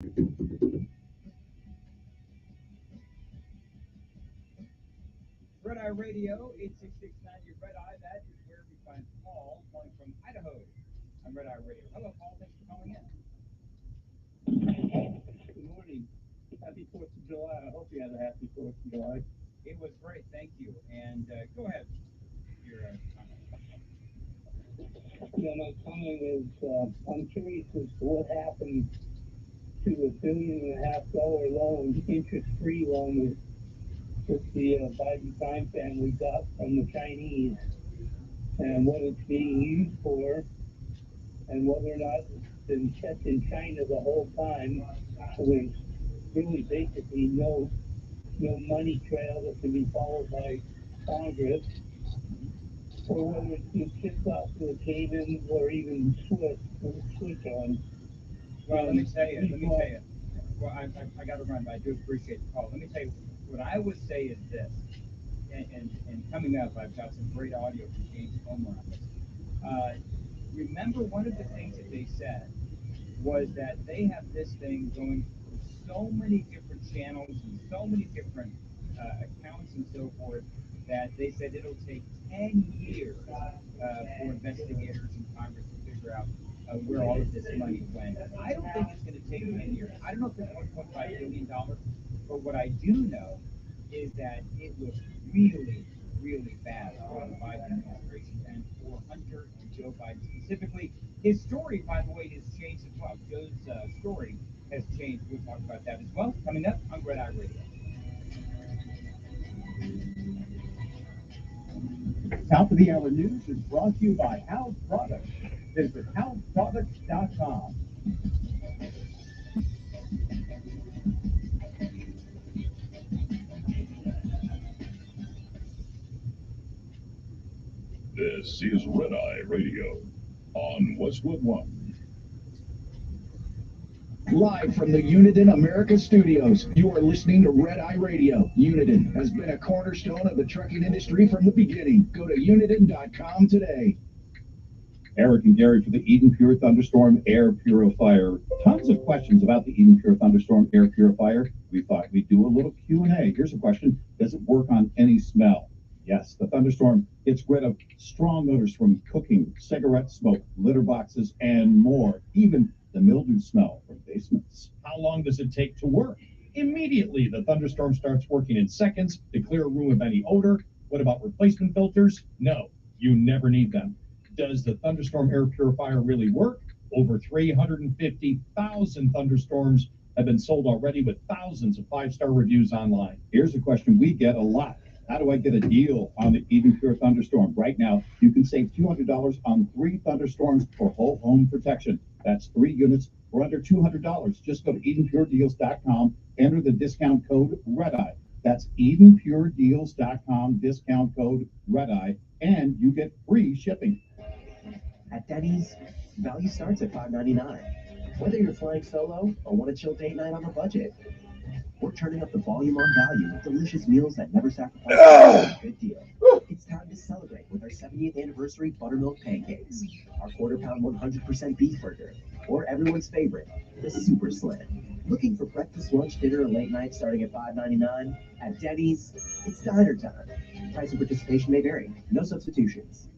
Red Eye Radio, 8669, your Red Eye. That is where we find Paul calling from Idaho on Red Eye Radio. Hello, Paul. Thanks for calling in. Good morning. Happy 4th of July. I hope you had a happy 4th of July. It was great. Thank you. And go ahead. Your comment. Yeah, my comment is I'm curious as to what happened to $1.5 billion loan, interest-free loan that the Biden crime family got from the Chinese, and what it's being used for, and whether or not it's been kept in China the whole time. So there's really basically no money trail that can be followed by Congress, or whether it's been shipped off to the Caymans or even Swiss on. Well, let me tell you. Well, I got to run, but I do appreciate the call. Let me tell you, what I would say is this, and coming up, I've got some great audio from James Comer on this. Remember, one of the things that they said was that they have this thing going through so many different channels and so many different accounts and so forth that they said it'll take 10 years for investigators in Congress to figure out where all of this money went. I don't think it's going to take 10 years. I don't know if it's $1.5 billion, but what I do know is that it was really, really bad for the Biden administration and for Hunter and Joe Biden specifically. His story, by the way, has changed as well. Joe's story has changed. We'll talk about that as well. Coming up on Red Eye Radio. Top of the Hour News is brought to you by House Products. Visit houseproducts.com. This is Red Eye Radio on Westwood One. Live from the Uniden America studios, you are listening to Red Eye Radio. Uniden has been a cornerstone of the trucking industry from the beginning. Go to uniden.com today. Eric and Gary for the Eden Pure Thunderstorm Air Purifier. Tons of questions about the Eden Pure Thunderstorm Air Purifier. We thought we'd do a little Q&A. Here's a question. Does it work on any smell? Yes, the Thunderstorm gets rid of strong odors from cooking, cigarette smoke, litter boxes, and more. Even the mildew smell from basements. How long does it take to work? Immediately. The Thunderstorm starts working in seconds to clear a room of any odor. What about replacement filters? No, you never need them. Does the Thunderstorm Air Purifier really work? Over 350,000 Thunderstorms have been sold already with thousands of 5-star reviews online. Here's a question we get a lot. How do I get a deal on the Eden Pure Thunderstorm? Right now, you can save $200 on 3 Thunderstorms for whole home protection. That's 3 units for under $200. Just go to EdenPureDeals.com, enter the discount code REDEYE. That's EdenPureDeals.com, discount code REDEYE, and you get free shipping. At Denny's, value starts at $5.99. Whether you're flying solo or want a chill date night on a budget, we're turning up the volume on value with delicious meals that never sacrifice a good deal. It's time to celebrate with our 70th anniversary buttermilk pancakes, our quarter-pound 100% beef burger, or everyone's favorite, the Super Slim. Looking for breakfast, lunch, dinner, or late night starting at $5.99? At Denny's, it's diner time. Price and participation may vary. No substitutions.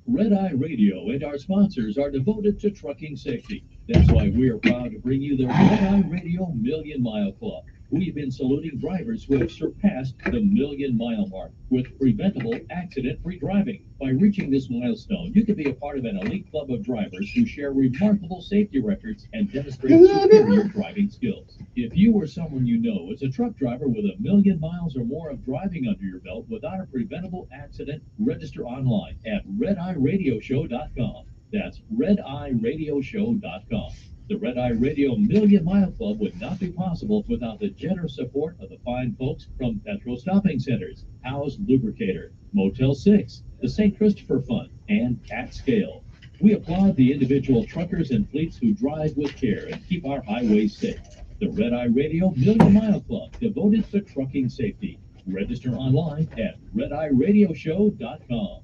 Red Eye Radio and our sponsors are devoted to trucking safety. That's why we are proud to bring you the Red Eye Radio Million Mile Club. We've been saluting drivers who have surpassed the 1,000,000-mile mark with preventable, accident-free driving. By reaching this milestone, you can be a part of an elite club of drivers who share remarkable safety records and demonstrate superior driving skills. If you or someone you know is a truck driver with 1,000,000 miles or more of driving under your belt without a preventable accident, register online at redeyeradioshow.com. That's redeyeradioshow.com. The Red Eye Radio Million Mile Club would not be possible without the generous support of the fine folks from Petro Stopping Centers, House Lubricator, Motel 6, the St. Christopher Fund, and Cat Scale. We applaud the individual truckers and fleets who drive with care and keep our highways safe. The Red Eye Radio Million Mile Club, devoted to trucking safety. Register online at redeyeradioshow.com.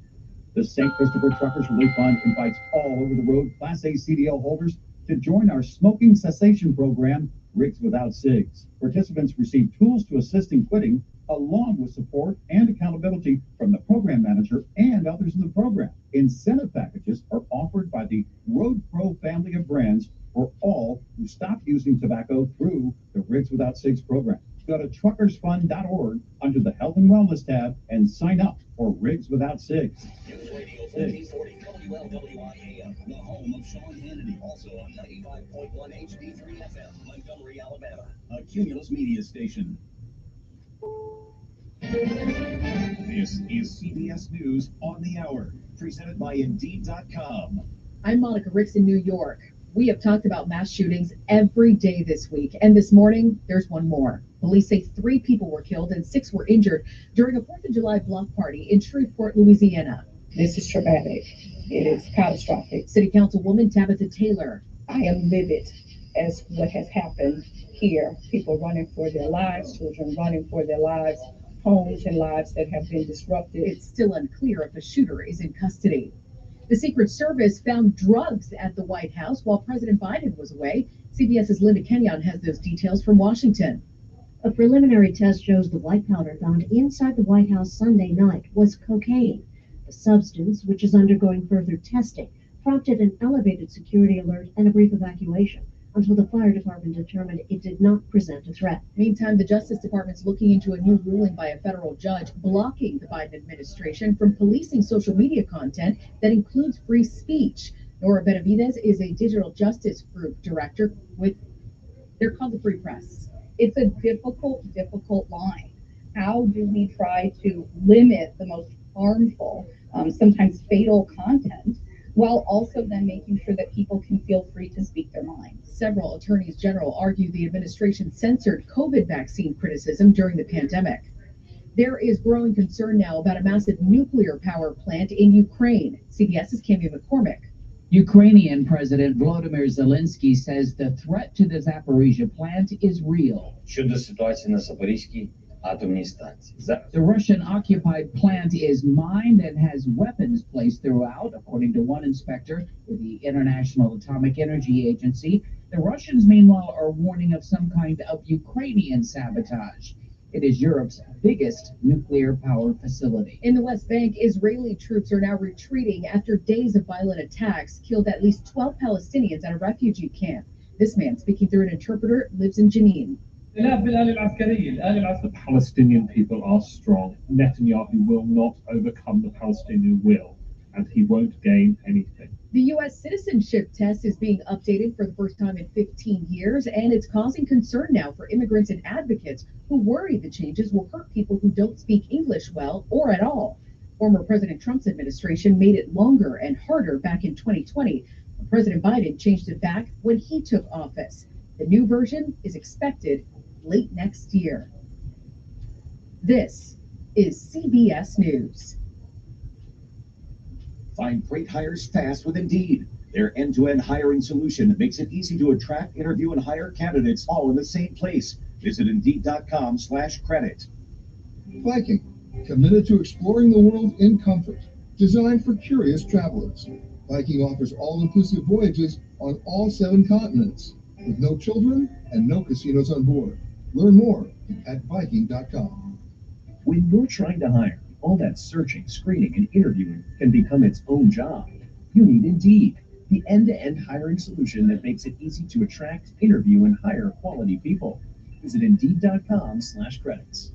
The St. Christopher Truckers Relief Fund invites all over the road Class A CDL holders to join our smoking cessation program Rigs Without Cigs. Participants receive tools to assist in quitting, along with support and accountability from the program manager and others in the program. Incentive packages are offered by the Road Pro family of brands for all who stop using tobacco through the Rigs Without Cigs program. Go to truckersfund.org under the Health and Wellness tab and sign up for Rigs Without Cigs. News Radio 1440 WLWIAM, the home of Sean Hannity, also on 95.1 HD3 FM, Montgomery, Alabama, a Cumulus media station. This is CBS News on the Hour, presented by Indeed.com. I'm Monica Ricks in New York. We have talked about mass shootings every day this week, and this morning, there's one more. Police say 3 people were killed and 6 were injured during a 4th of July block party in Shreveport, Louisiana. This is traumatic. It is catastrophic. City Councilwoman Tabitha Taylor. I am livid as what has happened here. People running for their lives, children running for their lives, homes and lives that have been disrupted. It's still unclear if a shooter is in custody. The Secret Service found drugs at the White House while President Biden was away. CBS's Linda Kenyon has those details from Washington. A preliminary test shows the white powder found inside the White House Sunday night was cocaine. The substance, which is undergoing further testing, prompted an elevated security alert and a brief evacuation until the fire department determined it did not present a threat. Meantime, the Justice Department's looking into a new ruling by a federal judge blocking the Biden administration from policing social media content that includes free speech. Nora Benavides is a digital justice group director they're called the Free Press. It's a difficult line. How do we try to limit the most harmful, sometimes fatal content, while also then making sure that people can feel free to speak their minds? Several attorneys general argue the administration censored COVID vaccine criticism during the pandemic. There is growing concern now about a massive nuclear power plant in Ukraine. CBS's Cami McCormick. Ukrainian President Volodymyr Zelensky says the threat to the Zaporizhia plant is real. Щодо ситуації на Запорізькій атомній станції. The Russian-occupied plant is mined and has weapons placed throughout, according to one inspector with the International Atomic Energy Agency. The Russians, meanwhile, are warning of some kind of Ukrainian sabotage. It is Europe's biggest nuclear power facility. In the West Bank, Israeli troops are now retreating after days of violent attacks killed at least 12 Palestinians at a refugee camp. This man, speaking through an interpreter, lives in Jenin. The Palestinian people are strong. Netanyahu will not overcome the Palestinian will, and he won't gain anything. The U.S. citizenship test is being updated for the first time in 15 years, and it's causing concern now for immigrants and advocates who worry the changes will hurt people who don't speak English well or at all. Former President Trump's administration made it longer and harder back in 2020. President Biden changed it back when he took office. The new version is expected late next year. This is CBS News. Find great hires fast with Indeed. Their end-to-end hiring solution makes it easy to attract, interview, and hire candidates all in the same place. Visit Indeed.com/credit. Viking, committed to exploring the world in comfort. Designed for curious travelers. Viking offers all-inclusive voyages on all 7 continents, with no children and no casinos on board. Learn more at Viking.com. When you're trying to hire, all that searching, screening, and interviewing can become its own job. You need Indeed, the end-to-end hiring solution that makes it easy to attract, interview, and hire quality people. Visit Indeed.com/credits.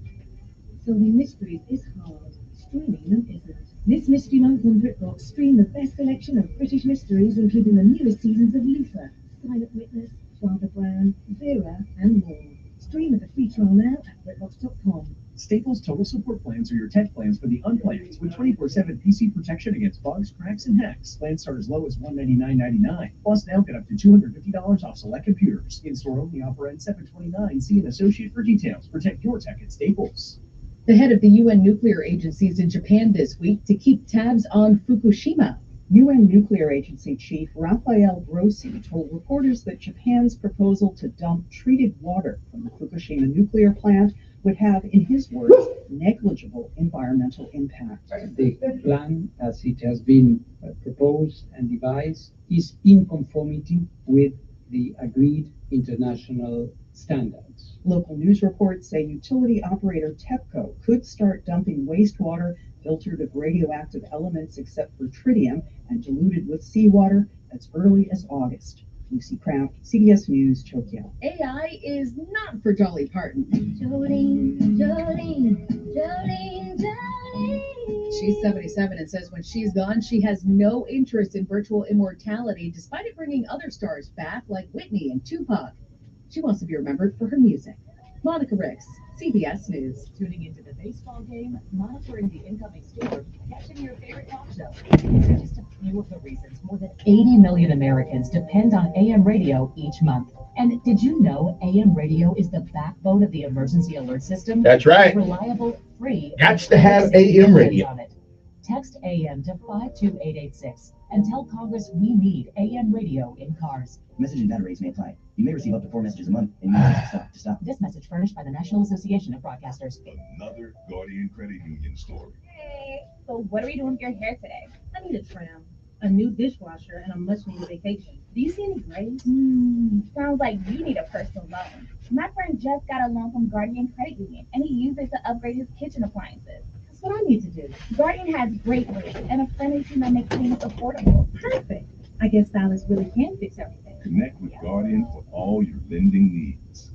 Solving mysteries is hard. Streaming them isn't. This Mystery Month on BritBox, stream the best selection of British mysteries, including the newest seasons of Luther, Silent Witness, Father Brown, Vera, and more. Stream at a free trial now at BritBox.com. Staples Total Support Plans are your tech plans for the unplans with 24/7 PC protection against bugs, cracks, and hacks. Plans start as low as $199.99. Plus, now get up to $250 off select computers. In-store only offer ends 7/29. See an associate for details. Protect your tech at Staples. The head of the UN nuclear agency is in Japan this week to keep tabs on Fukushima. UN Nuclear Agency Chief Rafael Grossi told reporters that Japan's proposal to dump treated water from the Fukushima nuclear plant would have, in his words, negligible environmental impact. The plan, as it has been proposed and devised, is in conformity with the agreed international standards. Local news reports say utility operator TEPCO could start dumping wastewater filtered with radioactive elements except for tritium and diluted with seawater as early as August. Lucy Kraft, CBS News, Tokyo. AI is not for Dolly Parton. Jolene, Jolene, Jolene, Jolene. She's 77 and says when she's gone, she has no interest in virtual immortality, despite it bringing other stars back like Whitney and Tupac. She wants to be remembered for her music. Monica Ricks, CBS News. Tuning into the baseball game, monitoring the incoming storm, catching your favorite talk show. These are just a few of the reasons more than 80 million Americans depend on AM radio each month. And did you know AM radio is the backbone of the emergency alert system? That's right. Reliable, free. Got to have AM radio. On it. Text AM to 52886 and tell Congress we need AM radio in cars. Message and data rates may apply. You may receive up to 4 messages a month, and you may have to stop. This message furnished by the National Association of Broadcasters. Another Guardian Credit Union story. Hey, so what are we doing with your hair today? I need a trim, a new dishwasher, and a much-needed vacation. Do you see any grays? Sounds like you need a personal loan. My friend just got a loan from Guardian Credit Union, and he used it to upgrade his kitchen appliances. That's what I need to do. Guardian has great rates and a friendly team that makes things affordable. Perfect. I guess stylists really can fix everything. Connect with Guardian for all your lending needs.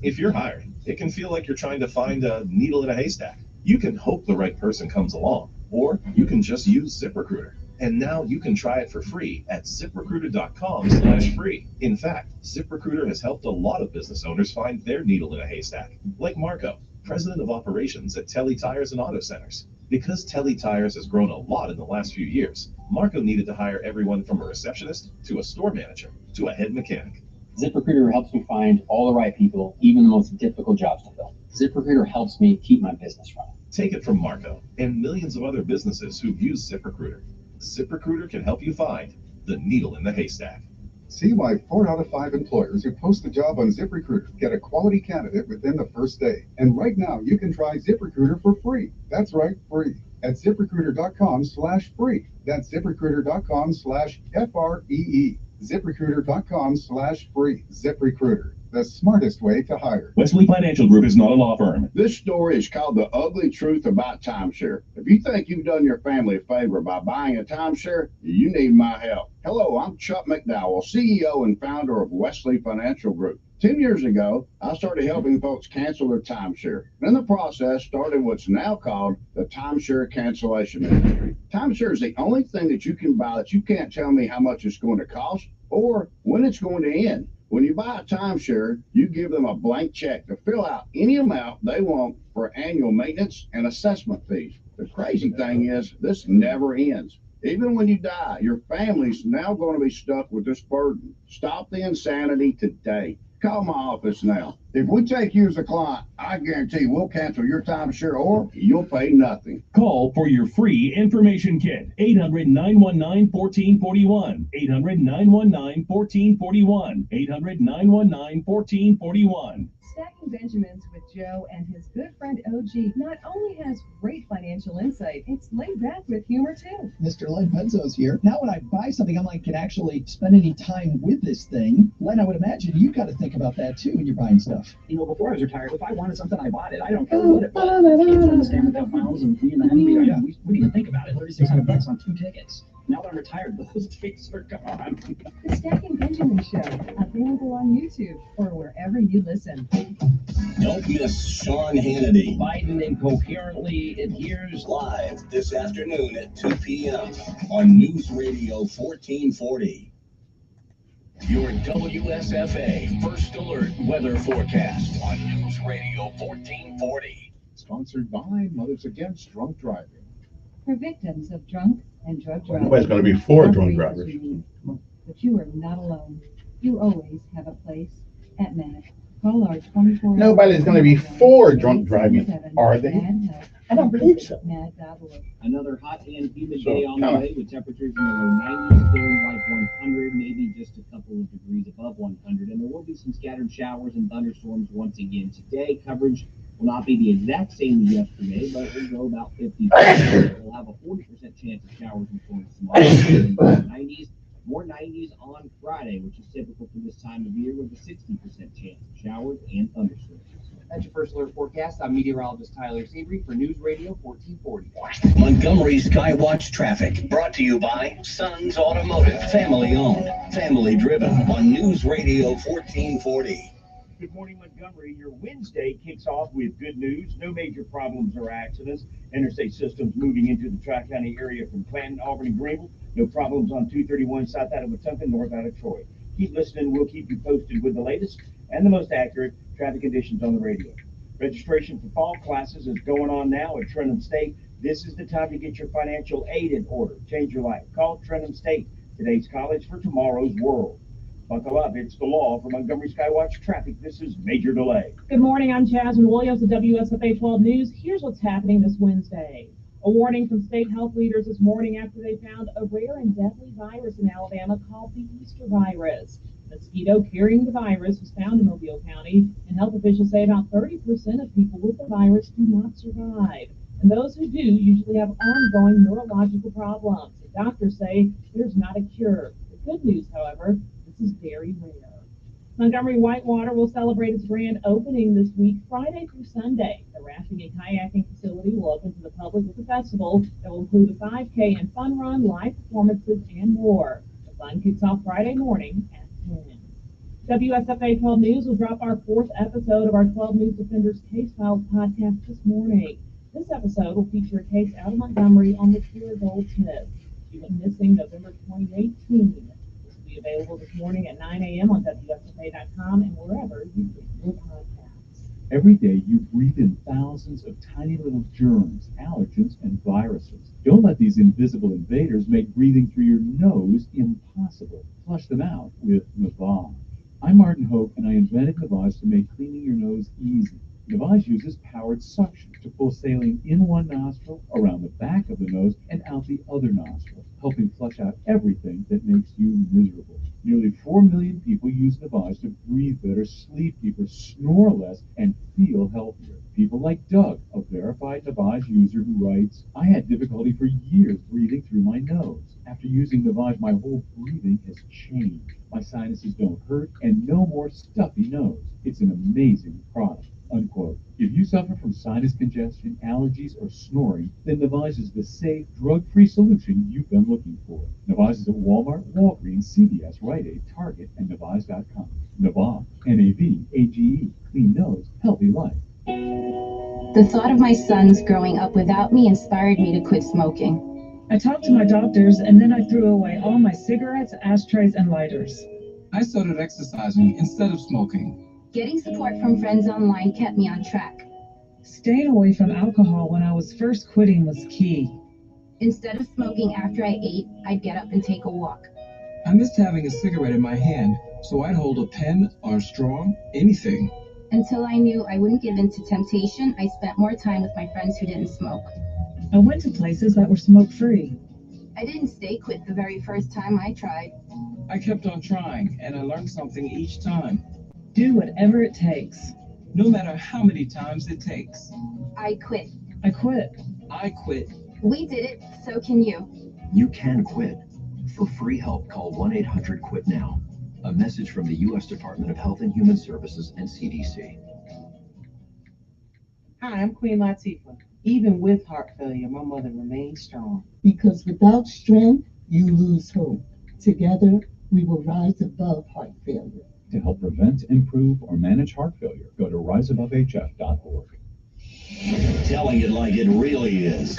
If you're hiring, it can feel like you're trying to find a needle in a haystack. You can hope the right person comes along, or you can just use ZipRecruiter. And now you can try it for free at ZipRecruiter.com/free. In fact, ZipRecruiter has helped a lot of business owners find their needle in a haystack, like Marco, president of operations at Telly Tires and Auto Centers. Because Telly Tires has grown a lot in the last few years, Marco needed to hire everyone from a receptionist to a store manager to a head mechanic. ZipRecruiter helps me find all the right people, even the most difficult jobs to fill. ZipRecruiter helps me keep my business running. Take it from Marco and millions of other businesses who've used ZipRecruiter. ZipRecruiter can help you find the needle in the haystack. See why 4 out of 5 employers who post a job on ZipRecruiter get a quality candidate within the first day. And right now, you can try ZipRecruiter for free. That's right, free. At ZipRecruiter.com/free. That's ZipRecruiter.com/FREE. ZipRecruiter.com/free. ZipRecruiter, the smartest way to hire. Wesley Financial Group is not a law firm. This story is called The Ugly Truth About Timeshare. If you think you've done your family a favor by buying a timeshare, you need my help. Hello, I'm Chuck McDowell, CEO and founder of Wesley Financial Group. 10 years ago, I started helping folks cancel their timeshare. In the process, started what's now called the timeshare cancellation industry. Timeshare is the only thing that you can buy that you can't tell me how much it's going to cost or when it's going to end. When you buy a timeshare, you give them a blank check to fill out any amount they want for annual maintenance and assessment fees. The crazy thing is, this never ends. Even when you die, your family's now going to be stuck with this burden. Stop the insanity today. Call my office now. If we take you as a client, I guarantee we'll cancel your timeshare or you'll pay nothing. Call for your free information kit. 800-919-1441. 800-919-1441. 800-919-1441. Stacking Benjamins with Joe and his good friend OG not only has great financial insight, it's laid back with humor too. Mr. Len Penzo's here. Now when I buy something, I'm like, can actually spend any time with this thing. Len, I would imagine you got to think about that too when you're buying stuff. You know, before I was retired, if I wanted something, I bought it. I don't care what it was. Kids understand without miles and me and the honey. We didn't even think about it. $3,600 on 2 tickets. Now that I'm retired, those days are gone. The Stacking Benjamin Show, available on YouTube or wherever you listen. Don't miss Sean Hannity. Biden incoherently adheres Live this afternoon at 2 p.m. on News Radio 1440. Your WSFA First Alert Weather Forecast on News Radio 1440. Sponsored by Mothers Against Drunk Driving. For victims of drunk and drug driving. Well, it's going to be 4 drunk drivers. But you are not alone. You always have a place at MAD. Call our 24-hour. Nobody's going to be 4 drunk driving, are they? I don't believe so. MAD.org. Another hot and humid day on the way with temperatures in the low 90s, feeling like 100, maybe just a couple of degrees above 100. And there will be some scattered showers and thunderstorms once again today. Coverage will not be the exact same as yesterday, but we'll go about 50%. We'll have a 40% chance of showers and storms tomorrow in the 90s. More 90s on Friday, which is typical for this time of year, with a 60% chance of showers and thunderstorms. That's your first alert forecast. I'm meteorologist Tyler Seabury for News Radio 1440. Montgomery Skywatch traffic brought to you by Sons Automotive, family owned, family driven on News Radio 1440. Good morning, Montgomery. Your Wednesday kicks off with good news. No major problems or accidents. Interstate systems moving into the Tri-County area from Clanton, Auburn, and Greenville. No problems on 231 south out of Wetumpka, north out of Troy. Keep listening. We'll keep you posted with the latest and the most accurate traffic conditions on the radio. Registration for fall classes is going on now at Trenton State. This is the time to get your financial aid in order. Change your life. Call Trenton State. Today's college for tomorrow's world. Buckle up. It's the law for Montgomery Skywatch traffic. This is Major Delay. Good morning. I'm Jasmine Williams of WSFA 12 News. Here's what's happening this Wednesday. A warning from state health leaders this morning after they found a rare and deadly virus in Alabama called the Easter virus. A mosquito carrying the virus was found in Mobile County, and health officials say about 30% of people with the virus do not survive. And those who do usually have ongoing neurological problems. And doctors say there's not a cure. The good news, however, this is very rare. Montgomery Whitewater will celebrate its grand opening this week, Friday through Sunday. The rafting and kayaking facility will open to the public with a festival that will include a 5K and fun run, live performances, and more. The fun kicks off Friday morning at 10. WSFA 12 News will drop our 4th episode of our 12 News Defenders Case Files podcast this morning. This episode will feature a case out of Montgomery on the Clear Goldsmith. She went missing November 2018. Be available this morning at 9 a.m. on WSFA.com and wherever you get your podcasts. Every day you breathe in thousands of tiny little germs, allergens, and viruses. Don't let these invisible invaders make breathing through your nose impossible. Flush them out with Navage. I'm Martin Hoke, and I invented Navage to make cleaning your nose easy. Navage uses powered suction to pull saline in one nostril, around the back of the nose, and out the other nostril, helping flush out everything that makes you miserable. Nearly 4 million people use Navage to breathe better, sleep deeper, snore less, and feel healthier. People like Doug, a verified Navage user who writes, I had difficulty for years breathing through my nose. After using Navage, my whole breathing has changed. My sinuses don't hurt, and no more stuffy nose. It's an amazing product. Unquote. If you suffer from sinus congestion, allergies, or snoring, then Navage is the safe, drug-free solution you've been looking for. Navage is at Walmart, Walgreens, CVS, Rite Aid, Target, and Navage.com. Navage, N-A-V-A-G-E, clean nose, healthy life. The thought of my sons growing up without me inspired me to quit smoking. I talked to my doctors, and then I threw away all my cigarettes, ashtrays, and lighters. I started exercising instead of smoking. Getting support from friends online kept me on track. Staying away from alcohol when I was first quitting was key. Instead of smoking after I ate, I'd get up and take a walk. I missed having a cigarette in my hand, so I'd hold a pen or a straw, anything. Until I knew I wouldn't give in to temptation, I spent more time with my friends who didn't smoke. I went to places that were smoke-free. I didn't stay quit the very first time I tried. I kept on trying, and I learned something each time. Do whatever it takes. No matter how many times it takes. I quit. I quit. I quit. We did it, so can you. You can quit. For free help, call 1-800-QUIT-NOW. A message from the U.S. Department of Health and Human Services and CDC. Hi, I'm Queen Latifah. Even with heart failure, my mother remained strong. Because without strength, you lose hope. Together, we will rise above heart failure. To help prevent, improve, or manage heart failure, go to riseabovehf.org. Telling it like it really is.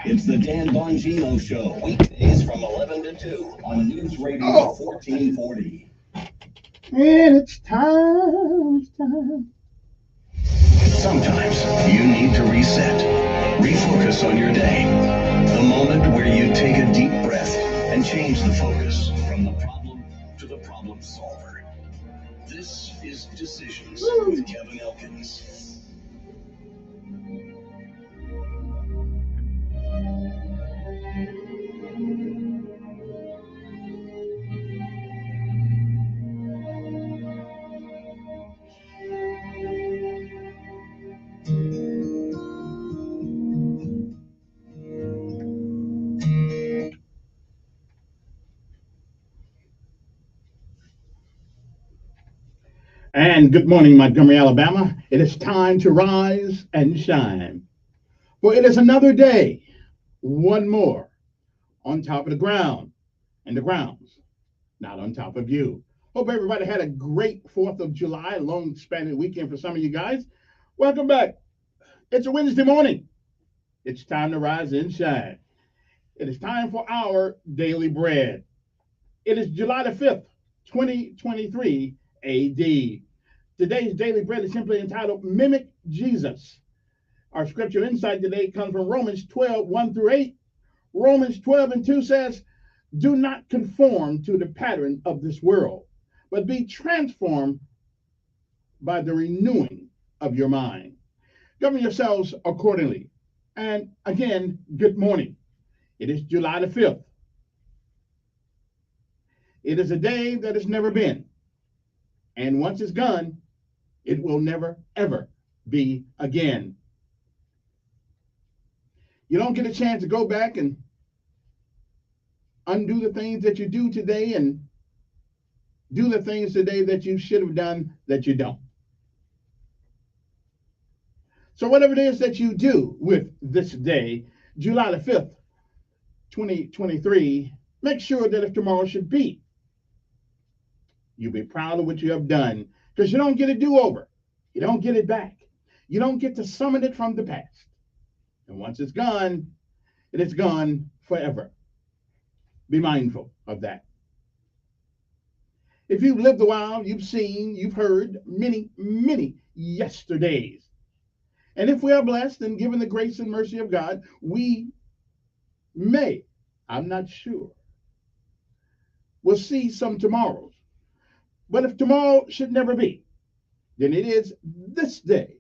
It's the Dan Bongino Show, weekdays from 11 to 2 on News Radio 1440. And it's time. Sometimes you need to reset, refocus on your day. The moment where you take a deep breath and change the focus from the problem to the problem solver. This is Decisions with Kevin Elkins. And good morning, Montgomery, Alabama. It is time to rise and shine. For it is another day, one more, on top of the ground, and the ground's not on top of you. Hope everybody had a great 4th of July, long spanning weekend for some of you guys. Welcome back. It's a Wednesday morning. It's time to rise and shine. It is time for our daily bread. It is July the 5th, 2023 AD. Today's daily bread is simply entitled Mimic Jesus. Our scripture insight today comes from Romans 12, 1 through 8. Romans 12 and 2 says, do not conform to the pattern of this world, but be transformed by the renewing of your mind. Govern yourselves accordingly. And again, good morning. It is July the 5th. It is a day that has never been. And once it's gone, it will never, ever be again. You don't get a chance to go back and undo the things that you do today and do the things today that you should have done that you don't. So whatever it is that you do with this day, July the 5th, 2023, make sure that if tomorrow should be, you'll be proud of what you have done, because you don't get a do-over. You don't get it back. You don't get to summon it from the past. And once it's gone, it is gone forever. Be mindful of that. If you've lived a while, you've seen, you've heard many, many yesterdays. And if we are blessed and given the grace and mercy of God, we may, I'm not sure, we'll see some tomorrows. But if tomorrow should never be, then it is this day.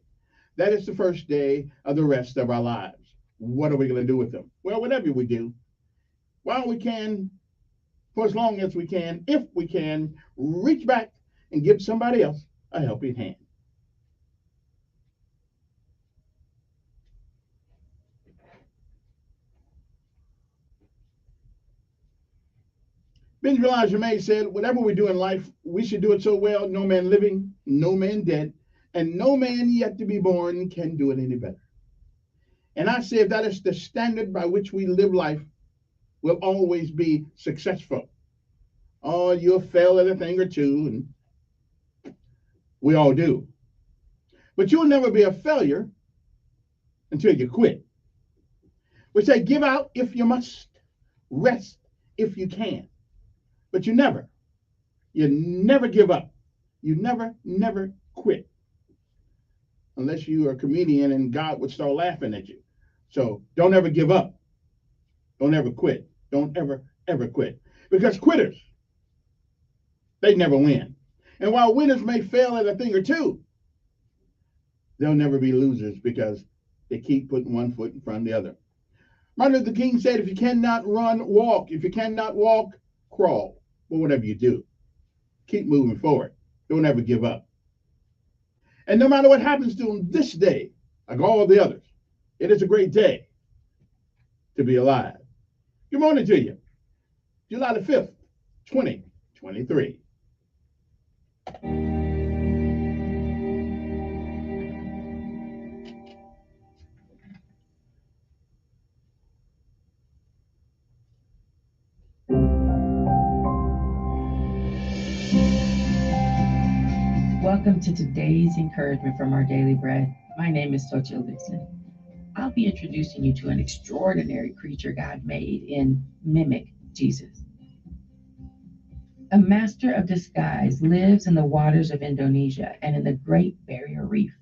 That is the first day of the rest of our lives. What are we going to do with them? Well, whatever we do, while we can, for as long as we can, if we can, reach back and give somebody else a helping hand. Benjamin Elijah May said, whatever we do in life, we should do it so well, no man living, no man dead, and no man yet to be born can do it any better. And I say if that is the standard by which we live life, we'll always be successful. Oh, you'll fail at a thing or two, and we all do. But you'll never be a failure until you quit. We say give out if you must, rest if you can. But you never give up. You never quit. Unless you are a comedian and God would start laughing at you. So don't ever give up. Don't ever quit. Don't ever quit. Because quitters, they never win. And while winners may fail at a thing or two, they'll never be losers because they keep putting one foot in front of the other. Martin Luther King said, if you cannot run, walk. If you cannot walk, crawl. Or whatever you do, keep moving forward. Don't ever give up. And no matter what happens to them this day, like all the others, it is a great day to be alive. Good morning to you. July the 5th, 2023. Welcome to today's encouragement from our Daily Bread. My name is Sochil Dixon. I'll be introducing you to an extraordinary creature God made in Mimic Jesus. A master of disguise lives in the waters of Indonesia and in the Great Barrier Reef.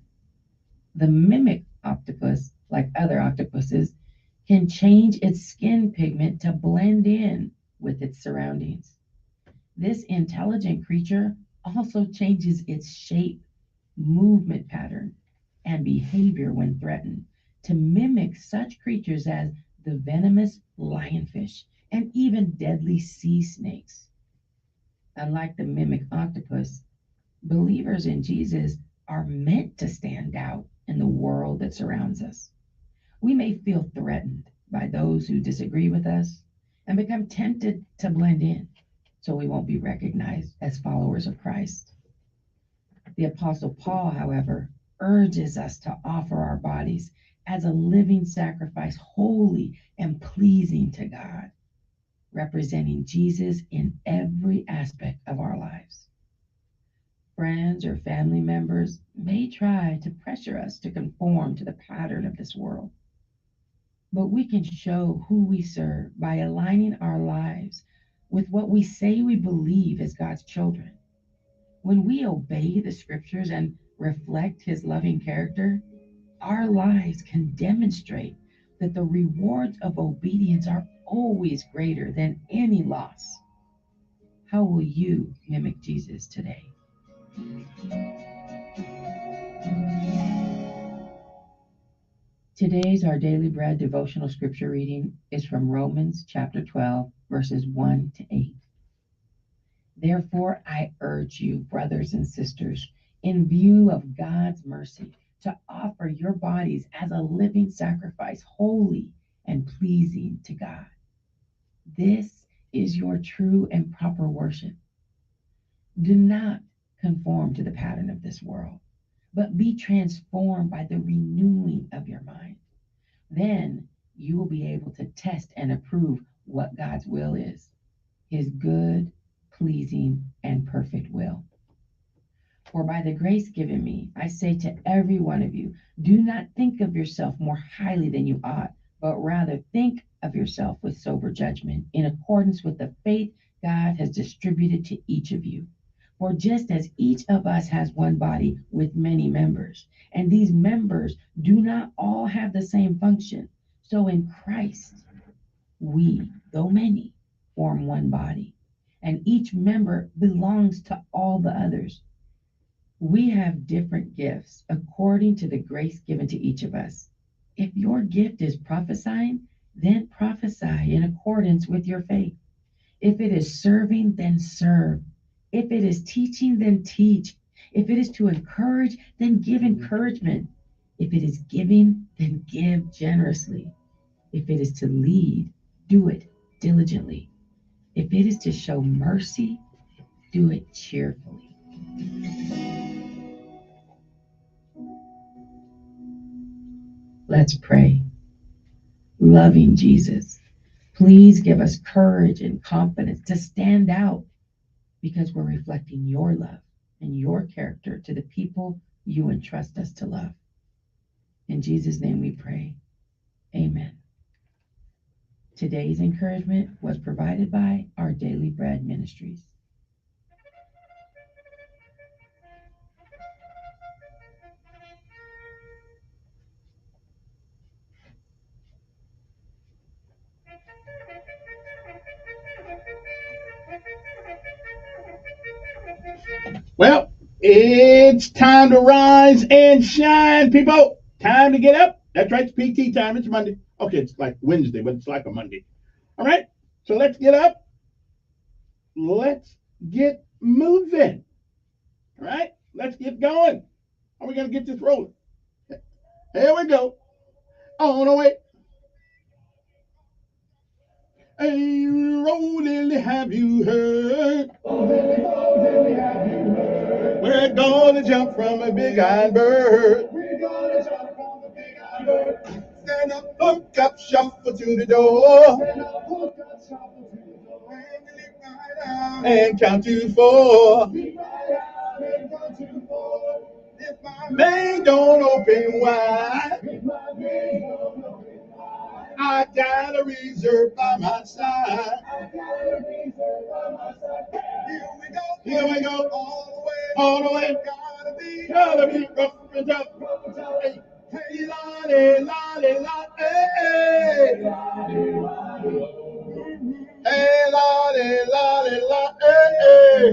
The mimic octopus, like other octopuses, can change its skin pigment to blend in with its surroundings. This intelligent creature also changes its shape, movement pattern, and behavior when threatened to mimic such creatures as the venomous lionfish and even deadly sea snakes. Unlike the mimic octopus, believers in Jesus are meant to stand out in the world that surrounds us. We may feel threatened by those who disagree with us and become tempted to blend in, so we won't be recognized as followers of Christ. The Apostle Paul, however, urges us to offer our bodies as a living sacrifice, holy and pleasing to God, representing Jesus in every aspect of our lives. Friends or family members may try to pressure us to conform to the pattern of this world, but we can show who we serve by aligning our lives with what we say we believe as God's children. When we obey the scriptures and reflect his loving character, our lives can demonstrate that the rewards of obedience are always greater than any loss. How will you mimic Jesus today? Today's Our Daily Bread devotional scripture reading is from Romans chapter 12, verses 1 to 8. Therefore, I urge you, brothers and sisters, in view of God's mercy, to offer your bodies as a living sacrifice, holy and pleasing to God. This is your true and proper worship. Do not conform to the pattern of this world, but be transformed by the renewing of your mind. Then you will be able to test and approve what God's will is, his good, pleasing, and perfect will. For by the grace given me, I say to every one of you, do not think of yourself more highly than you ought, but rather think of yourself with sober judgment, in accordance with the faith God has distributed to each of you. For just as each of us has one body with many members, and these members do not all have the same function, so in Christ, we, though many, form one body, and each member belongs to all the others. We have different gifts according to the grace given to each of us. If your gift is prophesying, then prophesy in accordance with your faith. If it is serving, then serve. If it is teaching, then teach. If it is to encourage, then give encouragement. If it is giving, then give generously. If it is to lead, do it diligently. If it is to show mercy, do it cheerfully. Let's pray. Loving Jesus, please give us courage and confidence to stand out, because we're reflecting your love and your character to the people you entrust us to love. In Jesus' name we pray. Amen. Today's encouragement was provided by Our Daily Bread Ministries. Well, it's time to rise and shine, people. Time to get up. That's right, it's PT time. It's Monday. Okay, it's like Wednesday, but it's like a Monday. All right, so let's get up. Let's get moving. All right, let's get going. How are we going to get this rolling? Here we go. On the way. Hey, rolling, have you heard? We're gonna jump from a big iron bird. Stand up, hook up, shuffle to the door. And count to four. If my main don't open wide, I got a reserve by my side. Here we go, all the way. Gotta be rough and tough. Hey, lottie, lottie, lottie, hey. Hey, lottie, lottie, lottie, hey.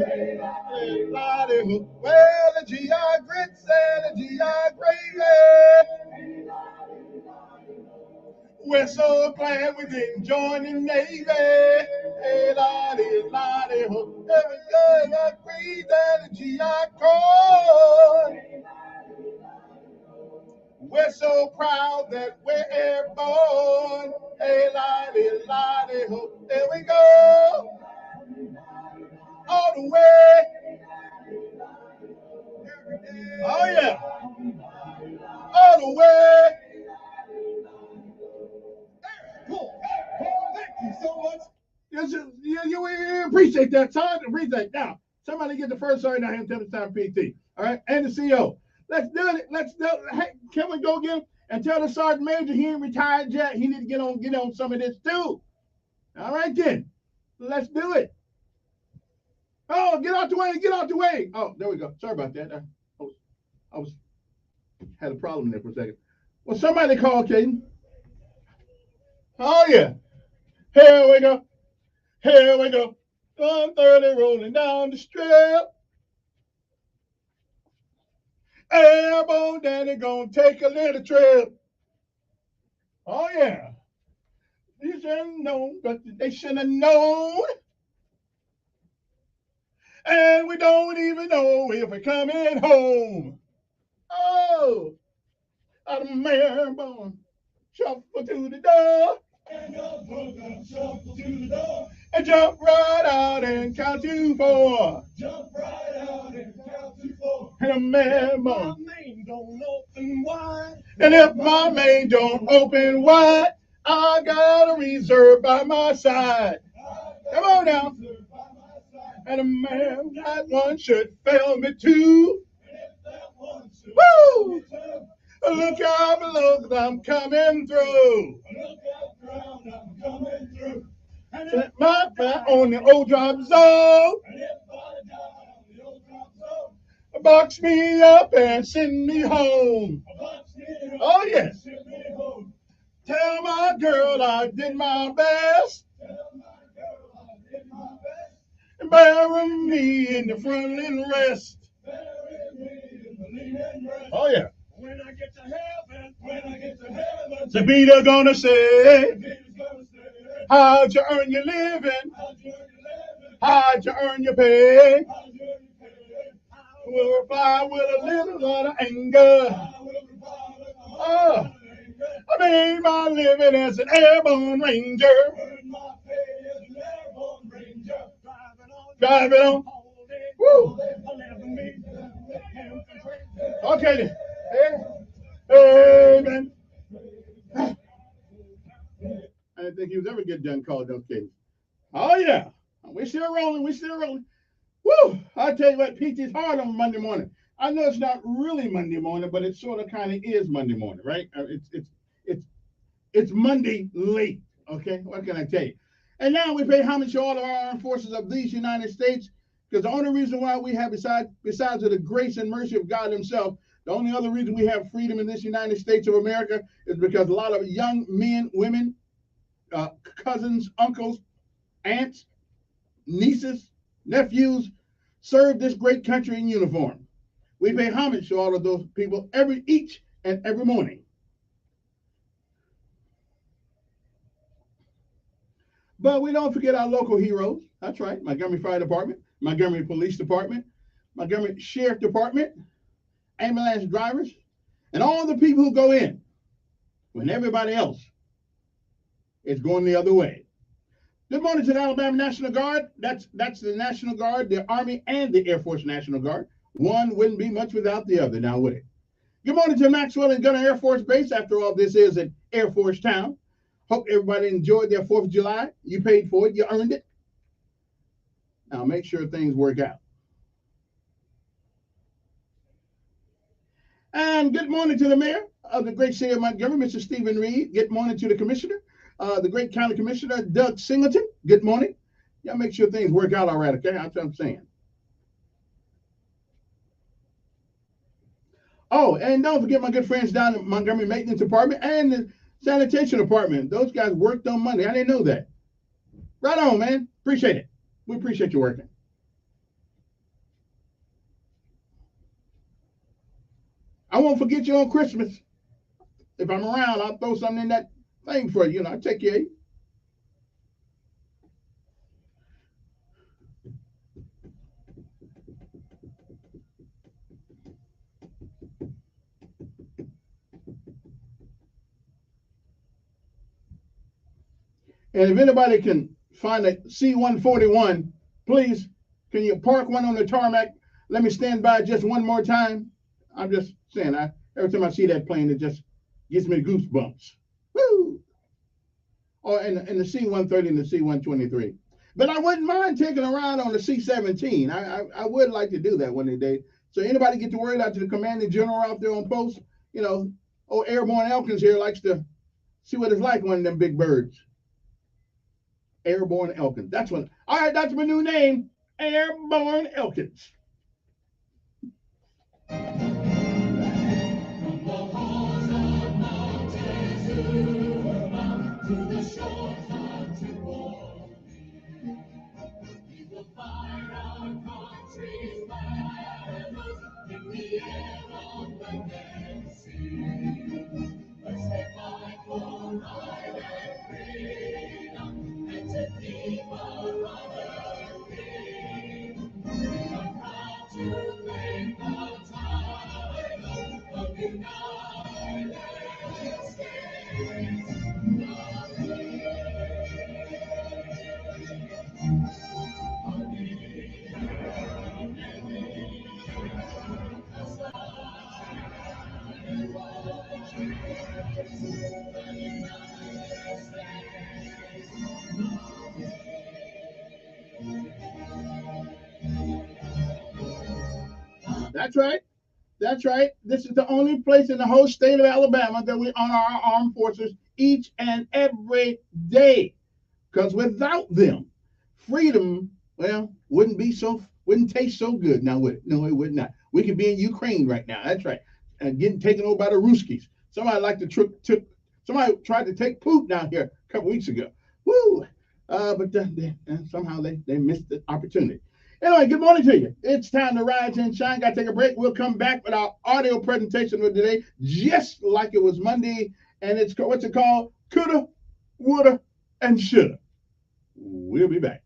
Hey, lottie, well, the GI grits and the GI gravy. We're so glad we've been joining Navy. Hey, lottie, lottie, ho. Every day I breathe and the GI corps. We're so proud that we're airborne. Hey, lottie, lottie, ho. There we go. All the way. that sergeant precinct. Now, somebody get the first sergeant out here and tell the time PT. All right, and the CO. Let's do it. Let's do it. Hey, can we go get him and tell the sergeant major he ain't retired yet? He need to get on some of this too. All right then, let's do it. Oh, get out the way! Get out the way! Oh, there we go. Sorry about that. I had a problem there for a second. Well, somebody call Caden. Oh yeah. Here we go. Here we go. 130 rolling down the strip. Airborne Danny gonna take a little trip. Oh yeah. You should have known, but they should have known. And we don't even know if we're coming home. Oh, I'm airborne. Shuffle to the door. Shuffle to the door. And jump right out and count to 4. Jump right out and count to 4. And I'm airborne. My main don't open wide. And if my main don't open wide, I got a reserve by my side. Come on now. And a man, that one should fail me too. Woo! Look out below, 'cause I'm coming through. Set my back on the old drop zone. Box me up and send me home. Oh, yes. Tell my girl I did my best. Bury me in the front and rest. Oh, yeah. When I get to heaven, the beater gonna say, how'd you earn your living? How'd you earn your pay? We'll reply with a little lot of anger. Oh, I made my living as an airborne ranger. Driving on. Woo. Okay then. Amen. I didn't think he was ever get done calling those kids. Oh yeah. We're still rolling. We're still rolling. Woo! I tell you what, PT's hard on Monday morning. I know it's not really Monday morning, but it sort of kind of is Monday morning, right? It's Monday late. Okay, what can I tell you? And now we pay homage to all of our armed forces of these United States, because the only reason why we have, besides the grace and mercy of God Himself, the only other reason we have freedom in this United States of America is because a lot of young men, women, cousins, uncles, aunts, nieces, nephews serve this great country in uniform. We pay homage to all of those people each and every morning. But we don't forget our local heroes. That's right. Montgomery Fire Department, Montgomery Police Department, Montgomery Sheriff Department, ambulance drivers, and all the people who go in when everybody else is going the other way. Good morning to the Alabama National Guard. That's the National Guard, the Army, and the Air Force National Guard. One wouldn't be much without the other, now would it? Good morning to Maxwell and Gunner Air Force Base. After all, this is an Air Force town. Hope everybody enjoyed their 4th of July. You paid for it. You earned it. Now make sure things work out. And good morning to the mayor of the great city of Montgomery, Mr. Stephen Reed. Good morning to the commissioner, the great county commissioner, Doug Singleton. Good morning. Y'all make sure things work out all right, okay? That's what I'm saying. Oh, and don't forget my good friends down in Montgomery Maintenance Department and the Sanitation Department. Those guys worked on Monday. I didn't know that. Right on, man. Appreciate it. We appreciate you working. I won't forget you on Christmas. If I'm around, I'll throw something in that thing for you. I'll take care of you. And if anybody can find a C-141, please, can you park one on the tarmac? Let me stand by just one more time. I'm just saying, every time I see that plane, it just gives me goosebumps. Woo! Oh, and the C-130 and the C-123. But I wouldn't mind taking a ride on the C-17. I would like to do that one day. So anybody get the word out to the commanding general out there on post? You know, Airborne Elkins here likes to see what it's like, one of them big birds. Airborne Elkins. That's one. All right, that's my new name, Airborne Elkins. That's right. That's right. This is the only place in the whole state of Alabama that we honor our armed forces each and every day. Because without them, freedom, well, wouldn't taste so good now, would it? No, it would not. We could be in Ukraine right now. That's right. And getting taken over by the Ruskies. Somebody tried to take Putin out here a couple weeks ago. Woo! But somehow they missed the opportunity. Anyway, good morning to you. It's time to rise and shine. Got to take a break. We'll come back with our audio presentation for today, just like it was Monday. And it's what's it called? Coulda, woulda, and shoulda. We'll be back.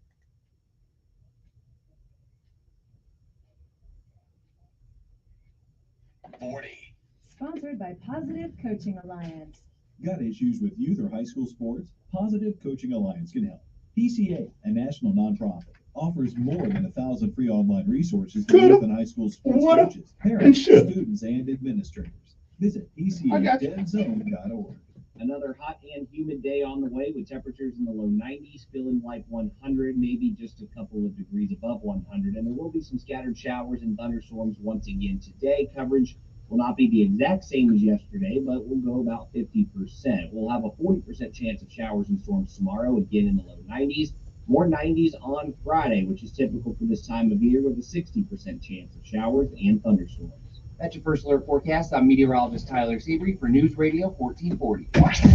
Sponsored by Positive Coaching Alliance. Got issues with youth or high school sports? Positive Coaching Alliance can help. PCA, a national nonprofit, offers more than 1,000 free online resources for youth and high school sports coaches, parents, students, and administrators. Visit PCA.zone.org. Another hot and humid day on the way with temperatures in the low 90s, feeling like 100, maybe just a couple of degrees above 100. And there will be some scattered showers and thunderstorms once again today. Coverage will not be the exact same as yesterday, but we'll go about 50%. We'll have a 40% chance of showers and storms tomorrow, again in the low 90s. More 90s on Friday, which is typical for this time of year, with a 60% chance of showers and thunderstorms. That's your first alert forecast. I'm meteorologist Tyler Seabury for News Radio 1440.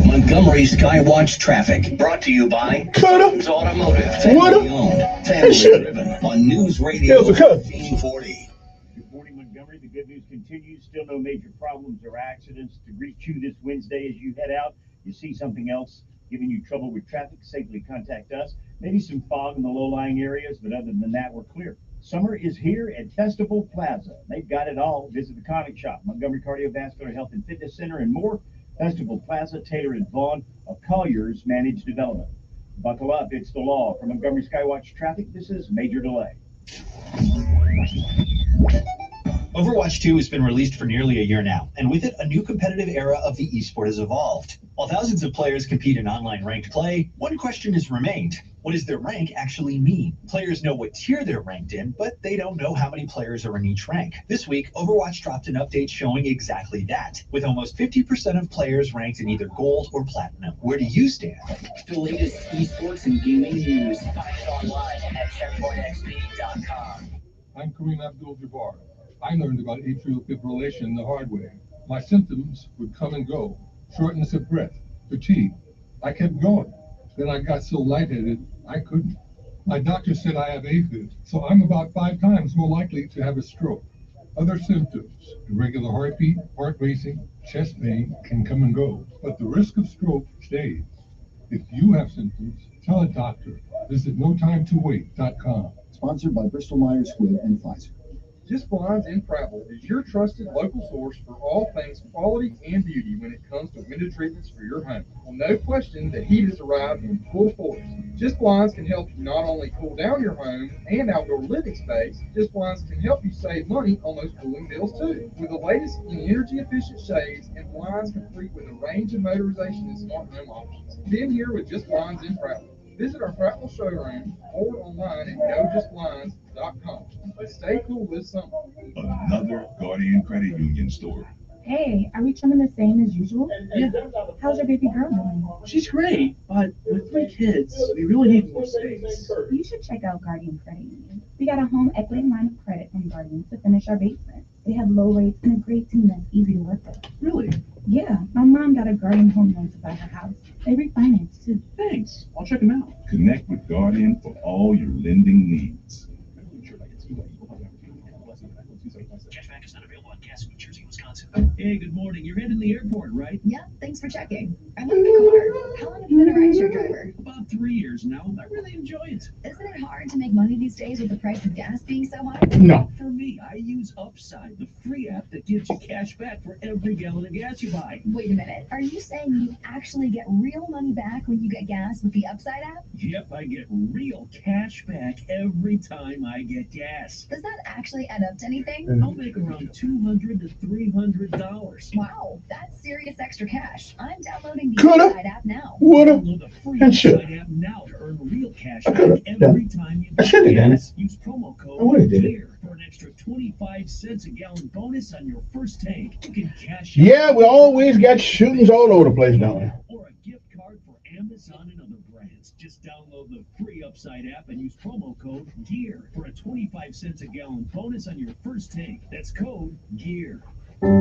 Montgomery Skywatch traffic brought to you by Cummins Automotive, family owned, family driven on News Radio 1440. Good morning, Montgomery. The good news continues. Still no major problems or accidents to greet you this Wednesday as you head out. You see something else giving you trouble with traffic, safely contact us. Maybe some fog in the low-lying areas, but other than that, we're clear. Summer is here at Festival Plaza. They've got it all. Visit the comic shop, Montgomery Cardiovascular Health and Fitness Center, and more. Festival Plaza, Taylor and Vaughn of Colliers Managed Development. Buckle up, it's the law. For Montgomery Skywatch Traffic, this is Major Delay. Overwatch 2 has been released for nearly a year now, and with it, a new competitive era of the esport has evolved. While thousands of players compete in online ranked play, one question has remained. What does their rank actually mean? Players know what tier they're ranked in, but they don't know how many players are in each rank. This week, Overwatch dropped an update showing exactly that, with almost 50% of players ranked in either gold or platinum. Where do you stand? The latest esports and gaming news. Find it online at checkpointxp.com. I'm Kareem Abdul-Jabbar. I learned about atrial fibrillation the hard way. My symptoms would come and go. Shortness of breath, fatigue. I kept going. Then I got so lightheaded, I couldn't. My doctor said I have AFib, so I'm about 5 times more likely to have a stroke. Other symptoms, irregular heartbeat, heart racing, chest pain can come and go, but the risk of stroke stays. If you have symptoms, tell a doctor. Visit notimetowait.com. Sponsored by Bristol Myers Squibb and Pfizer. Just Blinds in Prattville is your trusted local source for all things quality and beauty when it comes to window treatments for your home. Well, no question that heat has arrived in full force. Just Blinds can help you not only cool down your home and outdoor living space, Just Blinds can help you save money on those cooling bills too. With the latest in energy-efficient shades and blinds complete with a range of motorization and smart home options. Been here with Just Blinds in Prattville. Visit our Prattville showroom or online at gojustblinds.com. Stay cool this summer. Another Guardian Credit Union store. Hey, are we trimming the same as usual? Yeah. How's your baby girl doing? She's great, but with 3 kids, we really need more space. You should check out Guardian Credit Union. We got a home equity line of credit from Guardian to finish our basement. They have low rates and a great team that's easy to work with. Really? Yeah, my mom got a Guardian home loan to buy her house. They refinanced too. Thanks. I'll check them out. Connect with Guardian for all your lending needs. Cashback is not available on gas in New Jersey, Wisconsin. Hey, good morning. You're heading to the airport, right? Yeah, thanks for checking. I love the car. How long have you been a rideshare driver? About 3 years now. I really enjoy it. Isn't it hard to make money these days with the price of gas being so high? No. For me, I use Upside, the free app that gives you cash back for every gallon of gas you buy. Wait a minute. Are you saying you actually get real money back when you get gas with the Upside app? Yep, I get real cash back every time I get gas. Does that actually add up to anything? I'll make around $200 to $300. Wow, that's serious extra cash. I'm downloading the Coulda, Upside app now. woulda, Download the free and shoulda. Upside app now to earn real cash I back could've every done. time you I should've done it. Use promo code I would've did it. HERE for an extra 25 cents a gallon bonus on your first tank. You can cash Yeah, we always got shootings all over the place down there. or a gift card for Amazon and other brands. Just download the free Upside app and use promo code GEAR for a 25 cents a gallon bonus on your first tank. That's code GEAR.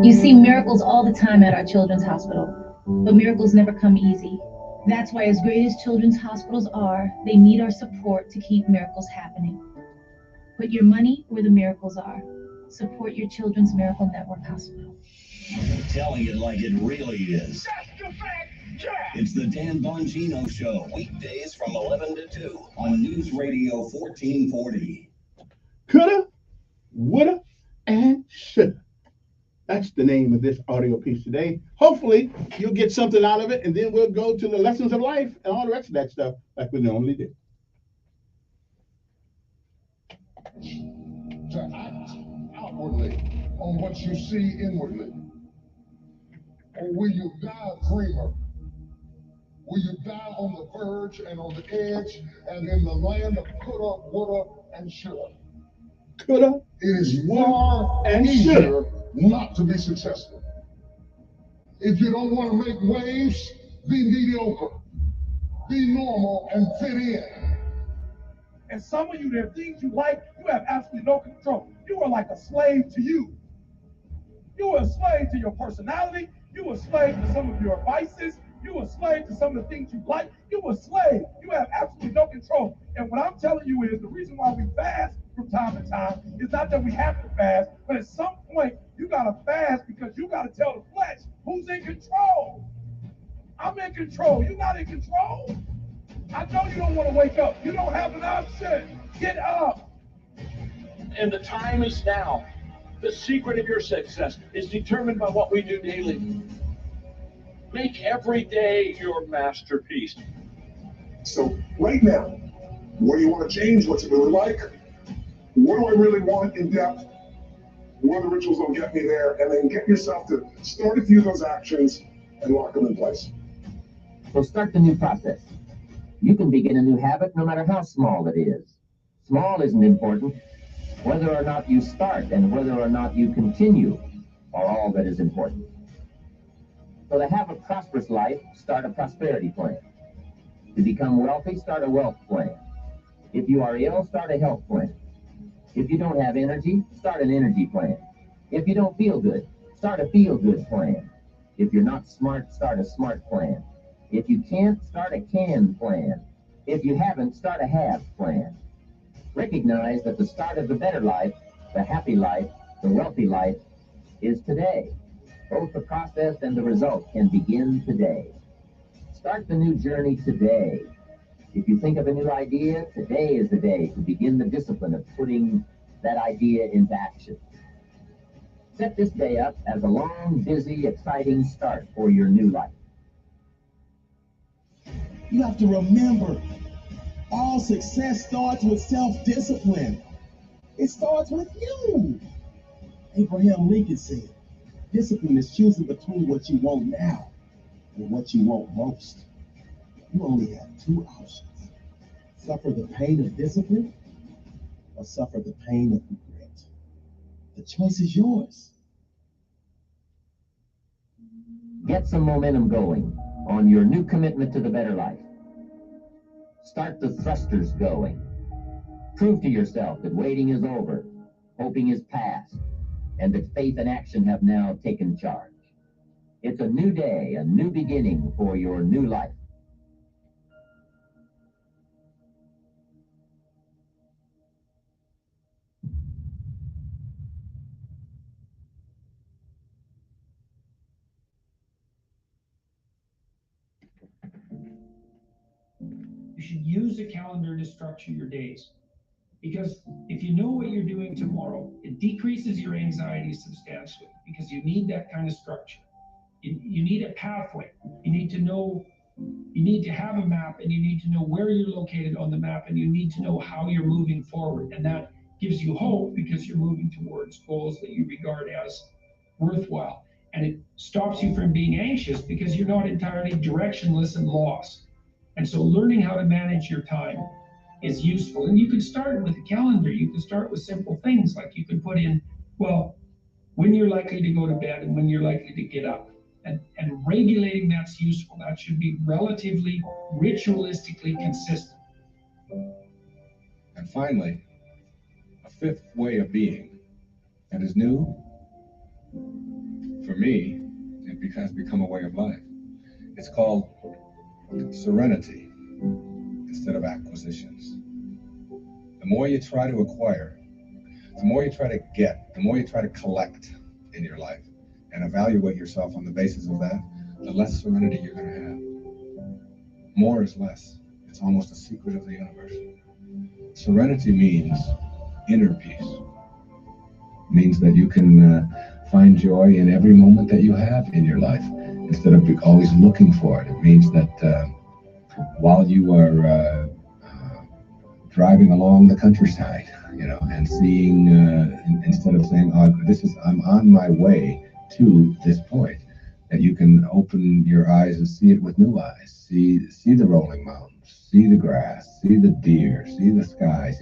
You see miracles all the time at our children's hospital, but miracles never come easy. That's why, as great as children's hospitals are, they need our support to keep miracles happening. Put your money where the miracles are. Support your Children's Miracle Network Hospital. Telling it like it really is. It's the Dan Bongino Show, weekdays from 11 to 2 on News Radio 1440. Coulda, woulda, and shoulda. That's the name of this audio piece today. Hopefully, you'll get something out of it, and then we'll go to the lessons of life and all the rest of that stuff like we normally do. To act outwardly on what you see inwardly? Or will you die a dreamer? Will you die on the verge and on the edge and in the land of coulda, woulda, and shoulda? Coulda, it is woulda, far and easier shoulda. not to be successful. If you don't want to make waves, be mediocre. Be normal and fit in. And some of you, there are things you like, you have absolutely no control. You are like a slave to you. You are a slave to your personality. You are a slave to some of your vices. You are a slave to some of the things you like. You are a slave. You have absolutely no control. And what I'm telling you is the reason why we fast from time to time is not that we have to fast, but at some point you got to fast because you got to tell the flesh who's in control. I'm in control. You're not in control. I know you don't want to wake up. You don't have an option. Get up. And the time is now. The secret of your success is determined by what we do daily. Make every day your masterpiece. So right now, what do you want to change? What's it really like? What do I really want in depth? What are the rituals that'll get me there? And then get yourself to start a few of those actions and lock them in place. So start the new process. You can begin a new habit no matter how small it is. Small isn't important. Whether or not you start and whether or not you continue are all that is important. So to have a prosperous life, start a prosperity plan. To become wealthy, start a wealth plan. If you are ill, start a health plan. If you don't have energy, start an energy plan. If you don't feel good, start a feel-good plan. If you're not smart, start a smart plan. If you can't, start a can plan. If you haven't, start a have plan. Recognize that the start of the better life, the happy life, the wealthy life is today. Both the process and the result can begin today. Start the new journey today. If you think of a new idea, today is the day to begin the discipline of putting that idea into action. Set this day up as a long, busy, exciting start for your new life. You have to remember, all success starts with self-discipline. It starts with you. Abraham Lincoln said, discipline is choosing between what you want now and what you want most. You only have two options. Suffer the pain of discipline or suffer the pain of regret? The choice is yours. Get some momentum going on your new commitment to the better life. Start the thrusters going. Prove to yourself that waiting is over, hoping is past, and that faith and action have now taken charge. It's a new day, a new beginning for your new life. You should use a calendar to structure your days. Because if you know what you're doing tomorrow, it decreases your anxiety substantially because you need that kind of structure. You need a pathway. You need to know, you need to have a map, and you need to know where you're located on the map, and you need to know how you're moving forward. And that gives you hope because you're moving towards goals that you regard as worthwhile. And it stops you from being anxious because you're not entirely directionless and lost. And so learning how to manage your time is useful. And you can start with a calendar. You can start with simple things like you can put in, well, when you're likely to go to bed and when you're likely to get up. And regulating that's useful. That should be relatively ritualistically consistent. And finally, a fifth way of being that is new. For me, it has become a way of life. It's called serenity instead of acquisitions. The more you try to acquire, the more you try to get, the more you try to collect in your life and evaluate yourself on the basis of that, the less serenity you're going to have. More is less. It's almost a secret of the universe. Serenity means inner peace. It means that you can find joy in every moment that you have in your life instead of always looking for it. It means that while you are driving along the countryside, and seeing, instead of saying, oh, I'm on my way to this point, that you can open your eyes and see it with new eyes, see the rolling mountains, see the grass, see the deer, see the sky,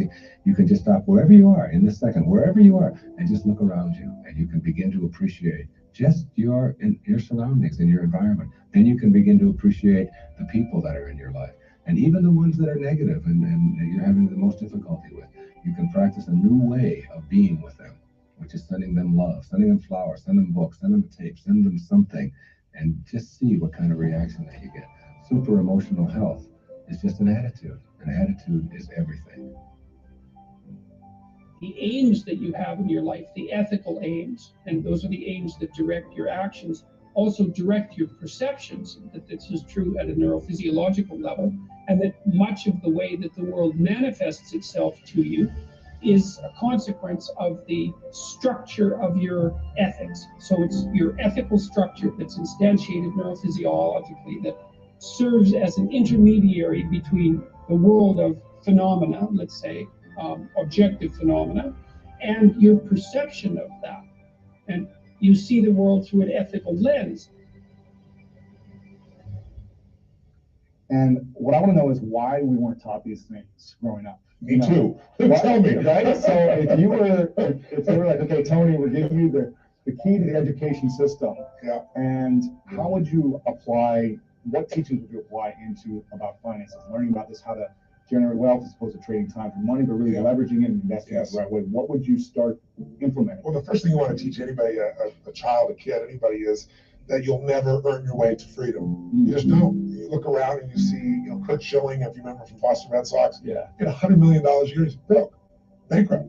you can just stop wherever you are in this second, wherever you are, and just look around you, and you can begin to appreciate just your surroundings and your environment. Then you can begin to appreciate the people that are in your life, and even the ones that are negative and you're having the most difficulty with. You can practice a new way of being with them, which is sending them love, sending them flowers, send them books, send them a tape, send them something, and just see what kind of reaction that you get. Super emotional health is just an attitude. An attitude is everything. The aims that you have in your life, the ethical aims, and those are the aims that direct your actions, also direct your perceptions, that this is true at a neurophysiological level, and that much of the way that the world manifests itself to you is a consequence of the structure of your ethics. So it's your ethical structure that's instantiated neurophysiologically that serves as an intermediary between the world of phenomena, let's say, objective phenomena, and your perception of that. And you see the world through an ethical lens. And what I want to know is why we weren't taught these things growing up. Me too. Tell me. Right? So if you were like, okay, Tony, we're giving you the key to the education system. Yeah. And how would you apply, what teachings would you apply into about finances? Learning about this, how to generate wealth as opposed to trading time for money, but really leveraging it and investing it the right way. What would you start implementing? Well, the first thing you want to teach anybody, a child, a kid, anybody, is that you'll never earn your way to freedom. You just don't. You look around and you see, Kurt Schilling, if you remember from Boston Red Sox, get $100 million a year. He's broke, bankrupt.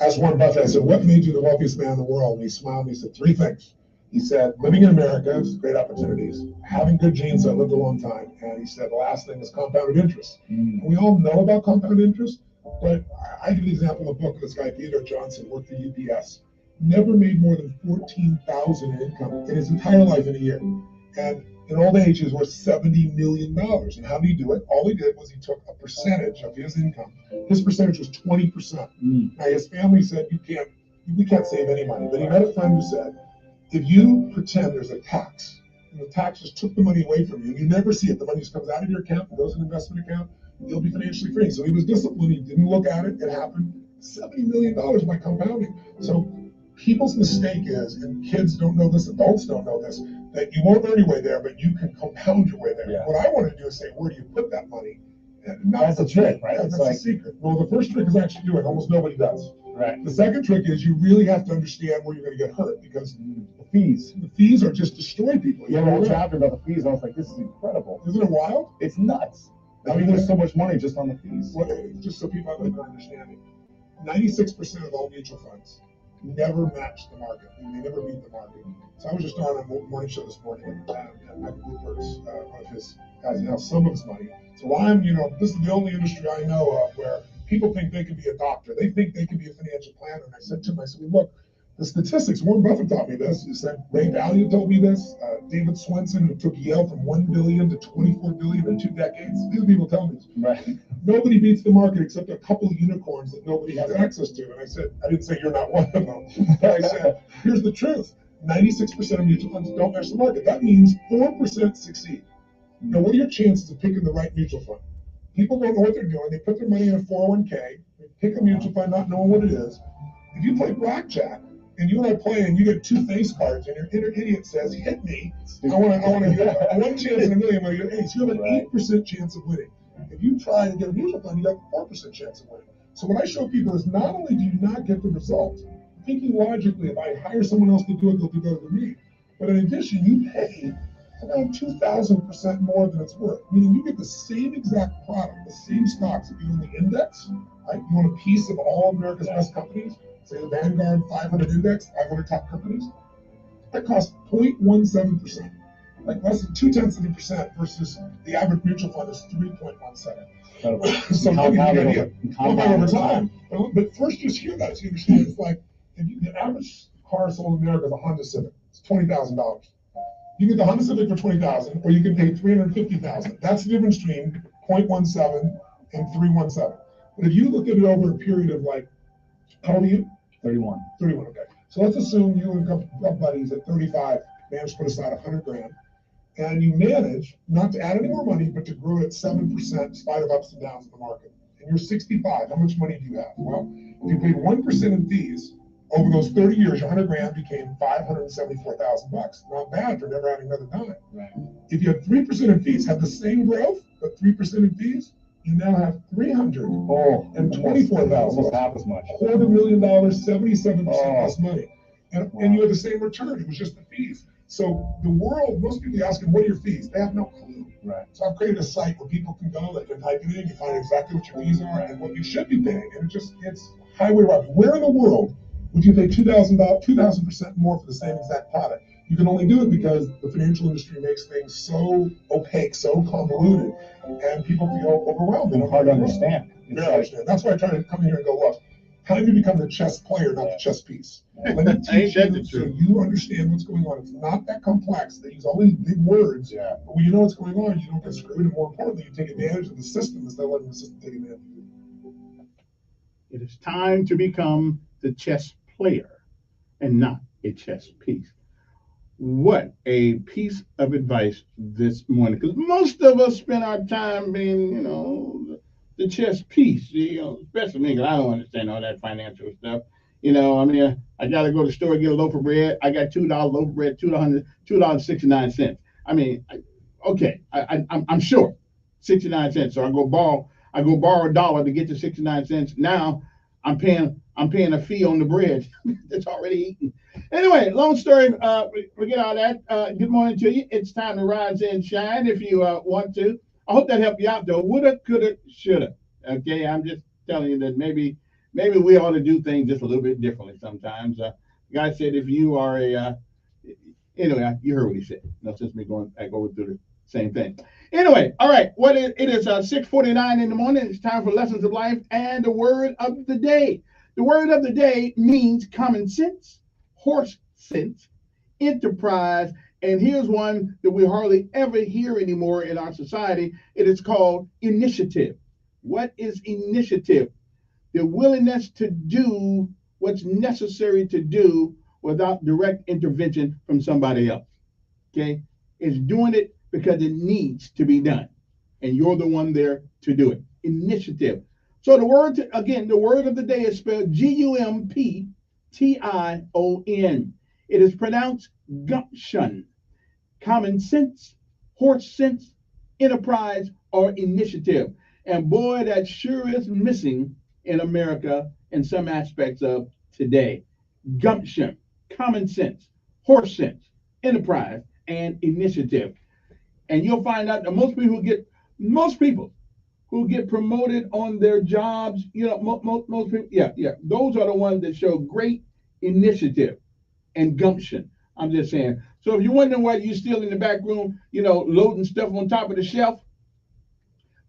Asked Warren Buffett, I said, what made you the wealthiest man in the world? And he smiled and he said, 3 things. He said, living in America is great opportunities, having good genes that lived a long time, and he said the last thing is compounded interest. And we all know about compounded interest, but I give the example of a book of this guy, Theodore Johnson, worked for UPS, never made more than $14,000 in income in his entire life in a year. And in old age, he was worth $70 million. And how did he do it? All he did was he took a percentage of his income. His percentage was 20%. Now, his family said, we can't save any money. But he met a friend who said, if you pretend there's a tax, and the tax just took the money away from you, and you never see it, the money just comes out of your account and goes in an investment account, you'll be financially free. So he was disciplined. He didn't look at it. It happened. $70 million by compounding. So people's mistake is, and kids don't know this, adults don't know this, that you won't earn your way there, but you can compound your way there. Yeah. What I want to do is say, where do you put that money? And that's the trick, right? That's the secret. Well, the first trick is actually do it. Almost nobody does. Right. The second trick is you really have to understand where you're going to get hurt, because the fees are just destroy people. Yeah, whole chapter about the fees, I was like, this is incredible. Isn't it wild? It's nuts. I mean, there's so much money just on the fees. Well, just so people have an understanding, 96% of all mutual funds never match the market. They never beat the market. So I was just on a morning show this morning, and Michael Bloomberg's one of his guys has some of his money. So I'm, this is the only industry I know of where people think they can be a doctor. They think they can be a financial planner. And I said to him, look, the statistics, Warren Buffett taught me this. He said, Ray Dalio told me this. David Swenson, who took Yale from $1 billion to $24 billion in 2 decades. These people tell me this. Right. Nobody beats the market except a couple of unicorns that nobody has access to. And I said, I didn't say you're not one of them. I said, here's the truth. 96% of mutual funds don't match the market. That means 4% succeed. Now, what are your chances of picking the right mutual fund? People don't know what they're doing. They put their money in a 401k. They pick a mutual fund not knowing what it is. If you play blackjack, and you and I play, and you get 2 face cards, and your inner idiot says, "Hit me! I want to get a 1 chance in a million where you're ace." You have an 8% chance of winning. If you try to get a mutual fund, you have a 4% chance of winning. So what I show people is not only do you not get the result, thinking logically, if I hire someone else to do it, they'll do better than me. But in addition, you pay around 2,000% more than it's worth. Meaning you get the same exact product, the same stocks. If you own the index, right? You want a piece of all America's best companies. Say the Vanguard 500 index, 500 top companies, that costs 0.17%, like less than 0.2% versus the average mutual fund is 3.17. So compound over time. But first, just hear that so you understand. It's like the average car sold in America is a Honda Civic. It's $20,000. You get the Honda Civic for $20,000, or you can pay $350,000. That's the difference between 0.17 and 317. But if you look at it over a period of how old are you? 31. 31, okay. So let's assume you and a couple of buddies at 35 manage to put aside $100,000, and you manage not to add any more money, but to grow at 7% in spite of ups and downs in the market. And you're 65. How much money do you have? Well, if you paid 1% in fees over those 30 years, your $100,000 became $574,000. Not bad for never having another dime. Right. If you had 3% in fees, have the same growth, but 3% in fees, you now have $324,000. Almost half as much. $250,000, 77% less money. And you have the same return. It was just the fees. So the world, most people ask them, what are your fees? They have no clue. Right. So I've created a site where people can go, they can type it in, you find exactly what your fees are and what you should be paying. And it's highway robbery. Where in the world would you pay $2,000% more for the same exact product? You can only do it because the financial industry makes things so opaque, so convoluted, and people feel overwhelmed. And hard to understand. Understand. That's why I try to come here and go, look, time to become the chess player, not the chess piece. Let me teach you so you understand what's going on. It's not that complex. They use all these big words, but when you know what's going on, you don't get screwed, and more importantly, you take advantage of the system instead of letting the system take advantage of you. It is time to become the chess player and not a chess piece. What a piece of advice this morning, because most of us spend our time being, the chess piece, especially me, because I don't understand all that financial stuff. I got to go to the store and get a loaf of bread. I got $2 loaf of bread, $2.69. I'm short 69 cents. So I go borrow $1 to get to 69 cents. Now I'm paying a fee on the bread that's already eaten. Anyway, long story, forget all that. Good morning to you. It's time to rise and shine if you want to. I hope that helped you out, though. Woulda, coulda, shoulda. Okay, I'm just telling you that maybe we ought to do things just a little bit differently sometimes. Guy said if you are anyway, you heard what he said. That's just me going back over through the same thing. Anyway, all right, it is 6:49 in the morning. It's time for Lessons of Life and the word of the day. The word of the day means common sense, horse sense, enterprise, and here's one that we hardly ever hear anymore in our society. It is called initiative. What is initiative? The willingness to do what's necessary to do without direct intervention from somebody else. Okay? It's doing it because it needs to be done. and you're the one there to do it. Initiative. So the word, again, the word of the day is spelled Gumption. It is pronounced gumption, common sense, horse sense, enterprise, or initiative. And boy, that sure is missing in America in some aspects of today. Gumption, common sense, horse sense, enterprise, and initiative. And you'll find out that most people who get promoted on their jobs, most people, those are the ones that show great initiative and gumption. I'm just saying. So if you're wondering why you're still in the back room, loading stuff on top of the shelf,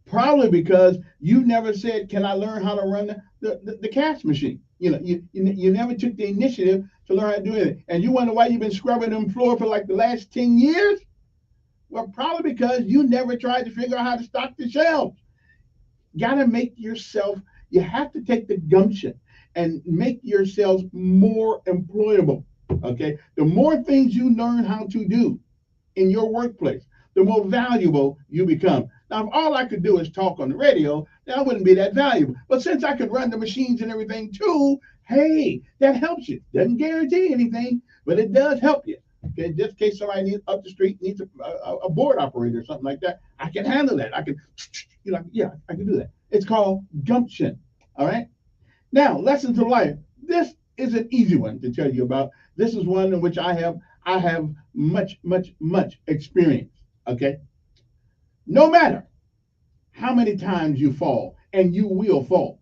probably because you never said, "Can I learn how to run the cash machine?" You never took the initiative to learn how to do it. And you wonder why you've been scrubbing them floor for like the last 10 years? Well, probably because you never tried to figure out how to stock the shelves. Gotta make yourself, you have to take the gumption and make yourselves more employable. Okay? The more things you learn how to do in your workplace, the more valuable you become. Now, if all I could do is talk on the radio, then I wouldn't be that valuable. But since I could run the machines and everything too, hey, that helps you. Doesn't guarantee anything, but it does help you. Okay, just in case somebody up the street needs a board operator or something like that, I can handle that. I can, I can do that. It's called gumption. All right. Now, lessons of life. This is an easy one to tell you about. This is one in which I have much experience. Okay. No matter how many times you fall, and you will fall,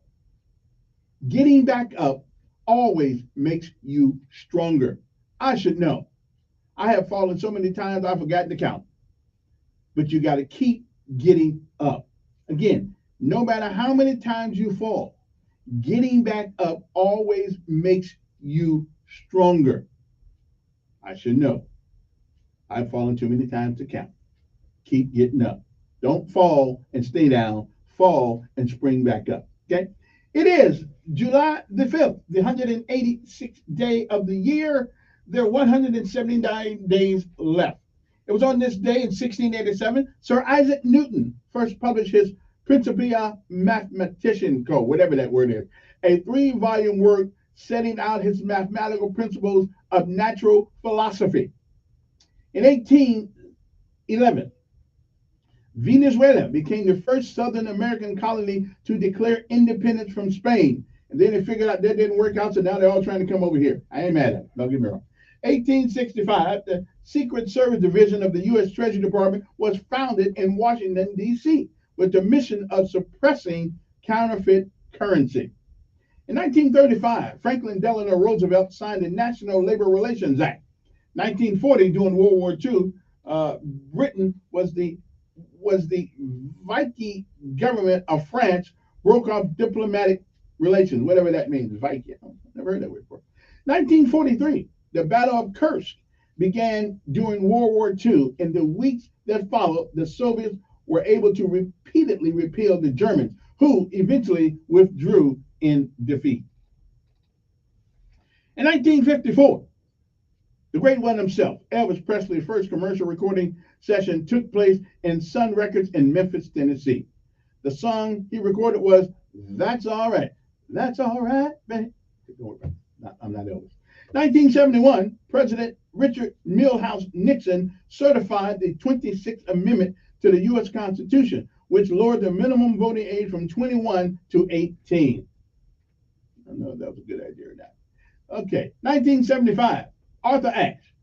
getting back up always makes you stronger. I should know. I have fallen so many times I've forgotten to count. But you got to keep getting up. Again, no matter how many times you fall, getting back up always makes you stronger. I should know. I've fallen too many times to count. Keep getting up. Don't fall and stay down. Fall and spring back up. Okay? It is July the 5th, the 186th day of the year. There are 179 days left. It was on this day in 1687, Sir Isaac Newton first published his Principia Mathematica, whatever that word is, a 3-volume work setting out his mathematical principles of natural philosophy. In 1811, Venezuela became the first Southern American colony to declare independence from Spain. And then they figured out that didn't work out, so now they're all trying to come over here. I ain't mad at it, don't get me wrong. 1865, the Secret Service Division of the U.S. Treasury Department was founded in Washington, D.C., with the mission of suppressing counterfeit currency. In 1935, Franklin Delano Roosevelt signed the National Labor Relations Act. 1940, during World War II, Britain was the Viking government of France broke off diplomatic relations, whatever that means, Viking. Never heard that word before. 1943, the Battle of Kursk began during World War II. In the weeks that followed, the Soviets were able to repeatedly repel the Germans, who eventually withdrew in defeat. In 1954, the great one himself, Elvis Presley's first commercial recording session took place in Sun Records in Memphis, Tennessee. The song he recorded was "That's All Right, That's All Right, Baby." I'm not Elvis. 1971, President Richard Milhous Nixon certified the 26th Amendment to the U.S. Constitution, which lowered the minimum voting age from 21 to 18. I don't know if that was a good idea or not. Okay, 1975, Arthur Ashe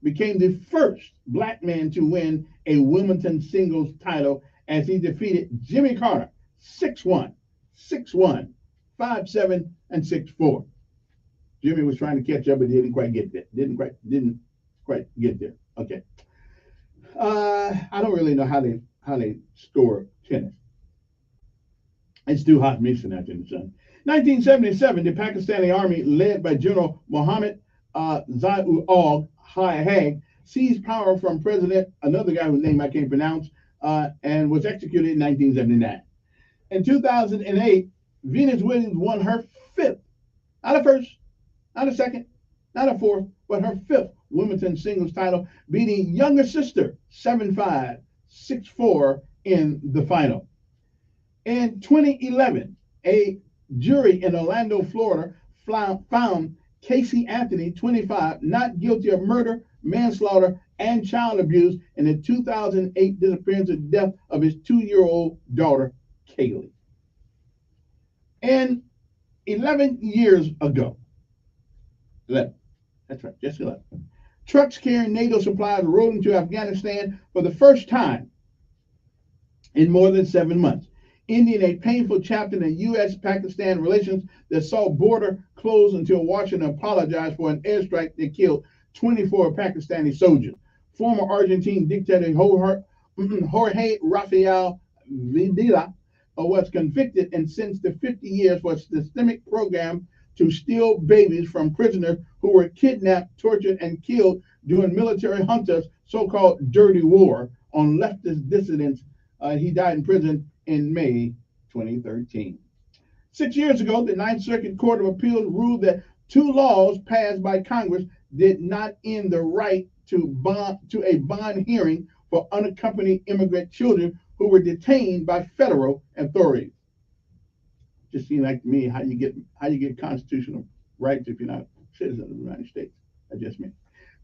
became the first black man to win a Wimbledon singles title as he defeated Jimmy Carter 6-1, 6-1, 5-7, and 6-4. Jimmy was trying to catch up, but didn't quite get there. Didn't quite get there. Okay. I don't really know how they score tennis. It's too hot mixing out in the sun. 1977, the Pakistani army, led by General Mohammed Zia-ul Haq, seized power from President, another guy whose name I can't pronounce, and was executed in 1979. In 2008, Venus Williams won her 5th, not a first, not a second, not a fourth, but her 5th Wimbledon singles title, beating younger sister 7-5, 6-4, in the final. In 2011, a jury in Orlando, Florida, found Casey Anthony, 25, not guilty of murder, manslaughter, and child abuse in the 2008 disappearance and death of his 2-year-old daughter, Kaylee. And 11 years ago, 11, that's right, just 11, trucks carrying NATO supplies rode into Afghanistan for the first time in more than 7 months, ending a painful chapter in U.S.-Pakistan relations that saw border closed until Washington apologized for an airstrike that killed 24 Pakistani soldiers. Former Argentine dictator Jorge Rafael Videla was convicted and sentenced to 50 years for a systemic program to steal babies from prisoners who were kidnapped, tortured, and killed during military junta's so-called dirty war on leftist dissidents. He died in prison in May 2013. 6 years ago, the Ninth Circuit Court of Appeals ruled that 2 laws passed by Congress did not end the right to a bond hearing for unaccompanied immigrant children who were detained by federal authorities. Just seems like to me how you get constitutional rights if you're not a citizen of the United States. That's just me.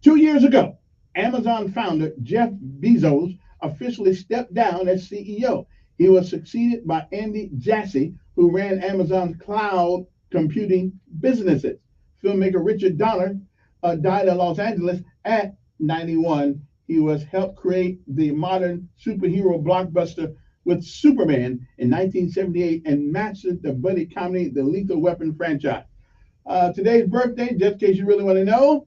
2 years ago, Amazon founder Jeff Bezos officially stepped down as CEO. He was succeeded by Andy Jassy, who ran Amazon's cloud computing businesses. Filmmaker Richard Donner died in Los Angeles at 91. He was helped create the modern superhero blockbuster with Superman in 1978 and mastered the buddy comedy The Lethal Weapon franchise. Today's birthday, just in case you really want to know,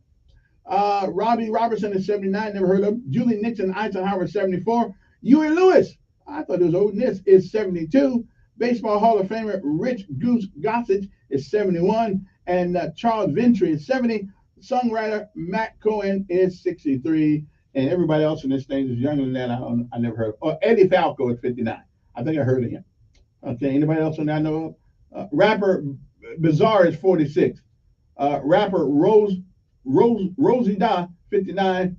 Robbie Robertson is 79, never heard of. Julie Nixon Eisenhower, 74. Huey Lewis, I thought it was old, is 72. Baseball Hall of Famer Rich Goose Gossage is 71. And Charles Ventry is 70. Songwriter Matt Cohen is 63. And everybody else in this thing is younger than that. I never heard of. Oh, Eddie Falco is 59. I think I heard of him. Okay, anybody else on that I know of? Rapper Bizarre is 46. Rapper Rosie Da, 59.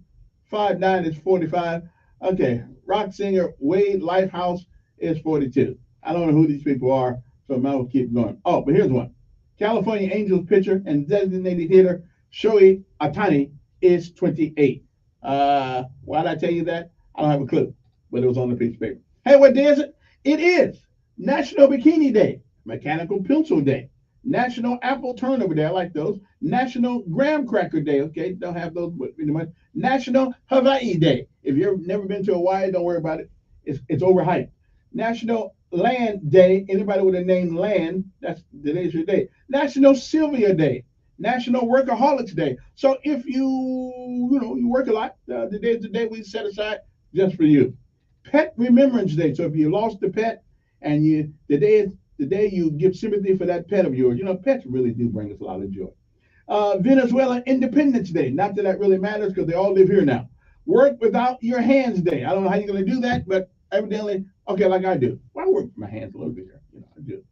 5'9" is 45. Okay, rock singer Wade Lifehouse is 42. I don't know who these people are, so I might as well keep going. Oh, but here's one. California Angels pitcher and designated hitter Shohei Ohtani is 28. Why did I tell you that? I don't have a clue, but it was on the piece of paper. Hey, what day is it? It is National Bikini Day, Mechanical Pencil Day, National Apple Turnover Day. I like those. National Graham Cracker Day. Okay, don't have those, but pretty much. National Hawaii Day. If you've never been to Hawaii, don't worry about it. It's overhyped. National Land Day. Anybody with a name Land, today's your day. National Sylvia Day. National Workaholics Day. So if you work a lot, today is the day we set aside just for you. Pet Remembrance Day. So if you lost a pet and today is the day you give sympathy for that pet of yours. Pets really do bring us a lot of joy. Venezuela Independence Day. Not that that really matters because they all live here now. Work Without Your Hands Day. I don't know how you're going to do that, but evidently, okay, like I do. Well, I work with my hands a little bit here. I do.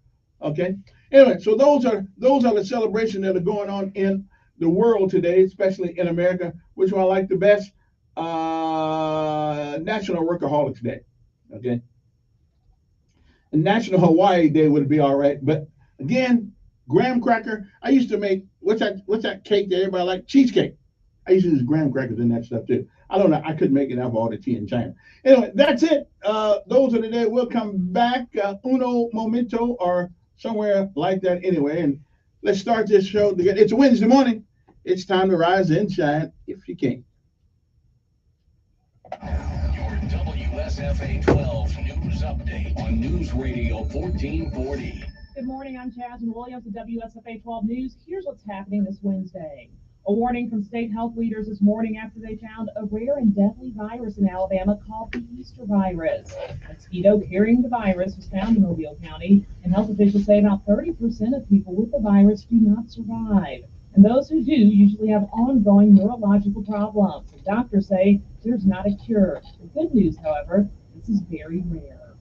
Okay. Anyway, so those are the celebrations that are going on in the world today, especially in America. Which one I like the best? National Workaholics Day. Okay. And National Hawaii Day would be all right, but again, graham cracker. I used to make what's that cake that everybody like? Cheesecake. I used to use graham crackers in that stuff too. I don't know. I couldn't make it out of all the tea in China. Anyway, that's it. Those are the days. We'll come back uno momento or somewhere like that anyway. And let's start this show together. It's a Wednesday morning. It's time to rise and shine if you can. Your WSFA 12 News Update on News Radio 1440. Good morning, I'm Jasmine Williams at WSFA 12 News. Here's what's happening this Wednesday. A warning from state health leaders this morning after they found a rare and deadly virus in Alabama called the Easter virus. A mosquito carrying the virus was found in Mobile County, and health officials say about 30% of people with the virus do not survive. And those who do usually have ongoing neurological problems. And doctors say there's not a cure. The good news, however, this is very rare.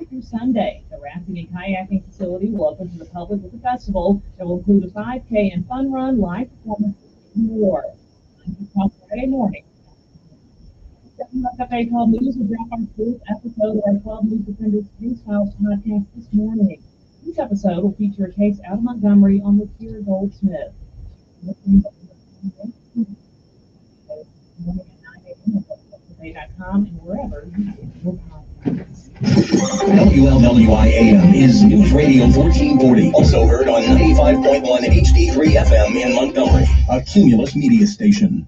Through Sunday, the rafting and kayaking facility will open to the public with a festival that will include a 5K and fun run, live performance, and more. Friday morning. WSFA 12 News will drop our fourth episode of our 12 News Defenders Case Files podcast this morning. This episode will feature a case out of Montgomery on the Kira Goldsmith. And wherever you get your podcasts. WLWI-AM is News Radio 1440, also heard on 95.1 HD3 FM in Montgomery, a Cumulus media station.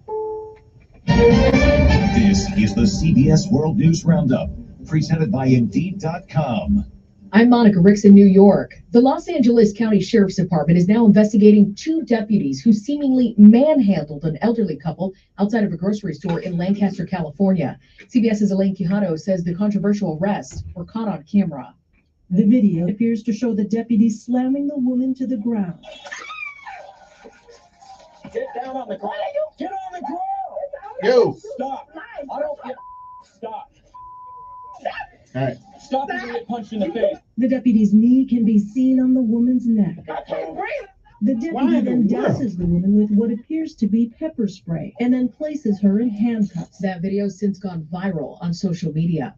This is the CBS World News Roundup, presented by Indeed.com. I'm Monica Ricks in New York. The Los Angeles County Sheriff's Department is now investigating two deputies who seemingly manhandled an elderly couple outside of a grocery store in Lancaster, California. CBS's Elaine Quijano says the controversial arrests were caught on camera. The video appears to show the deputies slamming the woman to the ground. Get down on the ground. Get on the ground. Yo. Stop. I don't get. Stop. All right. Stop and get punched in the face. The deputy's knee can be seen on the woman's neck. The deputy then douses the woman with what appears to be pepper spray and then places her in handcuffs. That video's since gone viral on social media.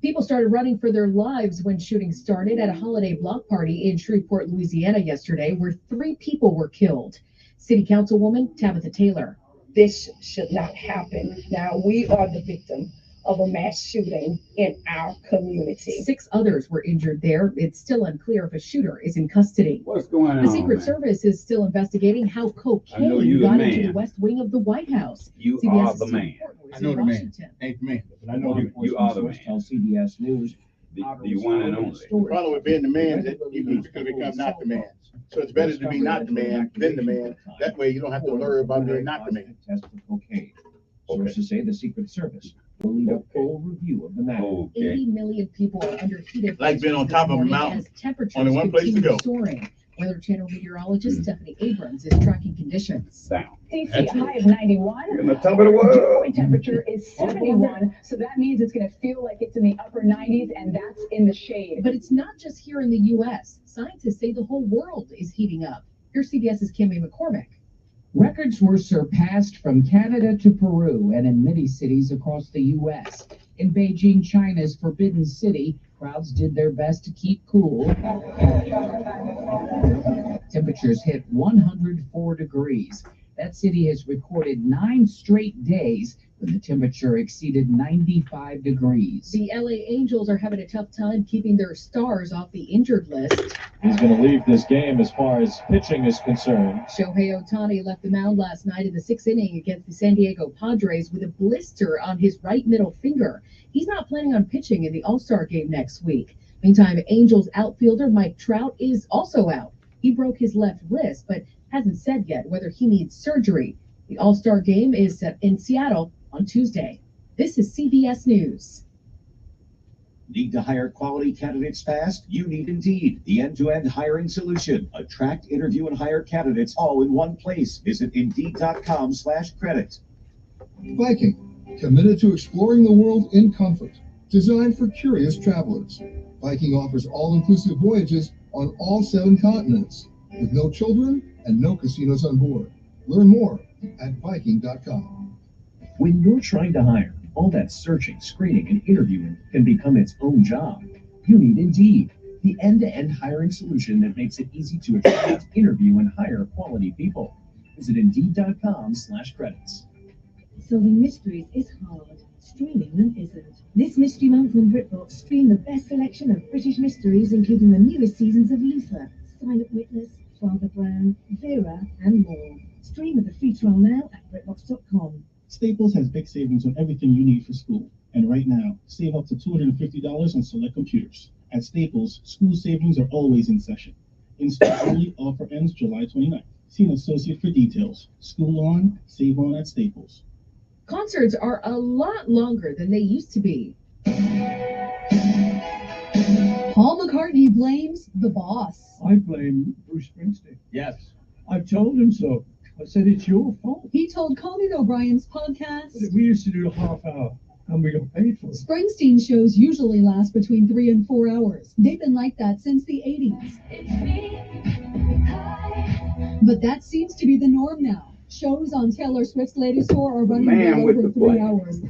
People started running for their lives when shooting started at a holiday block party in Shreveport, Louisiana yesterday, where 3 people were killed. City Councilwoman Tabitha Taylor. This should not happen. Now, we are the victim of a mass shooting in our community. 6 others were injured there. It's still unclear if a shooter is in custody. What's going on? The Secret Service is still investigating how cocaine got into the West Wing of the White House. You CBS are the man. I know the man. Ain't the man. I know you are the man. On CBS News. The one and only. The problem with being the man is that you can become not the man. So it's better to be not the man than the man. That way you don't have to worry about being not the man. Test for cocaine. Sources say the Secret Service will lead a full review of the matter. 80 million people are under heated Like being on top of a mountain. as temperatures Only one place to continue go. soaring. Weather Channel meteorologist Stephanie Abrams is tracking conditions. Down. DC high of 91. You're in the top of the world. Dew point temperature is 71, so that means it's going to feel like it's in the upper 90s, and that's in the shade. But it's not just here in the U.S. Scientists say the whole world is heating up. Here's CBS's Kimmy McCormick. Records were surpassed from Canada to Peru and in many cities across the U.S. In Beijing, China's Forbidden City, crowds did their best to keep cool. Temperatures hit 104 degrees. That city has recorded 9 straight days when the temperature exceeded 95 degrees. The LA Angels are having a tough time keeping their stars off the injured list. He's going to leave this game as far as pitching is concerned. Shohei Ohtani left the mound last night in the 6th inning against the San Diego Padres with a blister on his right middle finger. He's not planning on pitching in the All-Star game next week. Meantime, Angels outfielder Mike Trout is also out. He broke his left wrist, but hasn't said yet whether he needs surgery. The All-Star game is set in Seattle on Tuesday. This is CBS News. Need to hire quality candidates fast? You need Indeed, the end-to-end hiring solution. Attract, interview, and hire candidates all in one place. Visit Indeed.com/credit. Viking, committed to exploring the world in comfort. Designed for curious travelers. Viking offers all-inclusive voyages on all 7 continents, with no children and no casinos on board. Learn more at Viking.com. When you're trying to hire, all that searching, screening, and interviewing can become its own job. You need Indeed, the end-to-end hiring solution that makes it easy to attract, interview, and hire quality people. Visit Indeed.com/credits. Solving mysteries is hard. Streaming them isn't. This mystery month on BritBox, stream the best selection of British mysteries, including the newest seasons of Luther, Silent Witness, Father Brown, Vera, and more. Stream with a free trial now at BritBox.com. Staples has big savings on everything you need for school. And right now, save up to $250 on select computers. At Staples, school savings are always in session. In-store only, offer ends July 29th. See an associate for details. School on, save on at Staples. Concerts are a lot longer than they used to be. Paul McCartney blames the boss. I blame Bruce Springsteen. Yes. I've told him so. I said, it's your fault. He told Conan O'Brien's podcast. We used to do a half hour, and we got paid for it. Springsteen shows usually last between 3 and 4 hours. They've been like that since the 80s. But that seems to be the norm now. Shows on Taylor Swift's latest tour are running Man well with over the 3 plan. hours.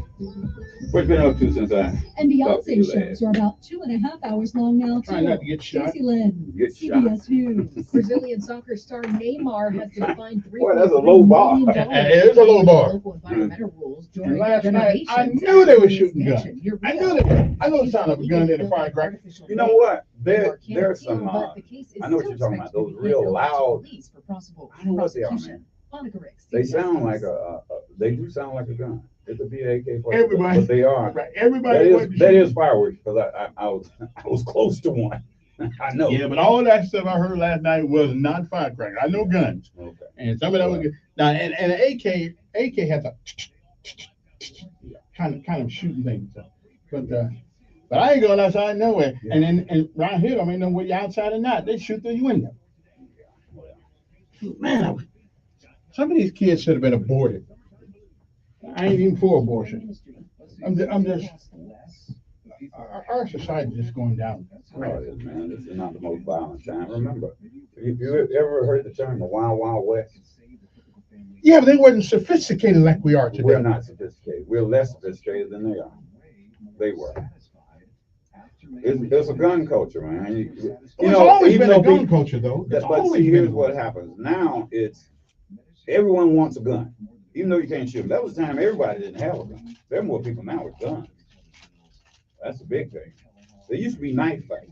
What you been up to since I And talked to Beyonce you shows last? are about 2.5 hours long now, Try too. not to get shot. Stacey Lynn, Get shot. CBS News. Brazilian soccer star Neymar has been fined Boy, that's a low bar. $3.3 million It is a low bar. local environmental rules And during last night, I renovations knew at they were his shooting guns. mansion near I Rio. knew they. I know the sound of a gun in a firecracker. You know what? Neymar can't There's appeal, some. but the case is I know what still you're talking about. expected to Those be real handed over to loud. police for possible I know what they are, prosecution. man. Monica Ricks, They CBS sound News. like they do sound like a gun. It could be an AK-47, Everybody- but they are. Right. Everybody. That is fireworks because I was close to one. I know. Yeah, but all that stuff I heard last night was not firecracker. I know guns. Okay. And some of that was now and an AK has a kind of shooting thing. So. But I ain't going outside nowhere. Yeah. And around here, I mean, know whether you're outside or not. They shoot through your window. Man, some of these kids should have been aborted. I ain't even for abortion. I'm just our society is just going down. Oh, it is, man. This is not the most violent time. Remember, you ever heard the term the Wild Wild West? Yeah, but they wasn't sophisticated like we are today. We're not sophisticated. We're less sophisticated than they are. They were. It's a gun culture, man. It's always been a gun culture, though. It's But always see, been here's a what happens. Now it's everyone wants a gun, even though you can't shoot them. That was the time everybody didn't have a gun. There are more people now with guns. That's a big thing. There used to be knife fights.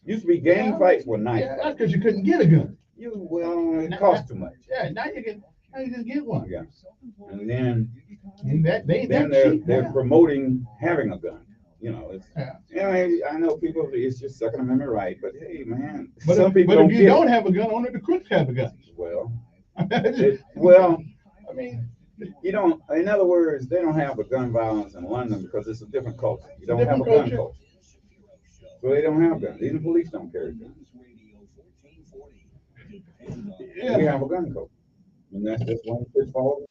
Used to be gang fights with knife Yeah, fights. that's because you couldn't get a gun. It cost too much. Yeah, now you can get one. Yeah. And then And they're promoting having a gun. You know, it's I know people. It's just Second Amendment right, but hey, man, But some people if you don't it. have a gun, only the crooks have a gun. Well, I mean, you don't. In other words, they don't have the gun violence in London because it's a different culture. You don't have a Different gun culture, so they don't have guns. Even police don't carry guns. yeah. We have a gun culture, and that's just one fits for all.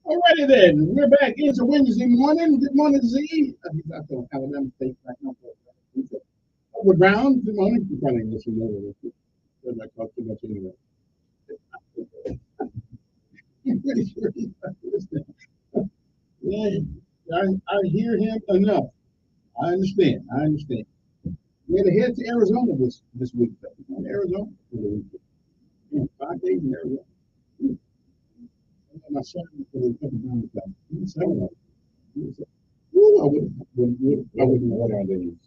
Alrighty then, we're back. It's a Wednesday morning. Good morning, Z. He's out there, Alabama State right now. Over Brown. Good morning. You probably ain't listening to this. I talk too much anyway. I'm pretty sure he's not listening. Yeah, I hear him enough. I understand. We're to head to Arizona this week. Arizona. Yeah, 5 days in Arizona. My son was coming down with that. He was saying that. I wouldn't know what I did.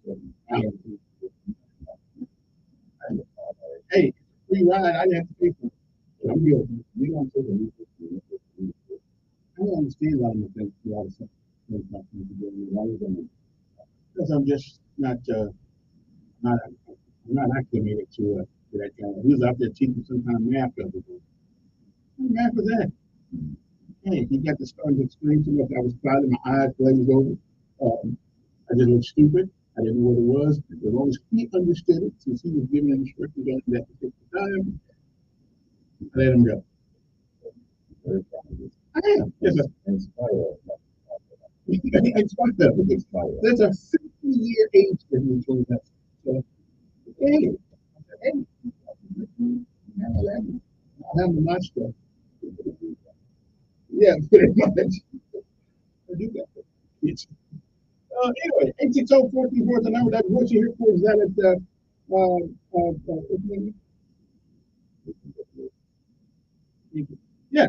Hey, free ride, I didn't have to pay for it. I'm good. We don't take it. I don't understand a lot of the things a lot of stuff. Because I'm just not I'm not acclimated to that kind of. He was out there teaching some kind of math the other day. What math was that? Hey, he got to start to explain to me. I was proud of my eyes glazed over. I just looked stupid. I didn't know what it was. As long as he understood it, since he was giving instructions on that particular time, I let him go. I am. Yes, sir. There's a 50-year age difference between us. So, hey, I have my stuff. Yeah, pretty much. I do that. It's, anyway, 860-14-4 is the number. That what you hear for is that at yeah,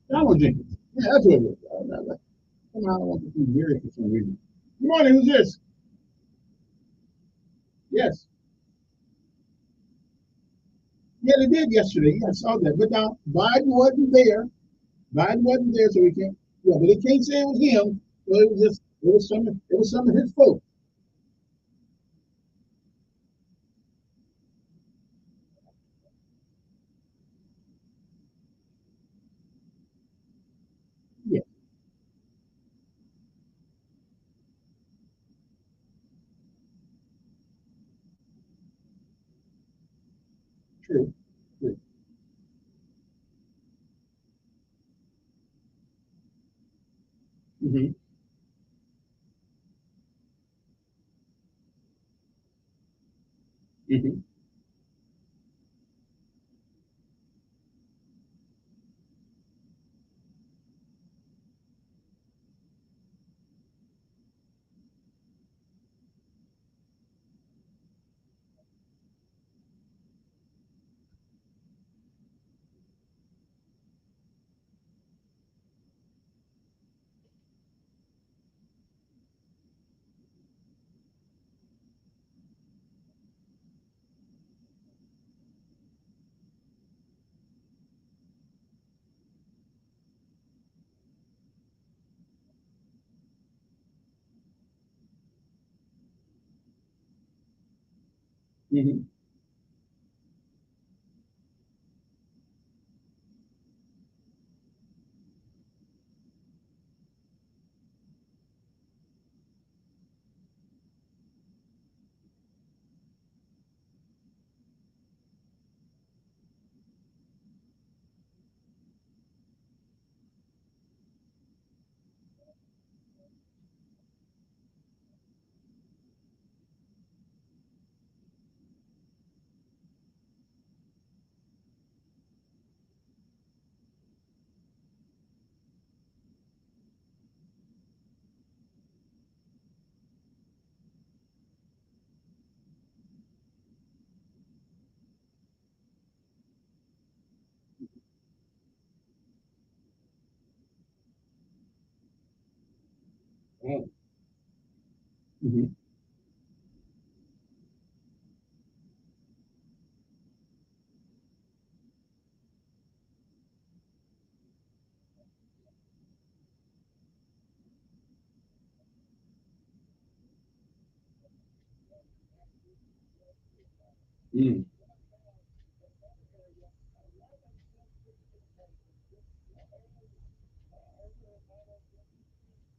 Donald Jenkins. Yeah, that's what it is. Somehow I want to be very for some reason. Good morning, who's this? Yes. Yeah, they did yesterday. Yeah, I saw that. But now Biden wasn't there. So we can't. Yeah, but they can't say it was him. So it was just it was some of his folks. Yeah. True. True. Mm-hmm. Mm-hmm. Mm-hmm. Mm-hmm. Mm.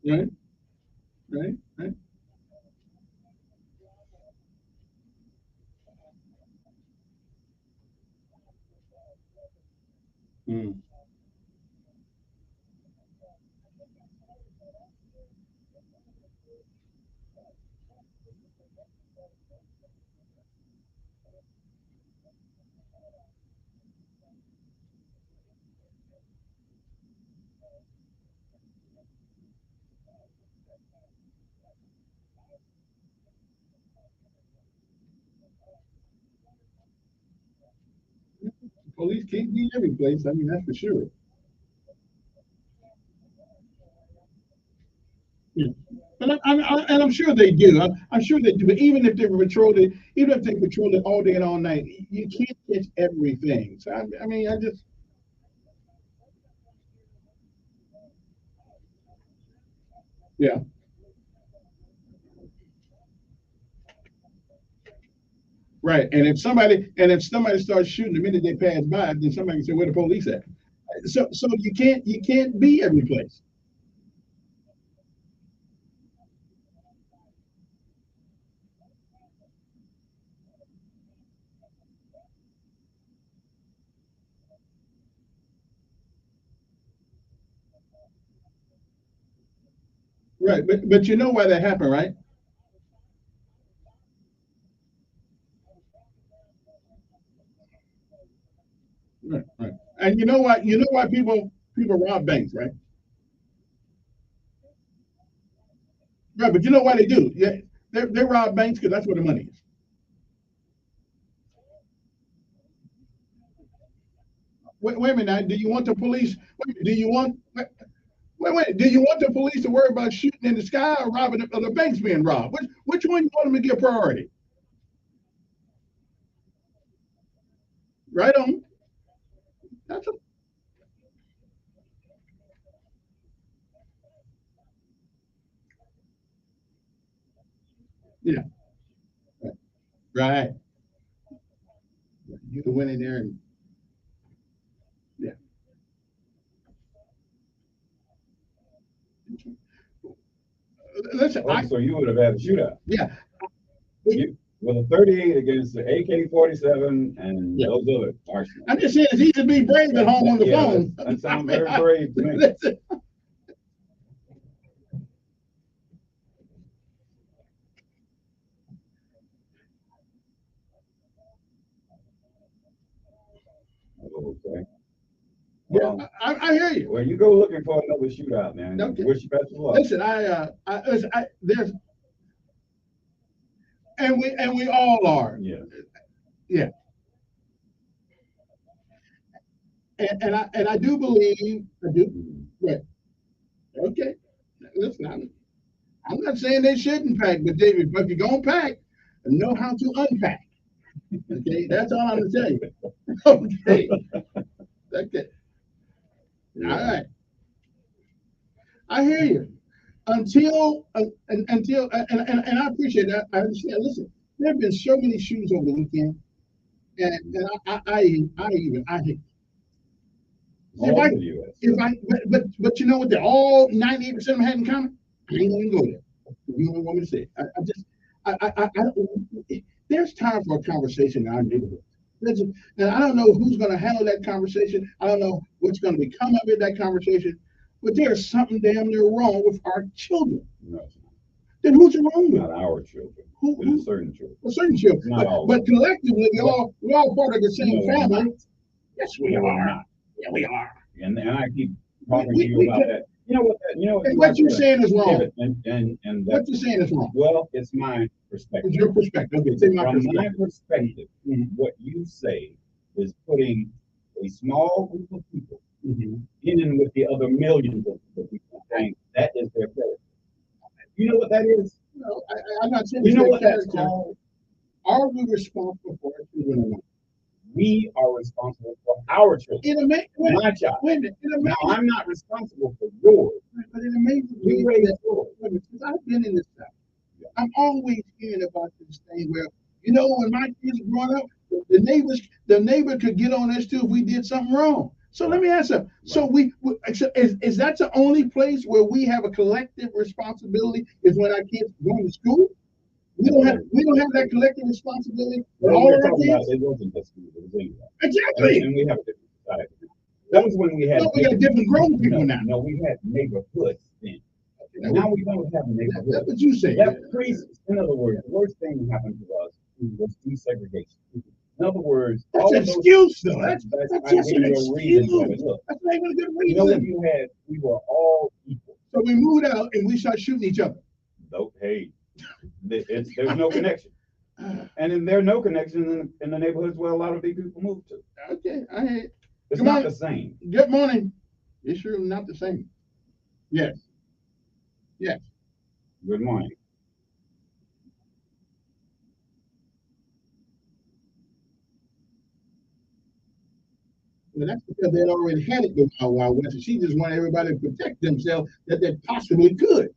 Right. Right. Right. Mm. Police can't be every place. I mean, that's for sure. Yeah. And I'm sure they do. I'm sure they do. But even if they patrol it, even if they patrol it all day and all night, you can't catch everything. So I mean, I just yeah, right. And if somebody starts shooting the minute they pass by, then somebody can say, "Where the police at?" So you can't be every place. Right. But you know why that happened, right? Right. Right. And you know why? You know why people rob banks, right? Right. But you know why they do? Yeah, they rob banks because that's where the money is. Wait a minute. Now, do you want the police? Do you want? Wait. Do you want the police to worry about shooting in the sky or robbing the banks being robbed? Which one you want them to give priority? Right on. That's a, yeah. Right. You can went in there and yeah. Listen, Oh, so you would have had a shootout. yeah. With a 38 against the AK-47 and those other arsenals. I'm just saying it's easy to be brave at home on the phone. That sounds very brave to me. Okay. Well, yeah, I hear you. Well, you go looking for another shootout, man. Okay. Wish you best of luck. Listen, there's, and we all are. Yeah. Yeah. And I do believe I do. Right. Okay. Listen, I'm not saying they shouldn't pack, but David, if you're gonna pack, know how to unpack. Okay, that's all I'm gonna tell you. Okay. Okay. All right. I hear you. Until and I appreciate that. I understand. Listen, there have been so many shootings over the weekend, and I hate. But you know what? They're all 98% of them had in common. I ain't gonna go there. You don't want me to say it. I don't. There's time for a conversation in our neighborhood. And I don't know who's going to handle that conversation. I don't know what's going to become of it, that conversation. But there's something damn near wrong with our children. No. Then who's wrong with? Not our children. Who? Certain children. Well, certain children. But collectively, we're all part of the same family. Yes, we are. Yeah, we are. And I keep talking to you about that. You know what? And what you're saying is wrong. And what you're saying is wrong. Well, it's my perspective. It's your perspective. Okay, say my From perspective. my perspective, what you say is putting a small group of people in with the other millions of people saying that is their character. You know what that is? No, I'm not saying you know it's what their that's character. called? Are we responsible for our children or not? We are responsible for our children. My child. Now, I'm not responsible for yours. But it amazes me that since I've been in this town, I'm always hearing about this thing where, when my kids were growing up, the neighbor could get on us too if we did something wrong. So let me ask you. So is that the only place where we have a collective responsibility is when our kids go to school? We don't have that collective responsibility for all of our kids. It wasn't just school, it was anywhere. Exactly. And we have a different society. That was when we had. No, we got different grown people now. No, we had neighborhoods then. Now we don't have neighborhoods. That's what you say. In other words, the worst thing that happened to us was desegregation. In other words, that's an excuse, though. That's just an excuse. That's not even a good reason. You know what we were all equal. So we moved out and we started shooting each other. No, hey, there's no connection. And then there's no connection in the neighborhoods where a lot of big people move to. Okay, I hate it. It's not the same. Good morning. It's sure not the same. Yes. Yes. Good morning. Well, that's because they already had it the Wild West, and she just wanted everybody to protect themselves that they possibly could.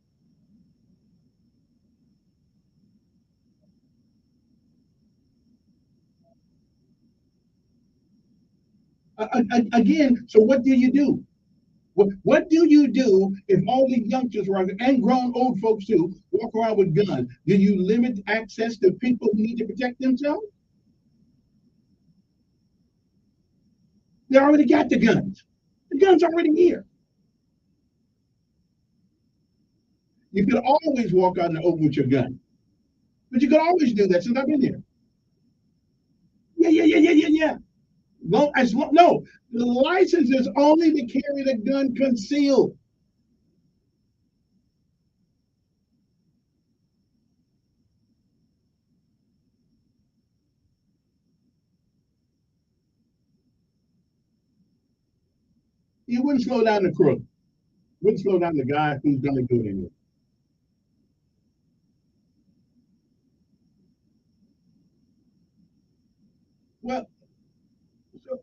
Again, so what do you do? What do you do if all these youngsters and grown old folks too walk around with guns? Do you limit access to people who need to protect themselves? They already got the guns. The gun's already here. You could always walk out in the open with your gun. But you could always do that since I've been here. Yeah. No, the license is only to carry the gun concealed. You wouldn't slow down the crook. Wouldn't slow down the guy who's going to do it anyway. Well, so,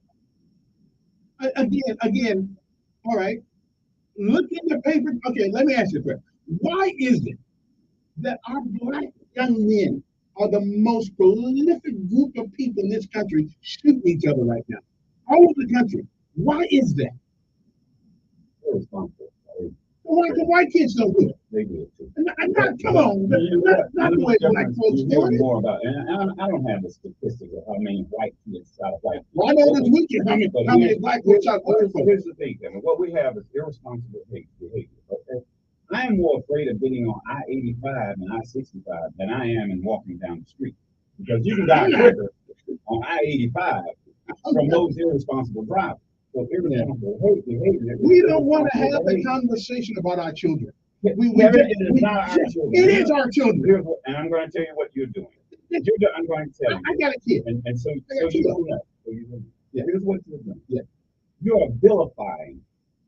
again, all right. Look in the paper. Okay, let me ask you a question. Why is it that our black young men are the most prolific group of people in this country shooting each other right now? All over the country. Why is that? They're responsible. The white kids don't do it. They do it too. Come on, not the way black folks do it. More about, and I don't have the statistics of how many white kids shot at white kids. Well, I know this weekend how many black folks shot white folks. Here's the thing, Kevin. What we have is irresponsible behavior. Okay, I am more afraid of getting on I-85 and I-65 than I am in walking down the street, because you can die quicker on I-85 from those irresponsible drivers. So irresponsible behavior. We don't want to have the conversation about our children. It is our children. And I'm going to tell you what you're doing. I'm going to tell you. I got a kid. And so you don't know. Here's what you're doing. Yeah. You're vilifying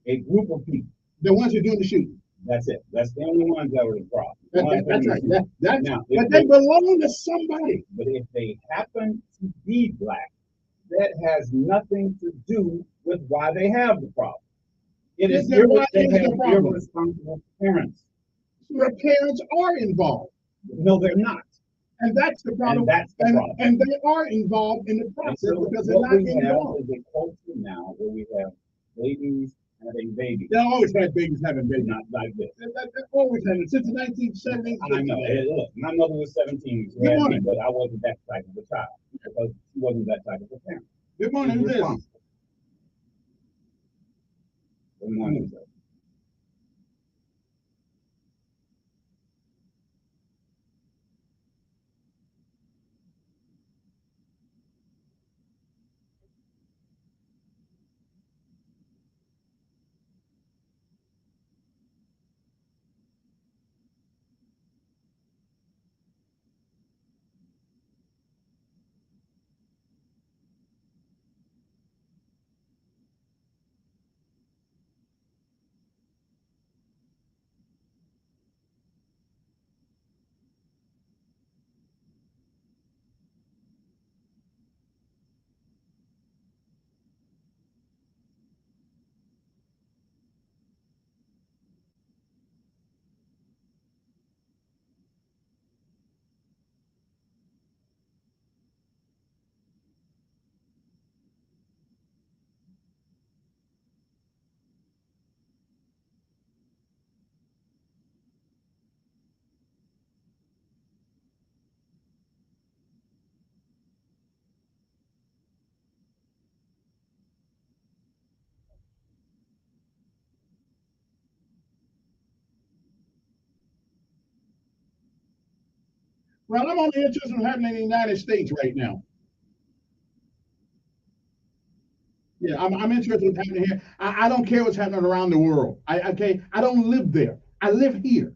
a group of people. The ones who are doing the shooting. That's it. That's the only ones that were the problem. That's right. But they belong to somebody. But if they happen to be black, that has nothing to do with why they have the problem. It is irresponsible parents. Your parents are involved. No, they're not. And that's the problem. And that's the problem. And they are involved in the process because they're not involved. What we have is a culture now where we have babies having babies. They always had babies having babies. Not like this. They always had it since the 1970s. I know. Look, my mother was 17, but I wasn't that type of a child because she wasn't that type of a parent. Good morning, Liz. Good morning, sir. Well, I'm only interested in what's happening in the United States right now. Yeah, I'm interested in what's happening here. I don't care what's happening around the world. I don't live there. I live here.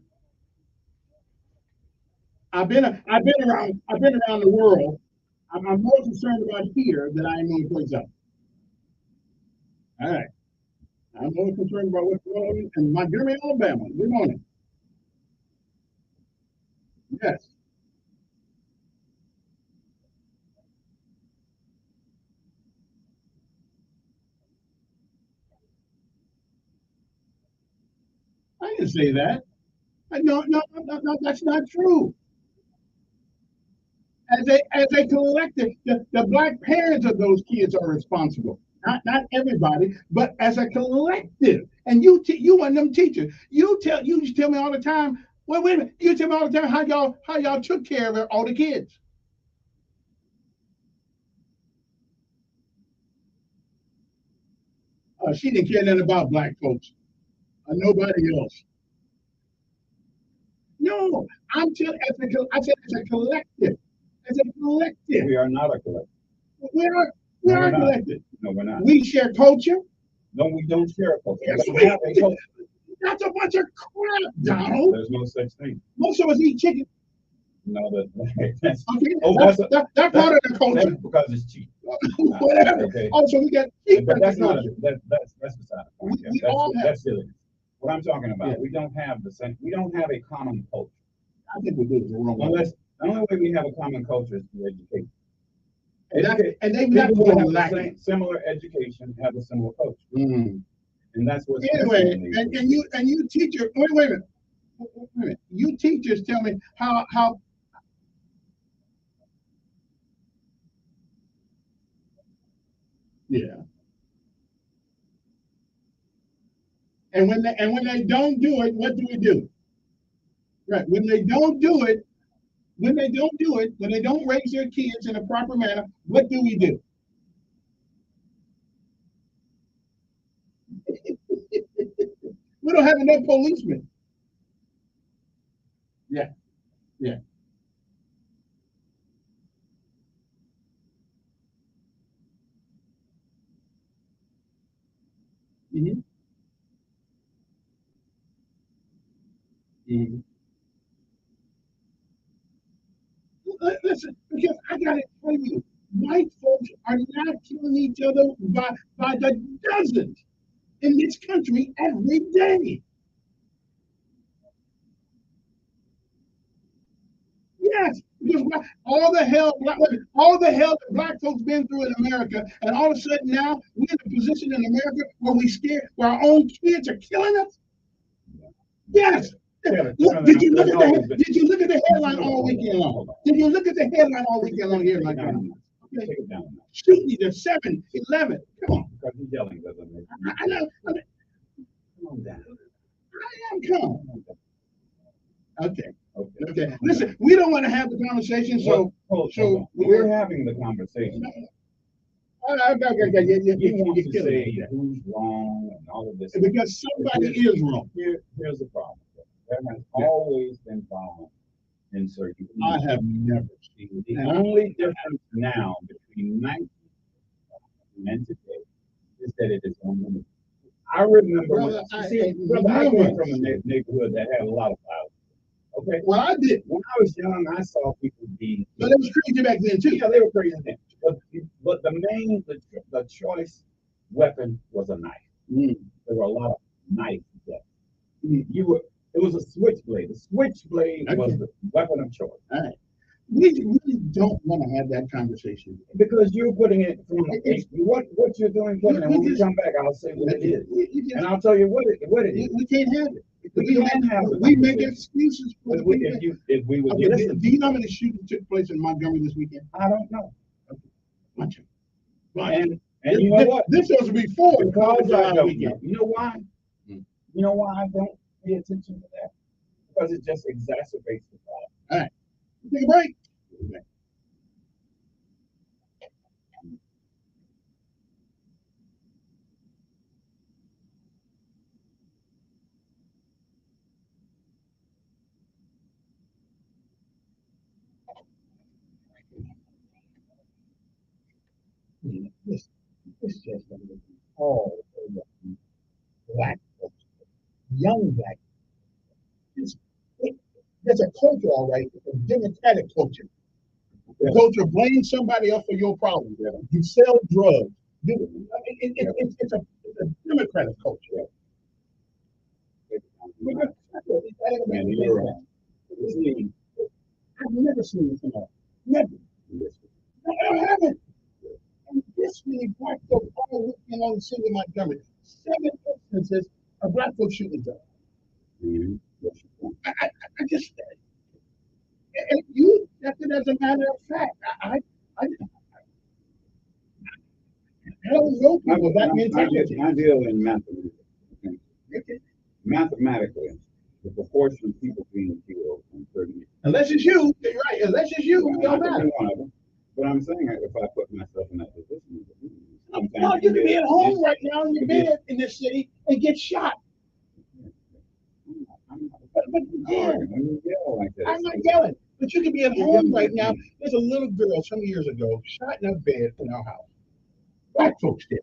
I've been around the world. I'm more concerned about here than I am any place else. All right. I'm more concerned about what's going on in Montgomery, Alabama. Good morning. Yes. I didn't say that. No, that's not true. As a collective, the black parents of those kids are responsible. Not everybody, but as a collective. And you one of them teachers. You tell me all the time. Wait a minute. You tell me all the time how y'all took care of all the kids. She didn't care nothing about black folks. Nobody else. No, I said it's a collective. As a collective. We are not a collective. We are a collective. No, we're not. We share culture. No, we don't share a culture. Yes, we have a culture. That's a bunch of crap, Donald. There's no such thing. Most of us eat chicken. No, that's that part of the culture. That's because it's cheap. Whatever. Okay. Also, we got cheap. But that's not that's beside the point. That's silly. What I'm talking about, we don't have the same. We don't have a common culture. I think we do it the wrong way. Unless the only way we have a common culture is through education. And they have similar education, have a similar culture. Mm. And that's what. Anyway, and you teacher. Wait a minute. You teachers tell me how. Yeah. And when they don't do it, what do we do? Right. When they don't do it, when they don't raise their kids in a proper manner, what do we do? We don't have enough policemen. Yeah. Yeah. Mm-hmm. Mm-hmm. Listen, because I gotta tell you, white folks are not killing each other by the dozens in this country every day. Yes, because all the hell that black folks been through in America, and all of a sudden now we're in a position in America where we scared, where our own kids are killing us. Yes. Look, did you look at the headline all weekend long? Did you look at the headline all weekend long here like that? Okay. Shoot me to 7-11. Come on. Because he's yelling, doesn't he? I know. I am calm. Okay. Okay. Listen, we don't want to have the conversation, so we're having the conversation. You want to say who's wrong and all of this. Because somebody is wrong. Here's the problem. There has always been violence in certain I have never seen. The only difference now between 19 and today is that it is on the move. I remember I came from a neighborhood that had a lot of violence. Okay. Well, I did. When I was young, I saw people being. But it was crazy back then too. Yeah, they were crazy then. But the choice weapon was a knife. There were a lot of knives there. It was a switchblade. The switchblade was the weapon of choice. All right. We really don't want to have that conversation because you're putting it from what you're doing. Kevin, and when we come back, I'll say what it is, and I'll tell you what it is. We can't have it. We make excuses for the if we would listen. Do you know how many shootings took place in Montgomery this weekend? I don't know. And you know what? This was before the college weekend. You know why? You know why I don't pay attention to that? Because it just exacerbates the problem. All right. Take a break. This just all black folks, young black. There's a culture, all right. It's a democratic culture. The culture of blaming somebody else for your problem. You sell drugs. It's a democratic culture. I've never seen this enough. Never. I haven't. And this many black folks all weekend on the city of Montgomery. 7 instances of black folks shooting each other. I just, and you accept it as a matter of fact. I don't know people that mentality. I deal in mathematics. Okay. Mathematically, the proportion of people being killed in 30 years. Unless it's you, you're right. Unless it's you, it don't matter. But I'm saying if I put myself in that position, no, you can be at home right now in your bed in this city and get shot. But again, I'm not yelling. But you can be at home right now. There's a little girl some years ago shot in her bed in our house. Black folks did.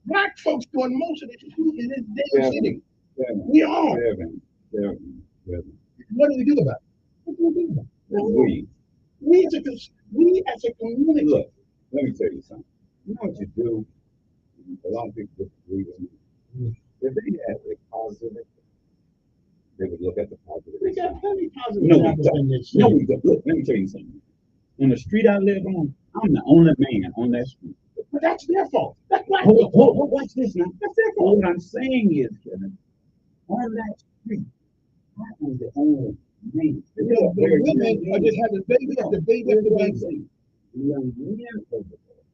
Black folks doing most of this in this damn city. We are. What do we do about it? What do we do about it? We as a community. Look, let me tell you something. You know what you do? A lot of people disagree with me. If they had a positive, they would look at the positive. We got plenty positive. No, we don't. Look, let me tell you something. In the street I live on, I'm the only man on that street. But that's their fault. That's my fault. Watch this now. That's their fault. What I'm saying is, Kevin, on that street, I am the only man. The women are just having baby after baby after baby. The young men over there.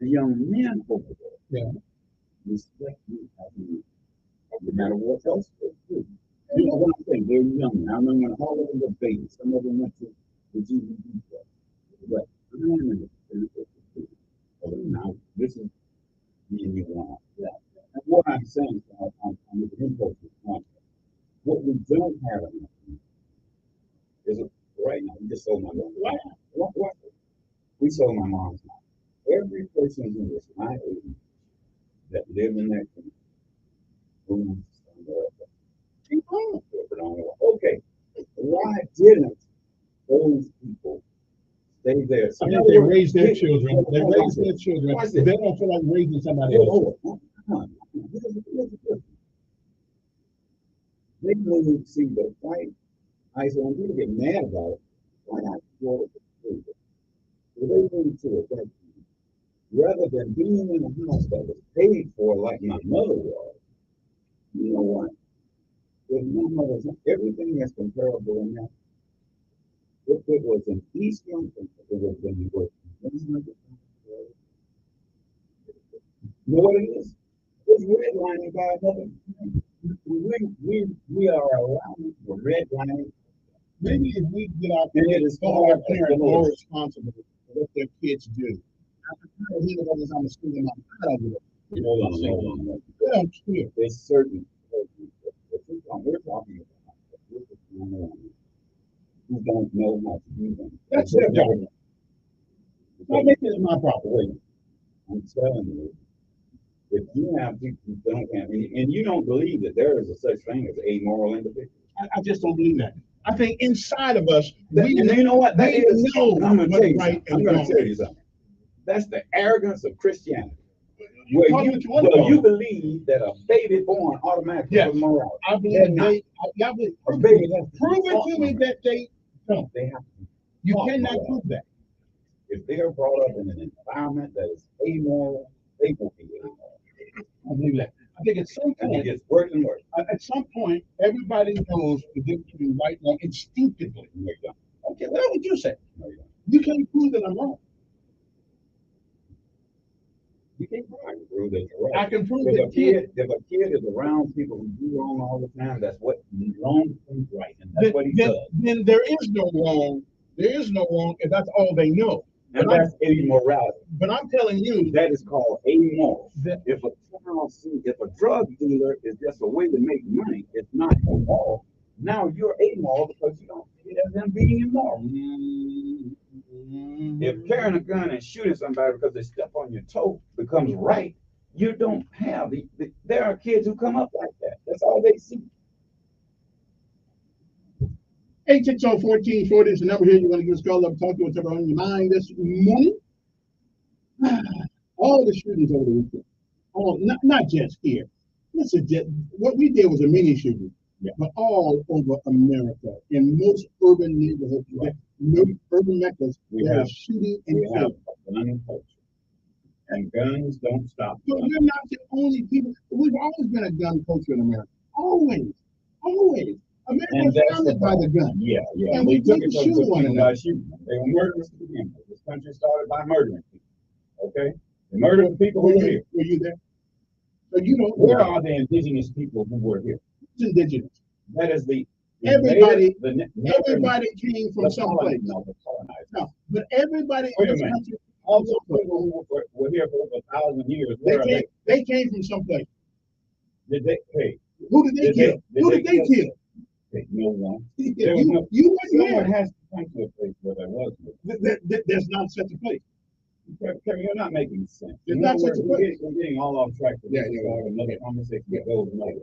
The young men over there. Yeah. Respect me as a man. No matter what else they do. You know, one thing, they're young. I remember when all of them were babies, some of them went to the GED club. But now, this is me and you want. Yeah. And what I'm saying, I'm impulse point. What we don't have enough is right now. We just sold my mom. What? We sold my mom's house. Every person who was my age that lived in that community moved somewhere else. Okay, why didn't those people stay there? I mean, they raise their children. They raise their children. They don't feel like raising somebody else. They moved, see the white isolation. People get mad about it. Why not go to the street? So they moved to a black community. Rather than being in a house that was paid for like my mother was, you know what? If my mother's everything that's comparable in that, if it was an Eastern, it would have been worth $100. You know what it is? It's redlining by another. We are allowing the redlining. Maybe if we get out there and hold our parents more responsible for what their kids do. I hear about this on the school and I'm proud of it. Hold on. They don't care. There's certain we're talking about who don't know how to do them. That's their problem. Not making it my problem. Wait, I'm telling you, if you have people who don't have any, and you don't believe that there is a such thing as amoral individual. I just don't believe that. I think inside of us, you know what? That is, know I'm going to tell you right something. I'm going to tell you something. That's the arrogance of Christianity. Where you believe that a baby born automatically has morality. I believe prove it to me that they don't. They have to. You cannot prove that. If they are brought up in an environment that is amoral, they will be amoral. I believe that. I think at some point it gets worse and worse. At some point, everybody knows the difference between right and wrong instinctively. Okay, what would you say? You can't prove that I'm wrong. You can't prove that you're right. I can prove if that if a kid is around people who do wrong all the time, that's what wrong is right, and that's what he does. Then there is no wrong. There is no wrong, and that's all they know. And that's immorality. But I'm telling you, that is called amoral. If a drug dealer is just a way to make money, it's not immoral. Now you're amoral because you don't see it as them being immoral. If carrying a gun and shooting somebody because they step on your toe becomes right, you don't have there are kids who come up like that. That's all they see. 860-1440 is the number here. You want to give us a call up, talk to whatever on your mind this morning. All the shootings over the weekend. Not just here. Listen, what we did was a mini shooting, but all over America, in most urban neighborhoods, urban meccas, there is shooting and killing. And guns don't stop. So we're not the only people. We've always been a gun culture in America. Always. America was founded by the gun. Yeah. And we didn't shoot one another. They were murderers to begin with. This country started by murdering people. Okay? The murdering people who were here. Were you there? So you know. Where are the indigenous people who were here? It's indigenous. That is everybody came from someplace. No, but everybody in this country, also people who were here for over 1,000 years. They came from someplace. Did they? Hey, who did they kill? Who did they kill? No one. You someone has to come to a place where there was no. There's not such a place. Kevin, you're not making sense. There's not such a place. We're getting all off track. Another conversation that goes later.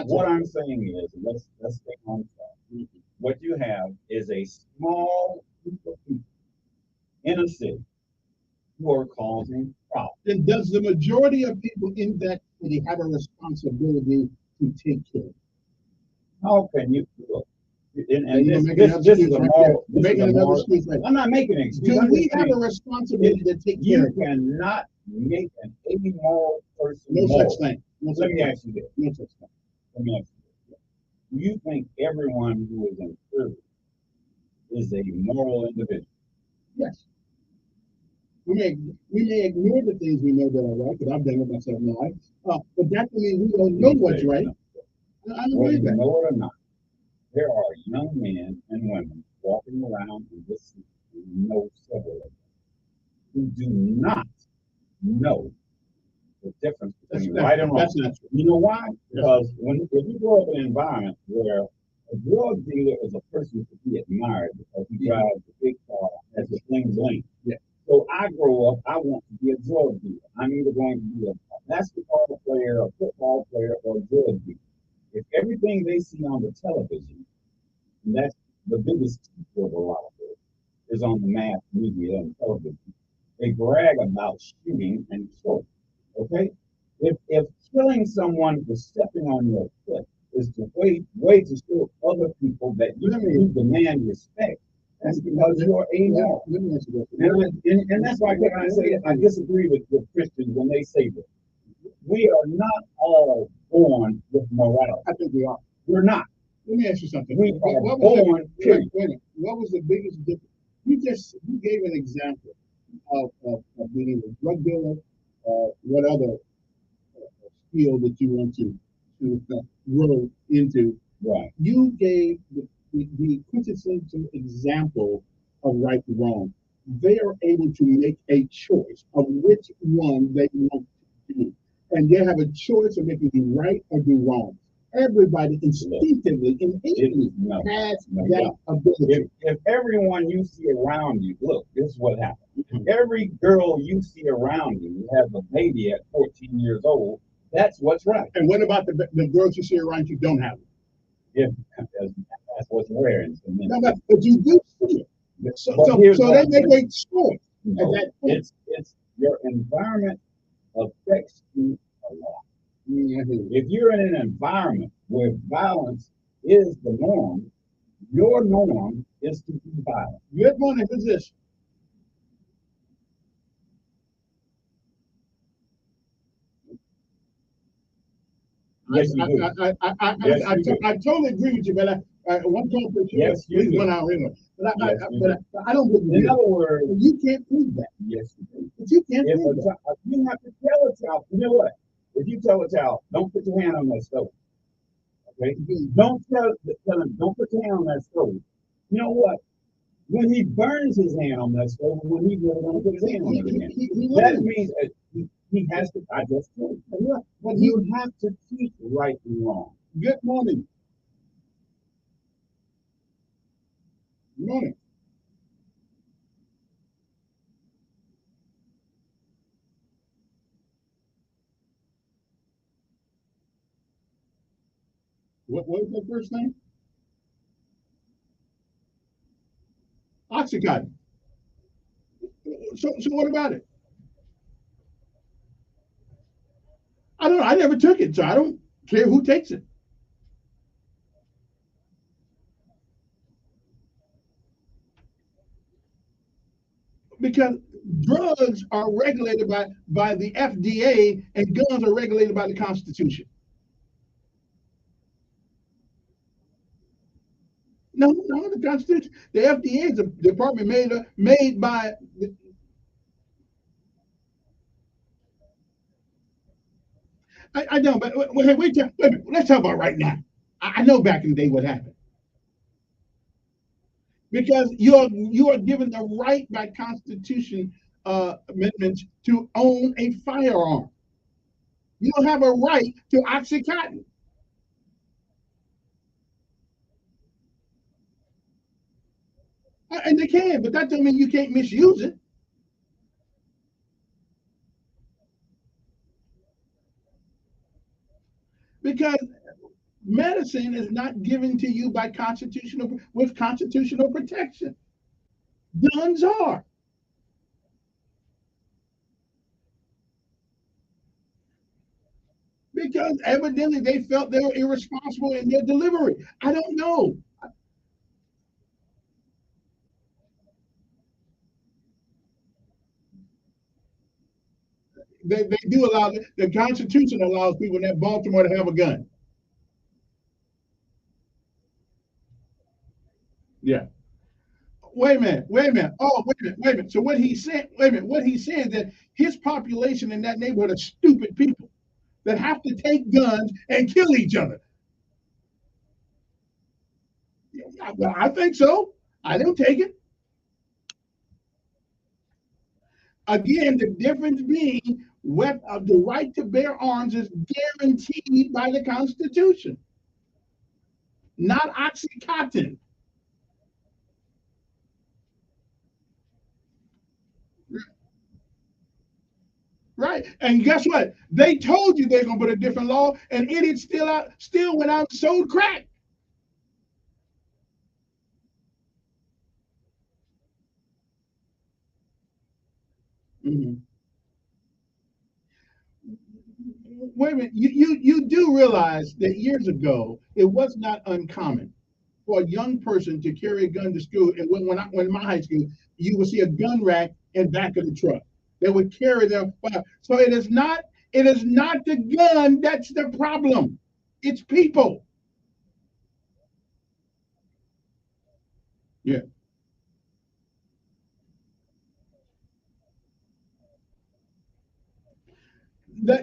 What I'm saying is, let's stay on track. What you have is a small group of people in a city who are causing problems. Then does the majority of people in that city have a responsibility to take care of? How can you look? This is a moral. I'm not making an excuse. Do we have a responsibility to take care of? You cannot make an amoral person. No such thing. Let me ask you this. No such thing. Let me ask you this. Do you think everyone who is in prison is a moral individual? Yes. We may ignore the things we know that are right, because I've done it myself in life. But that doesn't mean we don't know what's right. I agree Whether with you that. know it or not, there are young men and women walking around in this city, and you know several of them, who do not know the difference between right and wrong. That's not true. You know why? Because if you grow up in an environment where a drug dealer is a person to be admired because he drives a big car, has a bling bling. Yeah. So I grow up, I want to be a drug dealer. I'm either going to be a basketball player, a football player, or a drug dealer. If everything they see on the television, and that's the biggest teacher of a lot of it, is on the mass media and television, they brag about shooting and killing. Okay? If killing someone for stepping on your foot is the way to show other people that you demand respect, that's because you're amoral. And that's why when I say I disagree with Christians when they say this. We are not all born with morality. I think we are. We're not. Let me ask you something. We are born, period. Wait a minute. What was the biggest difference? You gave an example of being a drug dealer, what other skill that you want to grow into. Right. You gave the quintessential example of right and wrong. They are able to make a choice of which one they want to do. And they have a choice of making do right or do wrong. Everybody instinctively, innately has that ability. If everyone you see around you, look, this is what happens. Every girl you see around you has a baby at 14 years old. That's what's right. And what about the girls you see around you don't have it? Yeah, that's what's rare. No, but you do see it. So they make a choice at that point. It's your environment affects you a lot. Mm-hmm. If you're in an environment where violence is the norm, your norm is to be violent. Good morning, who's this? Yes, you do. I totally agree with you, but one time for sure, yes, you do. 1 hour anyway. But yes, I don't believe in other words, you can't prove that. Yes, you do. But you can't prove that. You have to tell a child, you know what? If you tell a child, don't put your hand on that stove. Okay? Don't tell him, don't put your hand on that stove. You know what? When he burns his hand on that stove, when he really want to put his hand on it again, that means he has to, I just told you. But you have to teach right and wrong. Good morning. Good morning. What was that first name? Oxycontin. So what about it? I don't know. I never took it, so I don't care who takes it. Because drugs are regulated by the FDA and guns are regulated by the Constitution. No, the Constitution. The FDA is a department made by. I know, but wait, let's talk about right now. I know back in the day what happened. Because you are given the right by Constitution amendments to own a firearm. You don't have a right to Oxycontin. And they can, but that doesn't mean you can't misuse it. Because medicine is not given to you by with constitutional protection. Guns are. Because evidently they felt they were irresponsible in their delivery. I don't know. They do allow, the Constitution allows people in Baltimore to have a gun. Yeah. Wait a minute. Oh, wait a minute. So what he's saying, what he's saying is that his population in that neighborhood are stupid people that have to take guns and kill each other. Well, I think so. I don't take it. Again, the difference being the right to bear arms is guaranteed by the Constitution, not Oxycontin. Right. And guess what? They told you they're gonna put a different law, and idiots still went out and sold crack. Mhm. Wait a minute. You do realize that years ago it was not uncommon for a young person to carry a gun to school. And when in my high school, you would see a gun rack in back of the truck. They would carry their fire. So it is not the gun that's the problem. It's people. Yeah.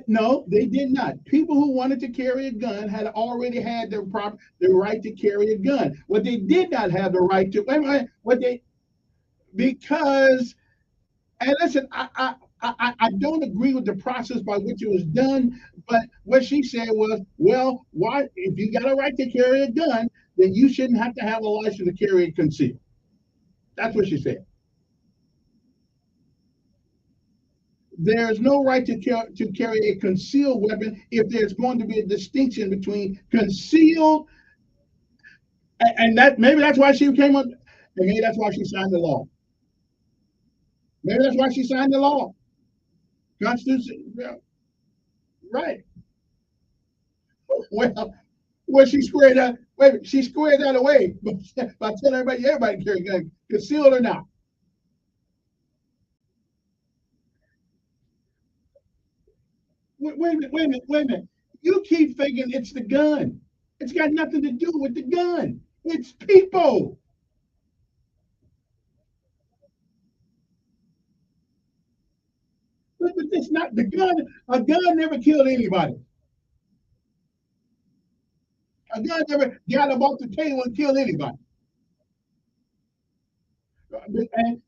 No, they did not. People who wanted to carry a gun had already had the right to carry a gun. What they did not have the right to, because, and listen, I don't agree with the process by which it was done, but what she said was, well, why, if you got a right to carry a gun, then you shouldn't have to have a license to carry it concealed. That's what she said. There's no right to carry a concealed weapon if there's going to be a distinction between concealed and that maybe that's why she came up, and maybe that's why she signed the law. Maybe that's why she signed the law. Constitution, yeah, right. Well, she squared that. Wait, she squared that away by telling everybody can carry a gun, concealed or not. Wait a minute. You keep thinking it's the gun. It's got nothing to do with the gun. It's people. But it's not the gun. A gun never killed anybody. A gun never got up off the table and killed anybody.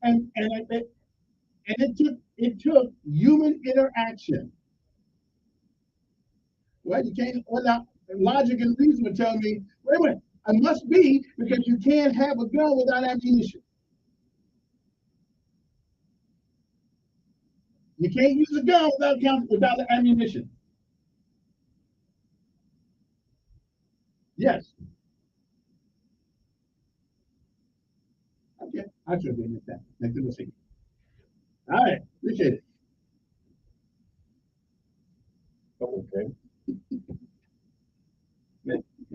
And it took human interaction. Well, you can't. Well, now, logic and reason would tell me, wait a minute, it must be because you can't have a gun without ammunition. You can't use a gun without ammunition. Yes. Okay. I should have been with that. Thank you. All right. Appreciate it. Okay.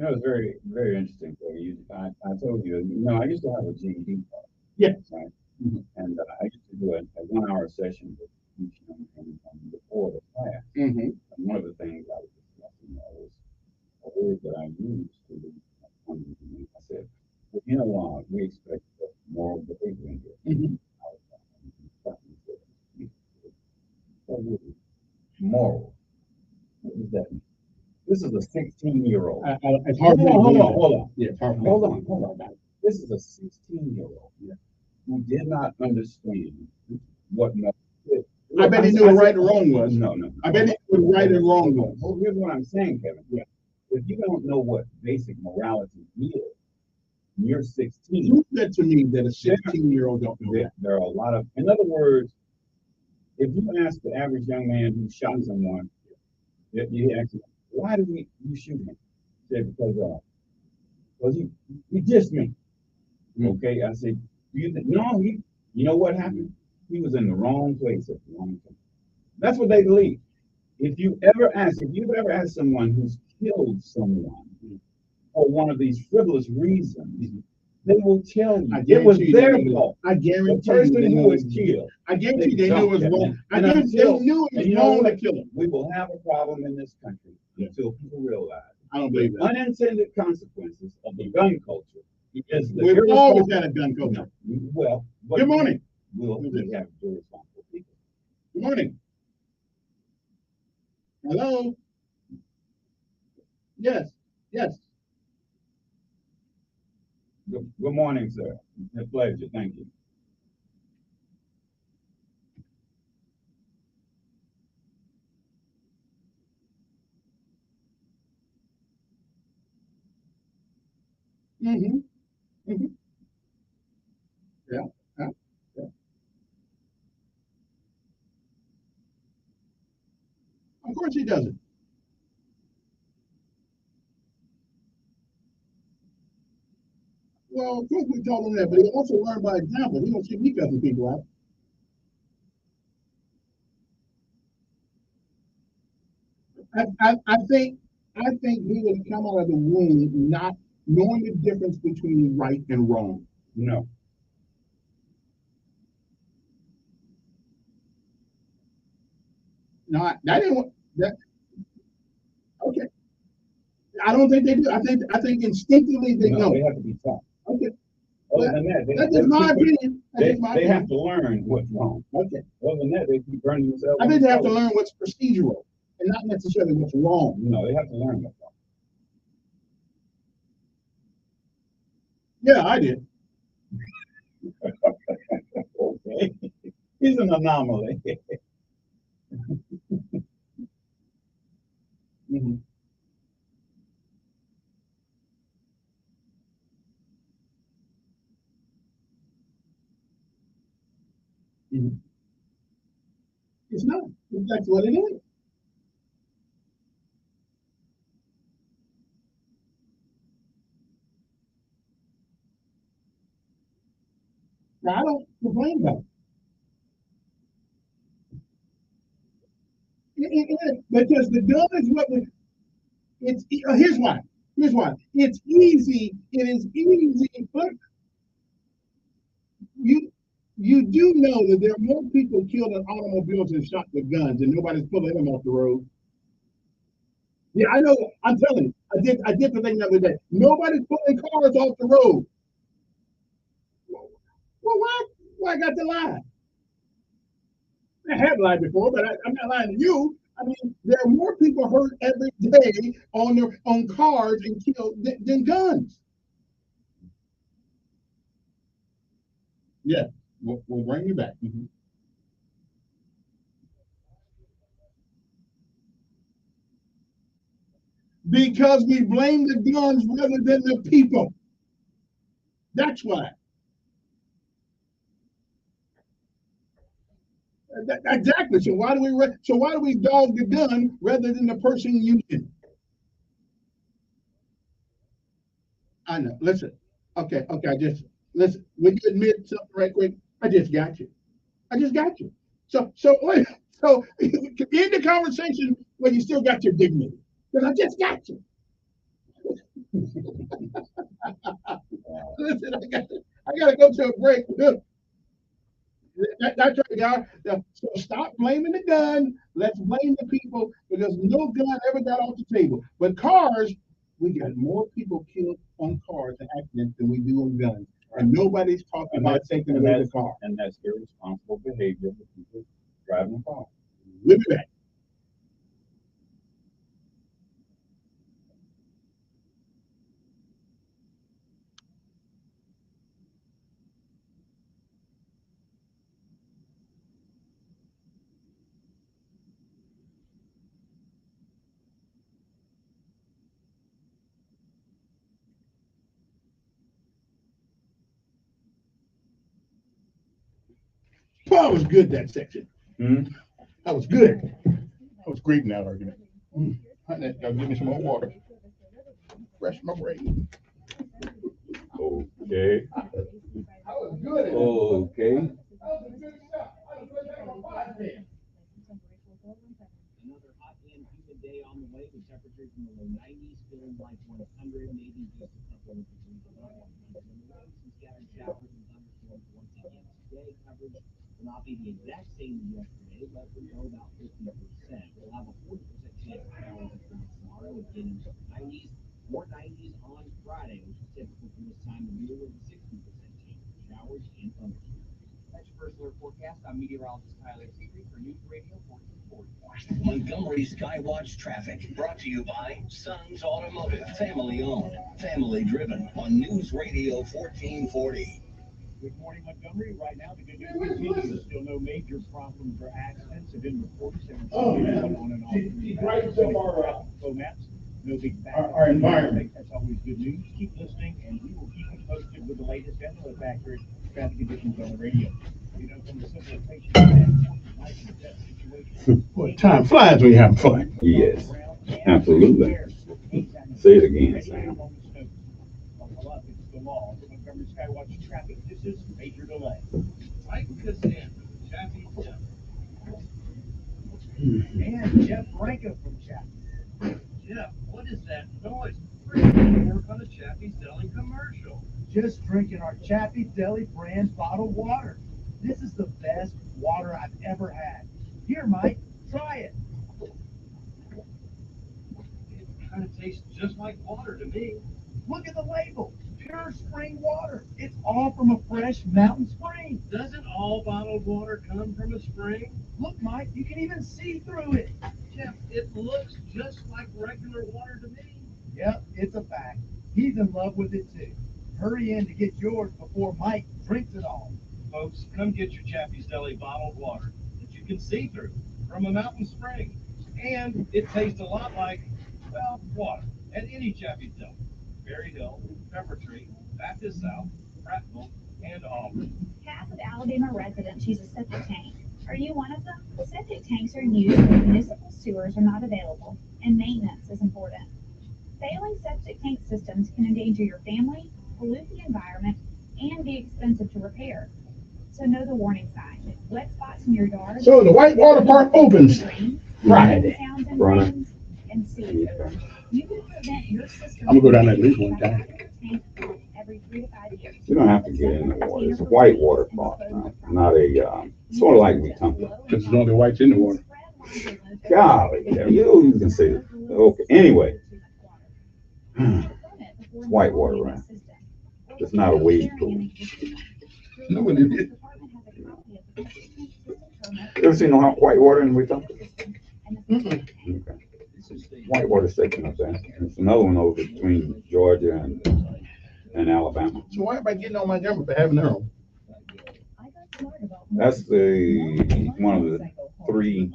It's very, very interesting. I told you, I used to have a GED card. Yes. Right. Mm-hmm. And I used to do a 1-hour session with each before the class. Mm-hmm. And one of the things I was discussing was a word that I used to I said, well, we expect moral behavior in here. Mm-hmm. Moral. What does that mean? This is a 16-year-old. Hold on. Yeah, hold on. This is a 16-year-old who did not understand what moral is. I bet he knew what right and wrong was. No. I bet he knew what right and wrong was. Well, here's what I'm saying, Kevin. Yeah. If you don't know what basic morality is, you're 16. Who said to me that a 16-year-old don't know that? There are a lot of, in other words, if you ask the average young man who shot someone, you ask him, why did you shoot him? He said, because he dissed me. Okay, I said, you know what happened? He was in the wrong place at the wrong time. That's what they believe. If you've ever asked someone who's killed someone for one of these frivolous reasons, they will tell you it was their fault. I guarantee the person who was killed. I guarantee they knew it was wrong. I guarantee they knew it was wrong to kill him. We will have a problem in this country until people realize I don't believe that. Unintended consequences of the gun culture. We've always had a gun culture. Well, good morning. We'll have irresponsible people. Good morning. Hello. Yes. Good morning, sir. It's a pleasure. Thank you. Mm-hmm. Mm-hmm. Yeah. Yeah. Yeah. Of course he doesn't. Well, of course we told him that, but he also learned by example. He don't see me cussing people out. I think he would come out of the womb not knowing the difference between right and wrong. No. No, that didn't that okay. I don't think they do. I think instinctively they No, know. they have to be taught. Okay. Other than that, That's just my opinion. That's they, just my they opinion. have to learn what's wrong. Okay. Other than that, they keep burning themselves. I think they have to learn what's procedural and not necessarily what's wrong. No, they have to learn what's wrong. Yeah, I did. Okay. He's an anomaly. Mm-hmm. Mm-hmm. It's not. That's what it is. Now, I don't complain about because the gun is what we. It's here's why. Here's why. It's easy. It is easy. But you you do know that there are more people killed in automobiles and shot with guns, and nobody's pulling them off the road. Yeah, I know. I'm telling you. I did the thing the other day. Nobody's pulling cars off the road. Well, why? Why I got to lie? I have lied before, but I'm not lying to you. I mean, there are more people hurt every day on cars and killed than guns. Yeah, we'll bring you back. Mhm. Because we blame the guns rather than the people. That's why. Exactly. So why do we dog the gun rather than the person using it? I know. Listen. Okay. Okay. I just listen. When you admit something right quick, I just got you. I just got you. So wait. So end the conversation when you still got your dignity. Because I just got you. Listen, I gotta go to a break. That's right, y'all. So stop blaming the gun. Let's blame the people because no gun ever got off the table. But cars, we got more people killed on cars and accidents than we do on guns. And nobody's talking about taking away the car. And that's irresponsible behavior for people driving a car. We'll be back. Well, that was good, that section. Mm-hmm. That was good. I was great in that argument. Honey, gotta give me some more water. Fresh my brain. Okay. That was good. Okay. Another hot and humid day on the way with temperatures in the low 90s, feeling like 100, maybe just a couple of degrees above 100. And the way some scattered showers and thunderstorms once again today. Coverage will not be the exact same as yesterday, but will go about 50%. We'll have a 40% chance of showers and thunderstorms tomorrow, again into the 90s. More 90s on Friday, which is typical for this time of year with a 60% chance of showers and thunderstorms. That's your first alert forecast. I'm meteorologist Tyler Seagreen for News Radio 1440. Montgomery Skywatch traffic brought to you by Sons Automotive, family owned, family driven on News Radio 1440. Good morning, Montgomery. Right now, the good news continues. Still no major problems or accidents have been reported. On and off. Right up Flow maps. No big our environment. That's always good news. Keep listening, and we will keep you posted with the latest and most accurate traffic conditions on the radio. You know, from the simple patient life and death situation. Boy, time flies when you're having fun. Yes, absolutely. Say it again, Sam. The law. For Montgomery Skywatch traffic, this is major delay. Mike Cassandra, Chappie Deli. And Jeff Franco from Chappie. Jeff, what is that noise? We're going to work on a Chappie's Deli commercial. Just drinking our Chappie Deli brand bottled water. This is the best water I've ever had. Here, Mike, try it. It kind of tastes just like water to me. Look at the label. Pure spring water. It's all from a fresh mountain spring. Doesn't all bottled water come from a spring? Look, Mike, you can even see through it. Jeff, it looks just like regular water to me. Yep, it's a fact. He's in love with it too. Hurry in to get yours before Mike drinks it all. Folks, come get your Chappie's Deli bottled water that you can see through from a mountain spring. And it tastes a lot like, well, water at any Chappie's Deli. Berry Hill, Pepper Tree, Baptist South, Prattville, and Auburn. Half of Alabama residents use a septic tank. Are you one of them? Septic tanks are used when municipal sewers are not available, and maintenance is important. Failing septic tank systems can endanger your family, pollute the environment, and be expensive to repair. So know the warning signs. Wet spots in your yard. So the Whitewater Park opens Friday. Right. And seeds. You can prevent your system. I'm gonna go down there at least one time. Every 3 to 5 years. You don't have to get in the water. It's a whitewater park, not a, sort of like Wetumpka. Because there's only whites in the water. Golly, you can see it. Okay, anyway. It's whitewater, right? It's not a wade pool. No one did. You ever seen whitewater in Wetumpka? Mm-mm. Okay. Whitewater section up there. There's another one over between Georgia and Alabama. So why everybody getting on my number for having their own? That's one of the 3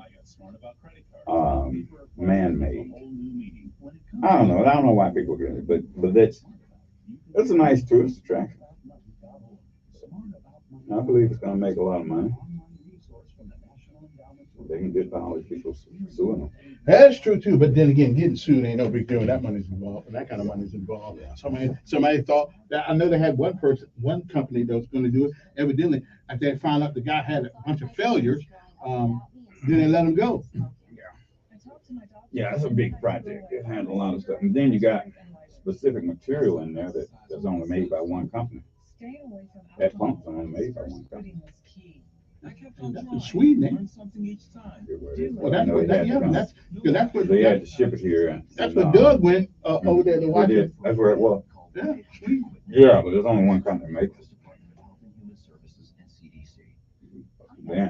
man-made. I don't know why people get it, but that's a nice tourist attraction. I believe it's going to make a lot of money. They can get by all these people suing them. That's true too, but then again, getting sued ain't no big deal. That money's involved, and that kind of money's involved. Somebody thought that. I know they had one company that was going to do it. Evidently, after they found out the guy had a bunch of failures, then they let him go. Yeah, it's a big project. It had a lot of stuff, and then you got specific material in there that's only made by one company. That pump's only made by one company. That's in Sweden. Well, that's what they had to ship it here. That's where Doug went over there to watch it. That's where it was. Yeah, Sweden. Yeah, but there's only one company that makes it.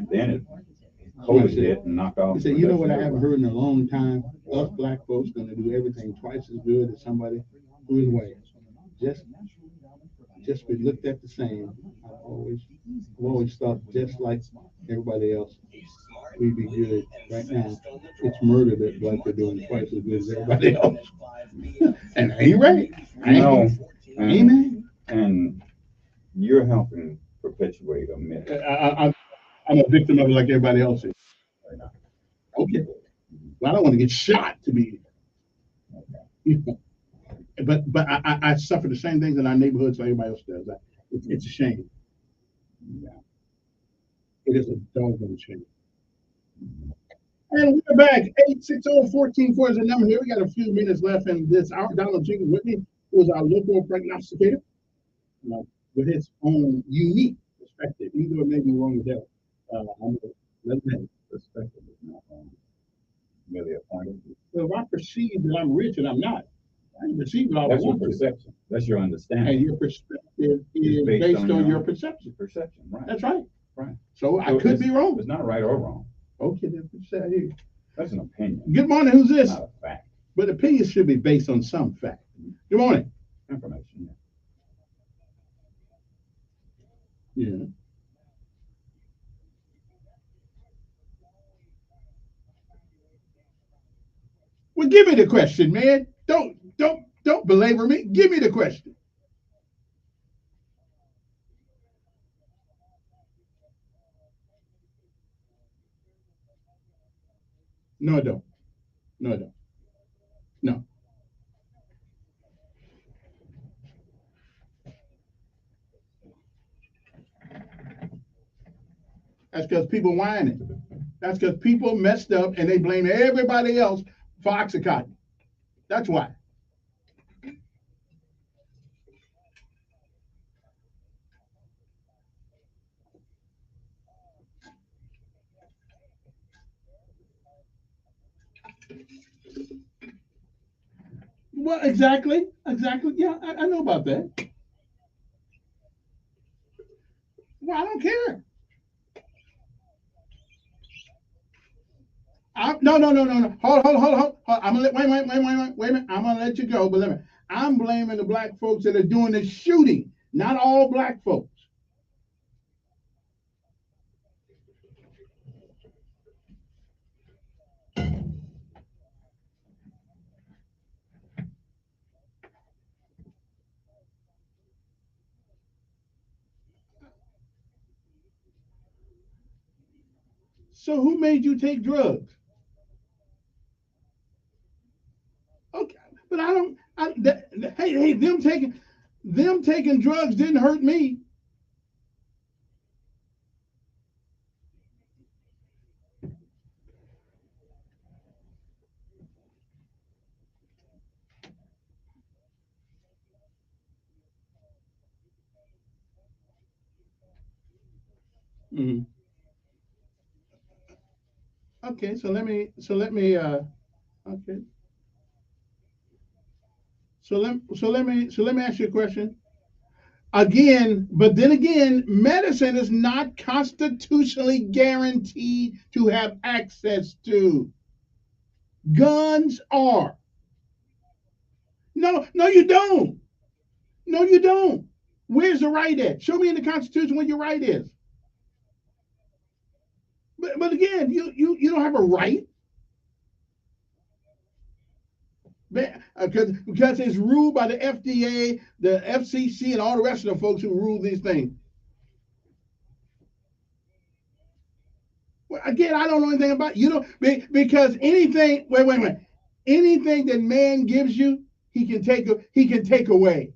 Then it coated it and knocked off. He said, you know what I haven't heard in a long time? Us black folks gonna do everything twice as good as somebody who is white. Just be looked at the same. I've always thought just like everybody else, we'd be good. Right now, it's murder that blacks are doing twice as good as everybody else. And I ain't right. Amen. And you're helping perpetuate a myth. I'm a victim of it like everybody else is. Okay. Well, I don't want to get shot to be. But I suffer the same things in our neighborhoods like everybody else does. It's a shame. Yeah. It is a doggone shame. And we're back. 860-1440 is the number here. We got a few minutes left in this hour. Donald Jenkins Whitney, who is our local prognosticator, with his own unique perspective. Even though it may be wrong with that, I'm going to let him perspective is not really a point. So if I perceive that I'm rich and I'm not, I can perceive it all. That's your perception. That's your understanding. And your perspective is based on your perception. Perception, right? That's right. Right. So I could be wrong. It's not right or wrong. Okay, that's what you said here. That's an opinion. Good morning. Who's this? Not a fact. But opinions should be based on some fact. Good morning. Information. Yeah. Well, give me the question, man. Don't belabor me. Give me the question. No, I don't. No, I don't. No. That's because people whining. That's because people messed up and they blame everybody else for Oxycontin. That's why. Well, exactly. Exactly. Yeah, I know about that. Well, I don't care. No. Hold. I'm gonna wait a minute. I'm gonna let you go, but let me. I'm blaming the black folks that are doing the shooting, not all black folks. So who made you take drugs? Okay, but I don't. Hey, them taking drugs didn't hurt me. Mm-hmm. Okay, so let me. Okay. So let me ask you a question. Again, but then again, medicine is not constitutionally guaranteed to have access to. Guns are. No, you don't. No, you don't. Where's the right at? Show me in the Constitution where your right is. But again, you don't have a right because it's ruled by the FDA, the FCC, and all the rest of the folks who rule these things. Well, again, I don't know anything about you know because anything. Wait. Anything that man gives you, he can take away.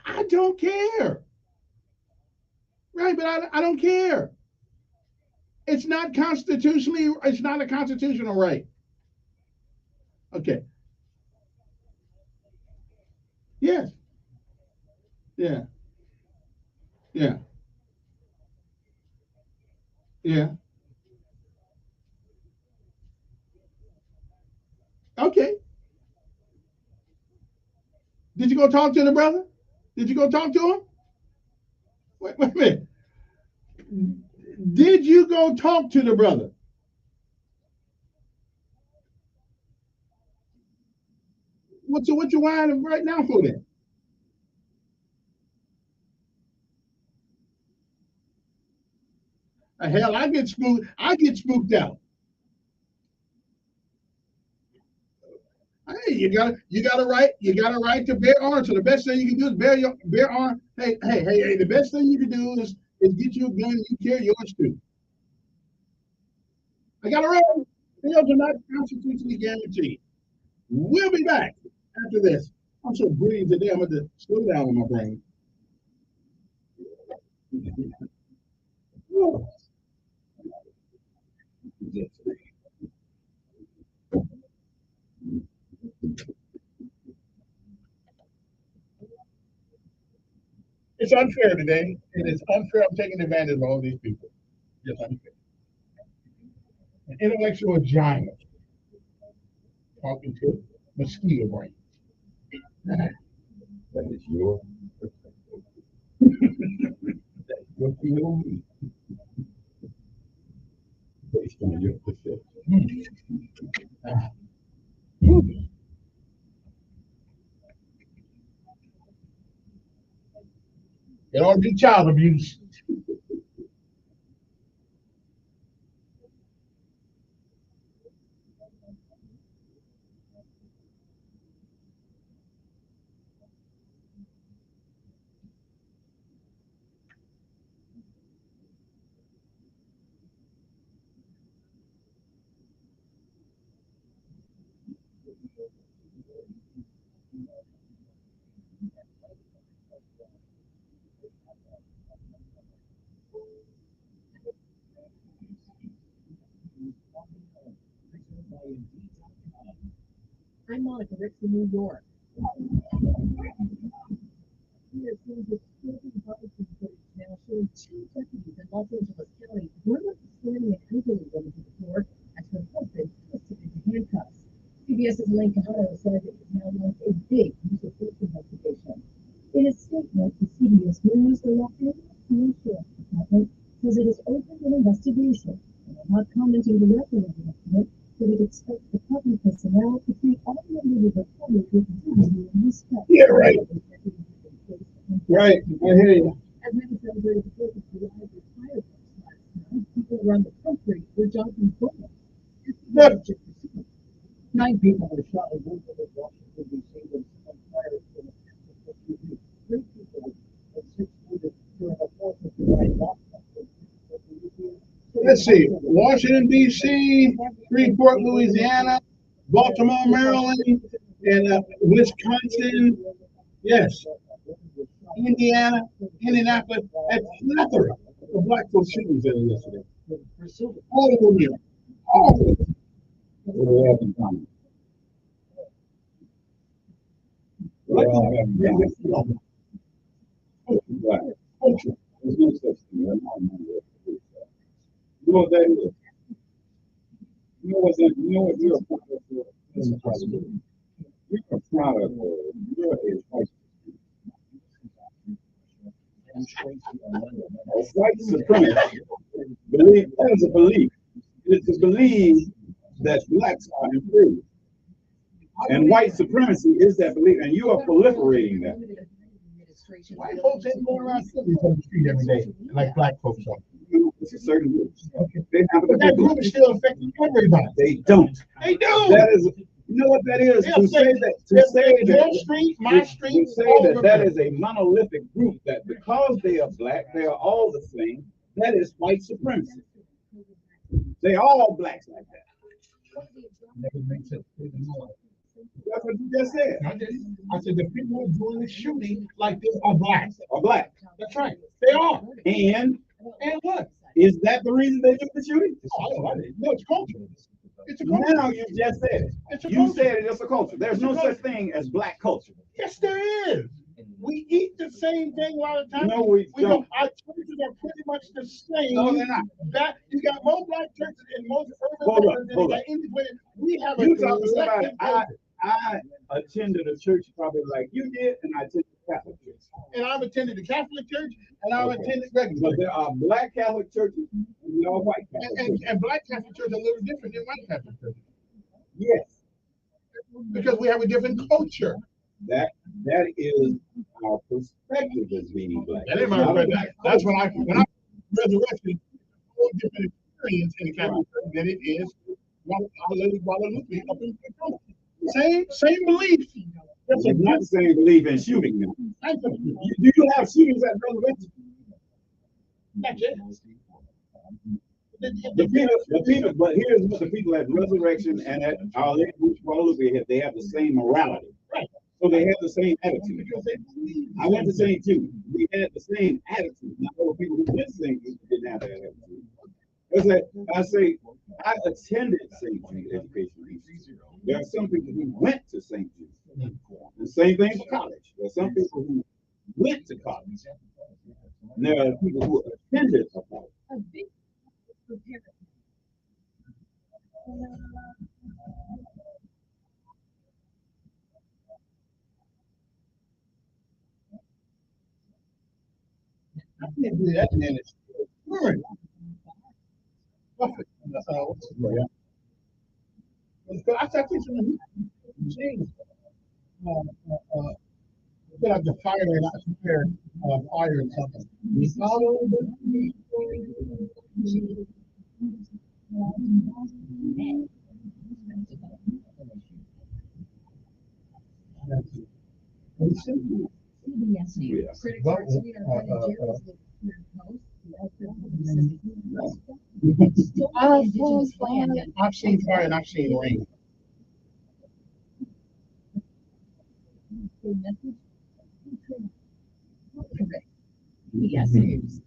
I don't care. Right, but I don't care. It's not constitutionally. It's not a constitutional right. Okay. Yes. Yeah. Yeah. Yeah. Okay. Did you go talk to the brother? Did you go talk to him? Wait a minute. Did you go talk to the brother? What you whining right now for then? Hell, I get spooked. I get spooked out. Hey, you got a right to bear arms. So the best thing you can do is bear arms. Hey. The best thing you can do is get you a gun and you carry yours too. I got to run. Fields are not constitutionally guaranteed. We'll be back after this. I'm so breathed today. I'm going to slow down with my brain. It's unfair today. It is unfair. I'm taking advantage of all these people. Yes, unfair. An intellectual giant talking to mosquito brain. That is your Heal me. Based on your perception. It ought to be child abuse. I'm Monica Ricks in New York. Here seems a scorching Republican footage now showing two deputies in Los Angeles County brilliantly scaring an elderly woman to the floor as her husband twisted into handcuffs. CBS's Elaine Quijano says it has now launched a big use of force investigation. In a statement to CBS News, the Los Angeles County Sheriff's Department says it has opened an investigation and will not commenting directly on the incident, but it expects department personnel to treat all members of the public with dignity and respect. Yeah, right. Right, I hear you. As many celebrated the 4th of July with fireworks last night, people around the country were jumping bullets. 9 people were shot in Washington, D.C. when someone fired from a pistol. 3 people and 6 wounded during a 4th of July lockdown. Let's see, Washington, D.C., Freeport, Louisiana, Baltimore, Maryland, and Wisconsin, yes, Indiana, Indianapolis, a plethora of black folk shootings there yesterday. All of them here. All of them. What do they have in common? What do they have in common? There's no such thing. You know what that is? You know what that? You know what you're a product of? You're a product of. You're a white supremacy. Believe that is a belief. It's a belief that blacks are improved. And white supremacy is that belief, and you are proliferating that. White folks ain't going around killing on the street every day like black folks are. It's a certain group. But that group is still affecting everybody. They don't. They do. That is, you know what that is? To say that, your street, my street, to say that is a monolithic group, that because they are black, they are all the same. That is white supremacy. They are all blacks like that. That's what you just said. I said the people who are doing the shooting like this are black. Are black. That's right. They are. And what? Is that the reason they do the shooting? No, it's culture. It's a culture. Now you just said it. You said it's a culture. There's no such thing as black culture. Yes, there is. We eat the same thing a lot of times. No, we don't. Our churches are pretty much the same. No, they're not. That you got more black churches in most urban areas than you got independent. We have you talk to somebody. I attended a church probably like you did, and I attended a Catholic church. And I've attended the Catholic church, and I've attended regular. But there are black Catholic churches, and there are white Catholic churches. And black Catholic churches are a little different than white Catholic churches. Yes. Because we have a different culture. That is our perspective as being black. That ain't my perspective. That's when I resurrected a whole different experience in the Catholic church than it is Guadalupe up in Mexico. Same belief. It's not the same belief in shooting now. Do you have shootings at resurrection? Not yet. The people, but here's what the people at resurrection and at Our Lady of Guadalupe have. They have the same morality. Right. So they have the same attitude. I went to St. Jude. We had the same attitude. Not all the people who went to St. Jude didn't have that attitude. I attended St. Jude Education. There are some people who went to St. Jude. The same thing for college. There are some people who went to college. And there are people who attended a college. can't do that, man. It's good. Perfect. What's it called? Yeah. I think something changed. Instead of the fire and not fire, fire and something. We follow the CBS News. Critics But, are tweeting Ben and Jerry's with I've seen fire and I've seen rain. CBS News.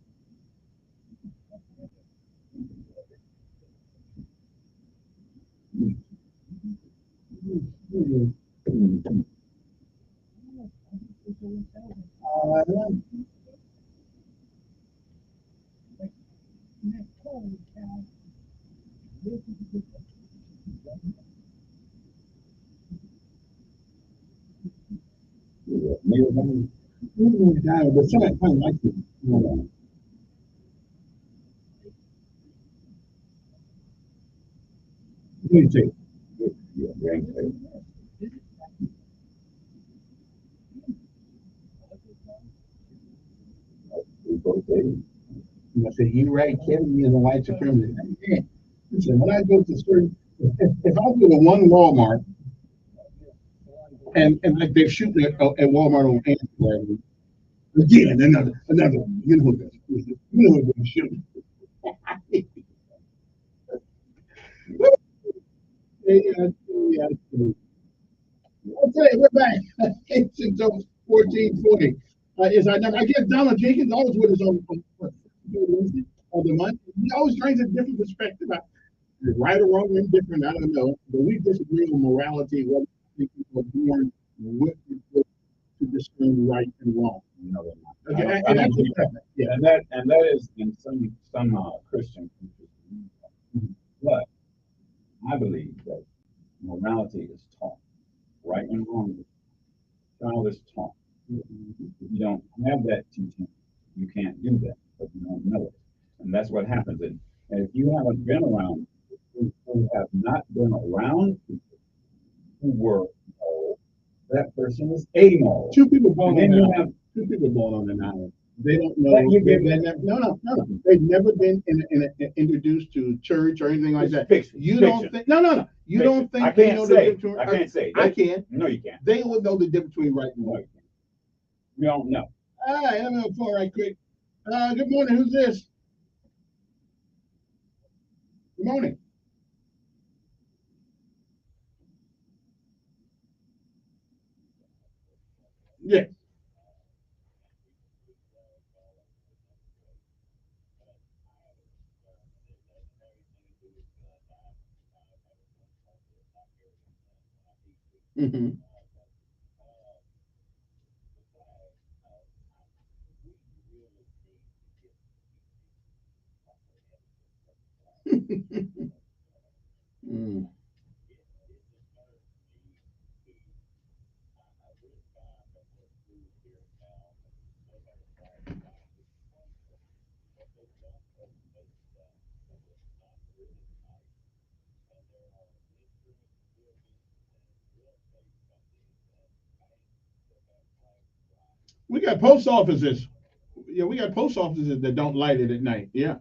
But somebody kind of like it. What do you think? I said, you right, Kevin, you're the white supremacist. Listen, when I go to certain, if I go to one Walmart and like they're shooting at Walmart on Amsterdam, again, another, you know who they're shooting. Okay, we're back. 1440. I guess Donald Jenkins always with us on the month. He always brings a different perspective. Right or wrong, indifferent, I don't know. But we disagree on morality, what people are born with to discern right and wrong. No, they're not. Okay, I and don't that's believe that. yeah. And that is in some Christian countries. But I believe that morality is taught. Right and wrong, child is taught. If you don't have that teaching, you can't do that, but you don't know it. And that's what happens. And if you haven't been around, who have not been around people who were moral, that person is amoral. Two people born And then you on have two people born on an island. They don't know. But you give them- No. They've never been introduced to church or anything like It's that. fiction. You Fiction. don't think? No. You Fiction. don't think I they can't know say. the difference between? I can't say. I can. No, you can't. They would know the difference between right and wrong. You don't know. All right, let me go phone right quick. Good morning. Who's this? Good morning. Yeah. Mm-hmm. Mm. We got post offices. Yeah, we got post offices that don't light it at night. Yeah.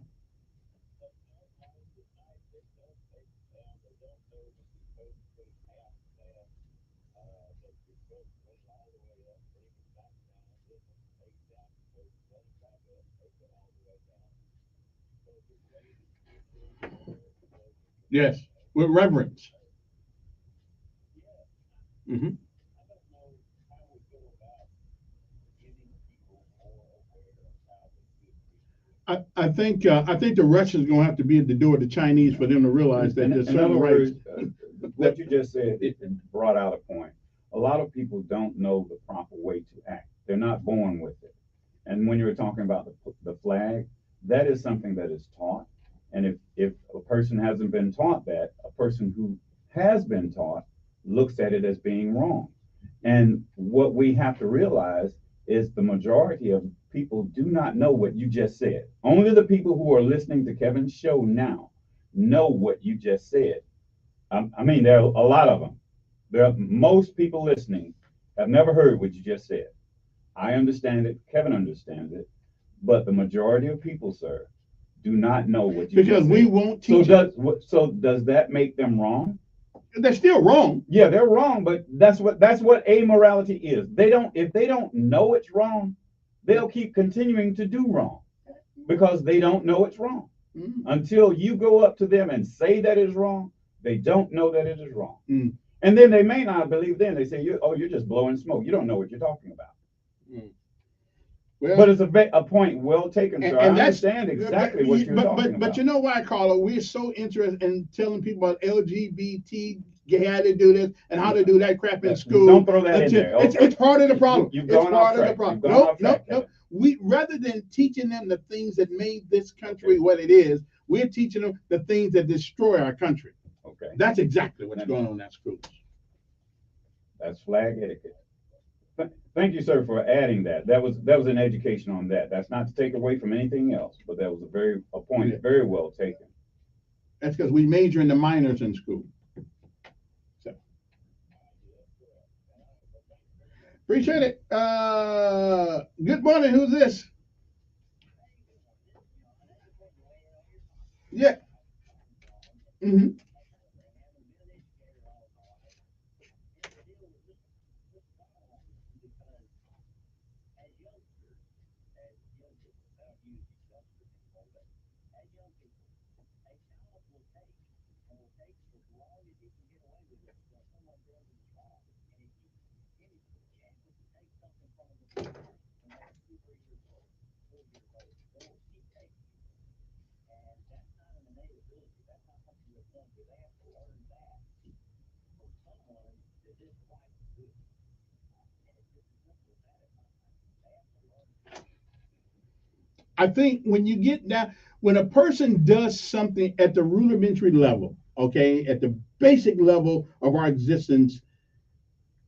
Yes. With reverence. Mm-hmm. I think the Russians gonna have to be at the door of the Chinese for them to realize that there's In certain other rights. words, what you just said, it brought out a point. A lot of people don't know the proper way to act. They're not born with it. And when you were talking about the flag, that is something that is taught. And if a person hasn't been taught that, a person who has been taught looks at it as being wrong. And what we have to realize is the majority of people do not know what you just said. Only the people who are listening to Kevin's show now know what you just said. I mean, there are a lot of them. Most people listening have never heard what you just said. I understand it. Kevin understands it. But the majority of people, sir, do not know what you because just we said. won't teach. So does that make them wrong? They're still wrong. Yeah, they're wrong, but that's what amorality is. If they don't know it's wrong, they'll keep continuing to do wrong because they don't know it's wrong. Until you go up to them and say that it's wrong, they don't know that it is wrong. And then they may not believe. Then they say, you're just blowing smoke. You don't know what you're talking about. Well, but it's a point well taken, sir. I understand exactly what you're talking about. But you know why, Carla? We're so interested in telling people about LGBT, how to do this and how to do that crap in school. Don't throw that in there. It's part of the problem. You've gone off track. Nope. We, rather than teaching them the things that made this country what it is, we're teaching them the things that destroy our country. Okay. That's exactly what's going on in that school. That's flag etiquette. Thank you, sir, for adding that. That was an education on that. That's not to take away from anything else, but that was a point very well taken. That's because we major in the minors in school. So appreciate it. Good morning. Who's this? Yeah. I think when you get down, when a person does something at the rudimentary level, okay, at the basic level of our existence,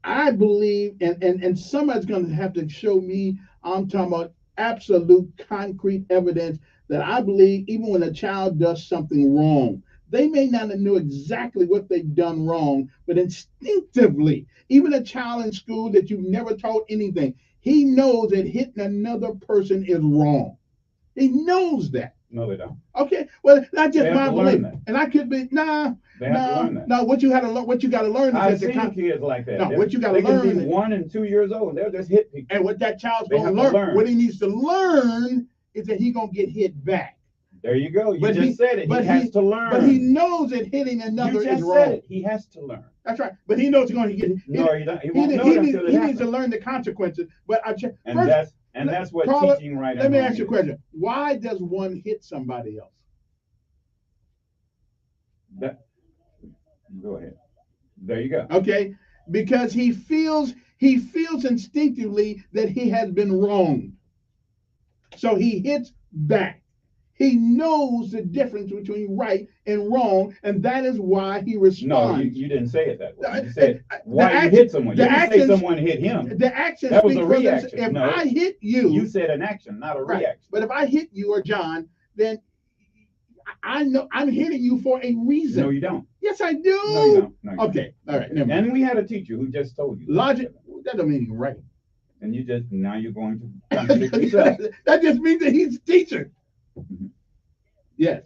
I believe, and somebody's going to have to show me, I'm talking about absolute concrete evidence that I believe even when a child does something wrong, they may not know exactly what they've done wrong, but instinctively, even a child in school that you've never taught anything, he knows that hitting another person is wrong. He knows that. No, they don't. Okay, well, that's just my belief, and I could be no. What you got to learn is I've seen kids like that. No, what you got to learn is 1 and 2 years old. They'll just hit people. And what that child's going to learn, what he needs to learn, is that he's going to get hit back. There you go. You just said it. He has to learn. But he knows that hitting another is wrong. Said it. He has to learn. That's right. But he knows he's going to get. No, he don't. He won't know until it happens. He needs to learn the consequences. But that's what Carla, teaching right. Let me ask you a question. Why does one hit somebody else? Go ahead. There you go. Okay, because he feels instinctively that he has been wronged, so he hits back. He knows the difference between right and wrong, and that is why he responds. No, you didn't say it that way. You said why you hit someone. You didn't say someone hit him. The action. That was a reaction. If I hit you, you said an action, not a reaction. But if I hit you or John, then I know I'm hitting you for a reason. No, you don't. Yes, I do. No, you don't. No, you okay, don't. All right. Never mind. And we had a teacher who just told you. Logic. That don't mean you're right. And now you're going to contradict yourself. That just means that he's a teacher. Mm-hmm. Yes.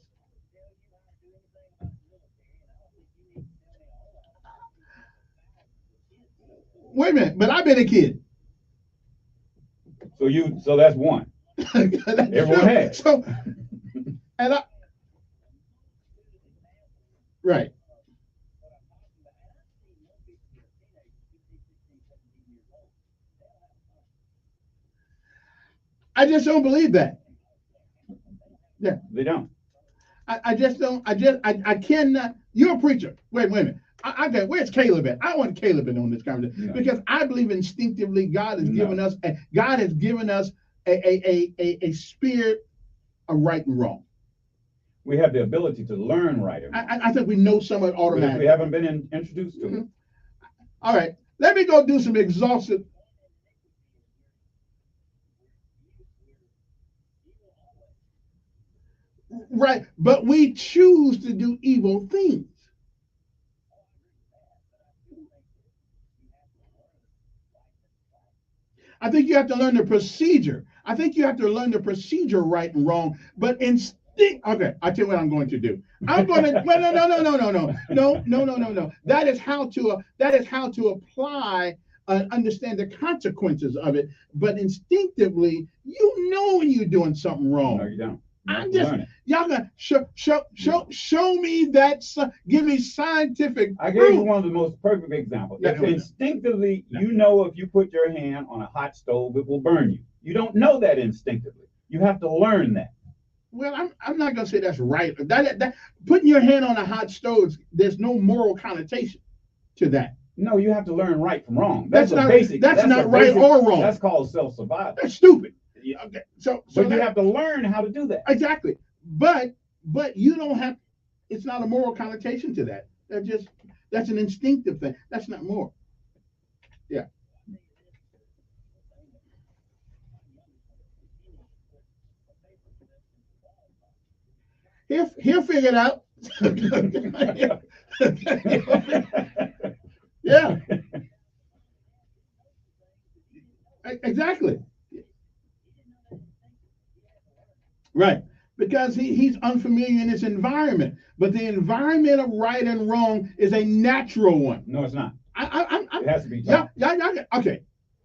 Wait a minute, but I've been a kid. So that's one. Everyone has. So, right. I just don't believe that. Yeah. They don't. I just don't. I cannot. You're a preacher. Wait a minute. Where's Caleb at? I want Caleb in on this conversation because I believe instinctively God has given us a spirit of right and wrong. We have the ability to learn right and wrong. I think we know some of it automatically. We haven't been introduced to it. All right. Let me go do some exhaustive. Right, but we choose to do evil things. I think you have to learn the procedure. I think you have to learn the procedure right and wrong. But instinct. Okay, I tell you what I'm going to do. I'm going to. Well, no. That is how to apply. Understand the consequences of it. But instinctively, you know when you're doing something wrong. No, you don't. I'm just y'all gonna show me that. Give me scientific. I gave you one of the most perfect examples. Instinctively, you know if you put your hand on a hot stove, it will burn you. You don't know that instinctively. You have to learn that. Well, I'm not gonna say that's right. That putting your hand on a hot stove, there's no moral connotation to that. No, you have to learn right from wrong. That's not basic. That's not right or wrong. That's called self-survival. That's stupid. Okay, but you have to learn how to do that. Exactly. But you don't have. It's not a moral connotation to that. That's an instinctive thing. That's not moral. Yeah. He'll figure it out. Yeah. Exactly. Right. Because he's unfamiliar in his environment. But the environment of right and wrong is a natural one. No, it's not. It has to be taught. Okay.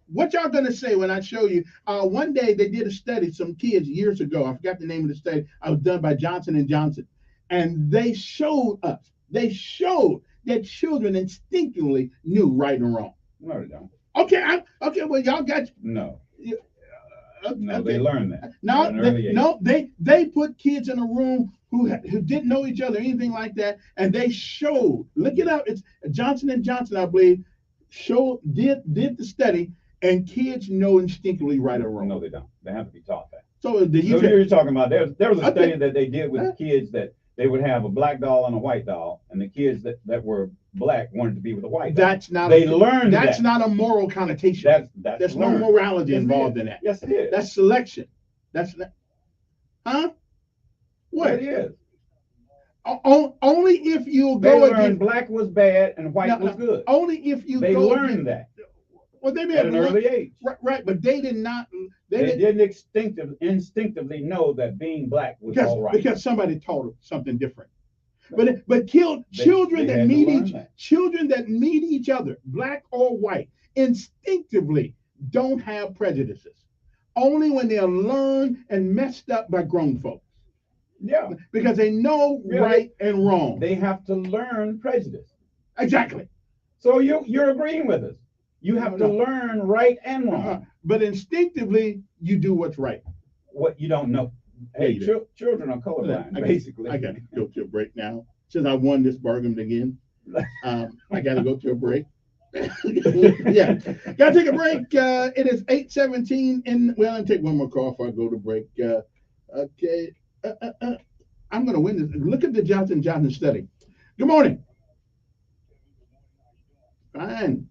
What y'all gonna say when I show you? One day they did a study, some kids years ago. I forgot the name of the study. I was done by Johnson & Johnson. And they showed that children instinctively knew right and wrong. No, they don't. Okay, well, y'all got no. No, Okay. They learn that. No, they put kids in a room who didn't know each other, anything like that, and they showed. Look it up. It's Johnson & Johnson, I believe. Did the study, and kids know instinctively right or wrong. No, they don't. They have to be taught that. So you're talking about there was a study that they did with kids that they would have a black doll and a white doll, and the kids that were black wanted to be with a white doll. That's not a moral connotation. There's no morality involved in that. Yes, it is. That's selection. That's not. Huh? What? It is. Only if you They go learned against black was bad and white was good. Only if you they go learned that. Well, they may at have an early age. Right, but they did not. They didn't instinctively know that being black was all right. Because somebody taught them something different. But children that meet each other, black or white, instinctively don't have prejudices. Only when they're learned and messed up by grown folks. Yeah. Because they know right and wrong. They have to learn prejudice. Exactly. So you're agreeing with us. You have to learn right and wrong. But instinctively, you do what's right. What you don't know. Hey, children are colorblind, basically. I got to go to a break now. Since I won this bargain again, I got to go to a break. Yeah, got to take a break. It is 8:17, and well, I'll take one more call before I go to break. Okay, I'm going to win this. Look at the Johnson & Johnson study. Good morning. Fine.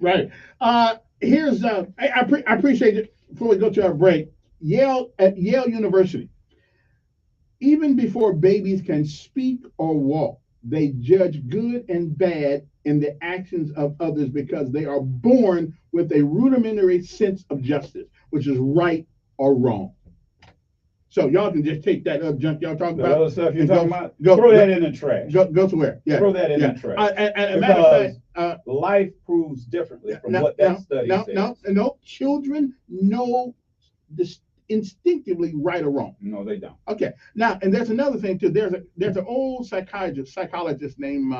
Right. Here's I appreciate it. Before we go to our break, Yale University. Even before babies can speak or walk, they judge good and bad in the actions of others because they are born with a rudimentary sense of justice, which is right or wrong. So y'all can just take that up junk y'all talking The about. other stuff you're talking about, Go, throw go, that in the trash. Go to where? Yeah. Throw that in yeah. the trash. And a matter of fact, life proves differently from what that study says. No, children know this instinctively right or wrong. No, they don't. Okay. Now, and there's another thing too. There's an old psychologist named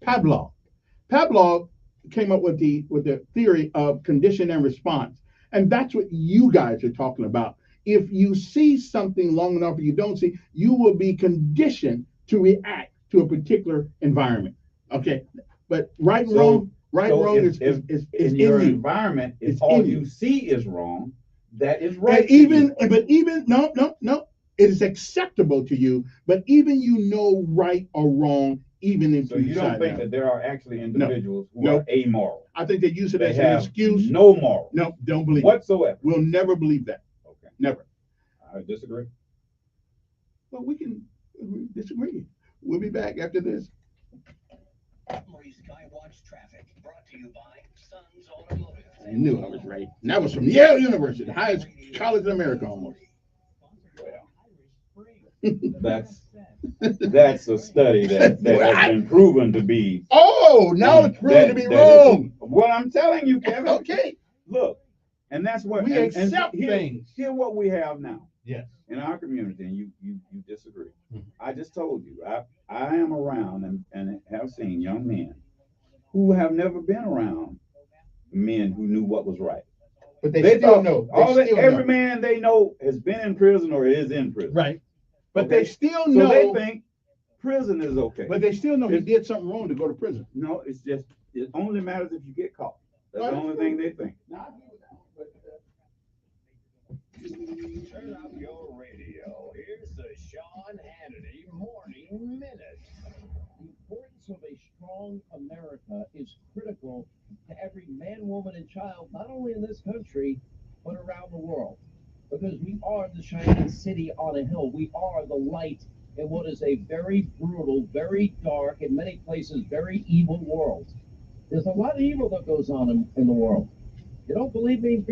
Pavlov. Pavlov came up with the theory of condition and response, and that's what you guys are talking about. If you see something long enough or you don't see, you will be conditioned to react to a particular environment. Okay, but right and wrong is in your environment. If all you see is wrong, that is right. But even no, it is acceptable to you. But even right or wrong, even if you don't think that there are actually individuals who are amoral. I think they use it as an excuse. No moral. No, don't believe whatsoever. We'll never believe that. Okay. Never. I disagree. Well, we can disagree. We'll be back after this. Skywatch traffic brought to you by Sons Automotive. I knew I was right. And that was from Yale University, the highest college in America almost. That's a study that has been proven to be. Oh, now it's proven to be wrong. What I'm telling you, Kevin. Okay. Look, and that's what we accept things. Here's what we have now. Yes. In our community, and you disagree. Mm-hmm. I just told you, I am around and have seen young men who have never been around men who knew what was right. But they still know. Every man they know has been in prison or is in prison. Right. But they still know. So they think prison is okay. But they still know he did something wrong to go to prison. No, it only matters if you get caught. That's the only thing they think. Turn up your radio. Here's the Sean Hannity Morning Minute. The importance of a strong America is critical to every man, woman, and child, not only in this country, but around the world. Because we are the shining city on a hill. We are the light in what is a very brutal, very dark, in many places, very evil world. There's a lot of evil that goes on in the world. You don't believe me?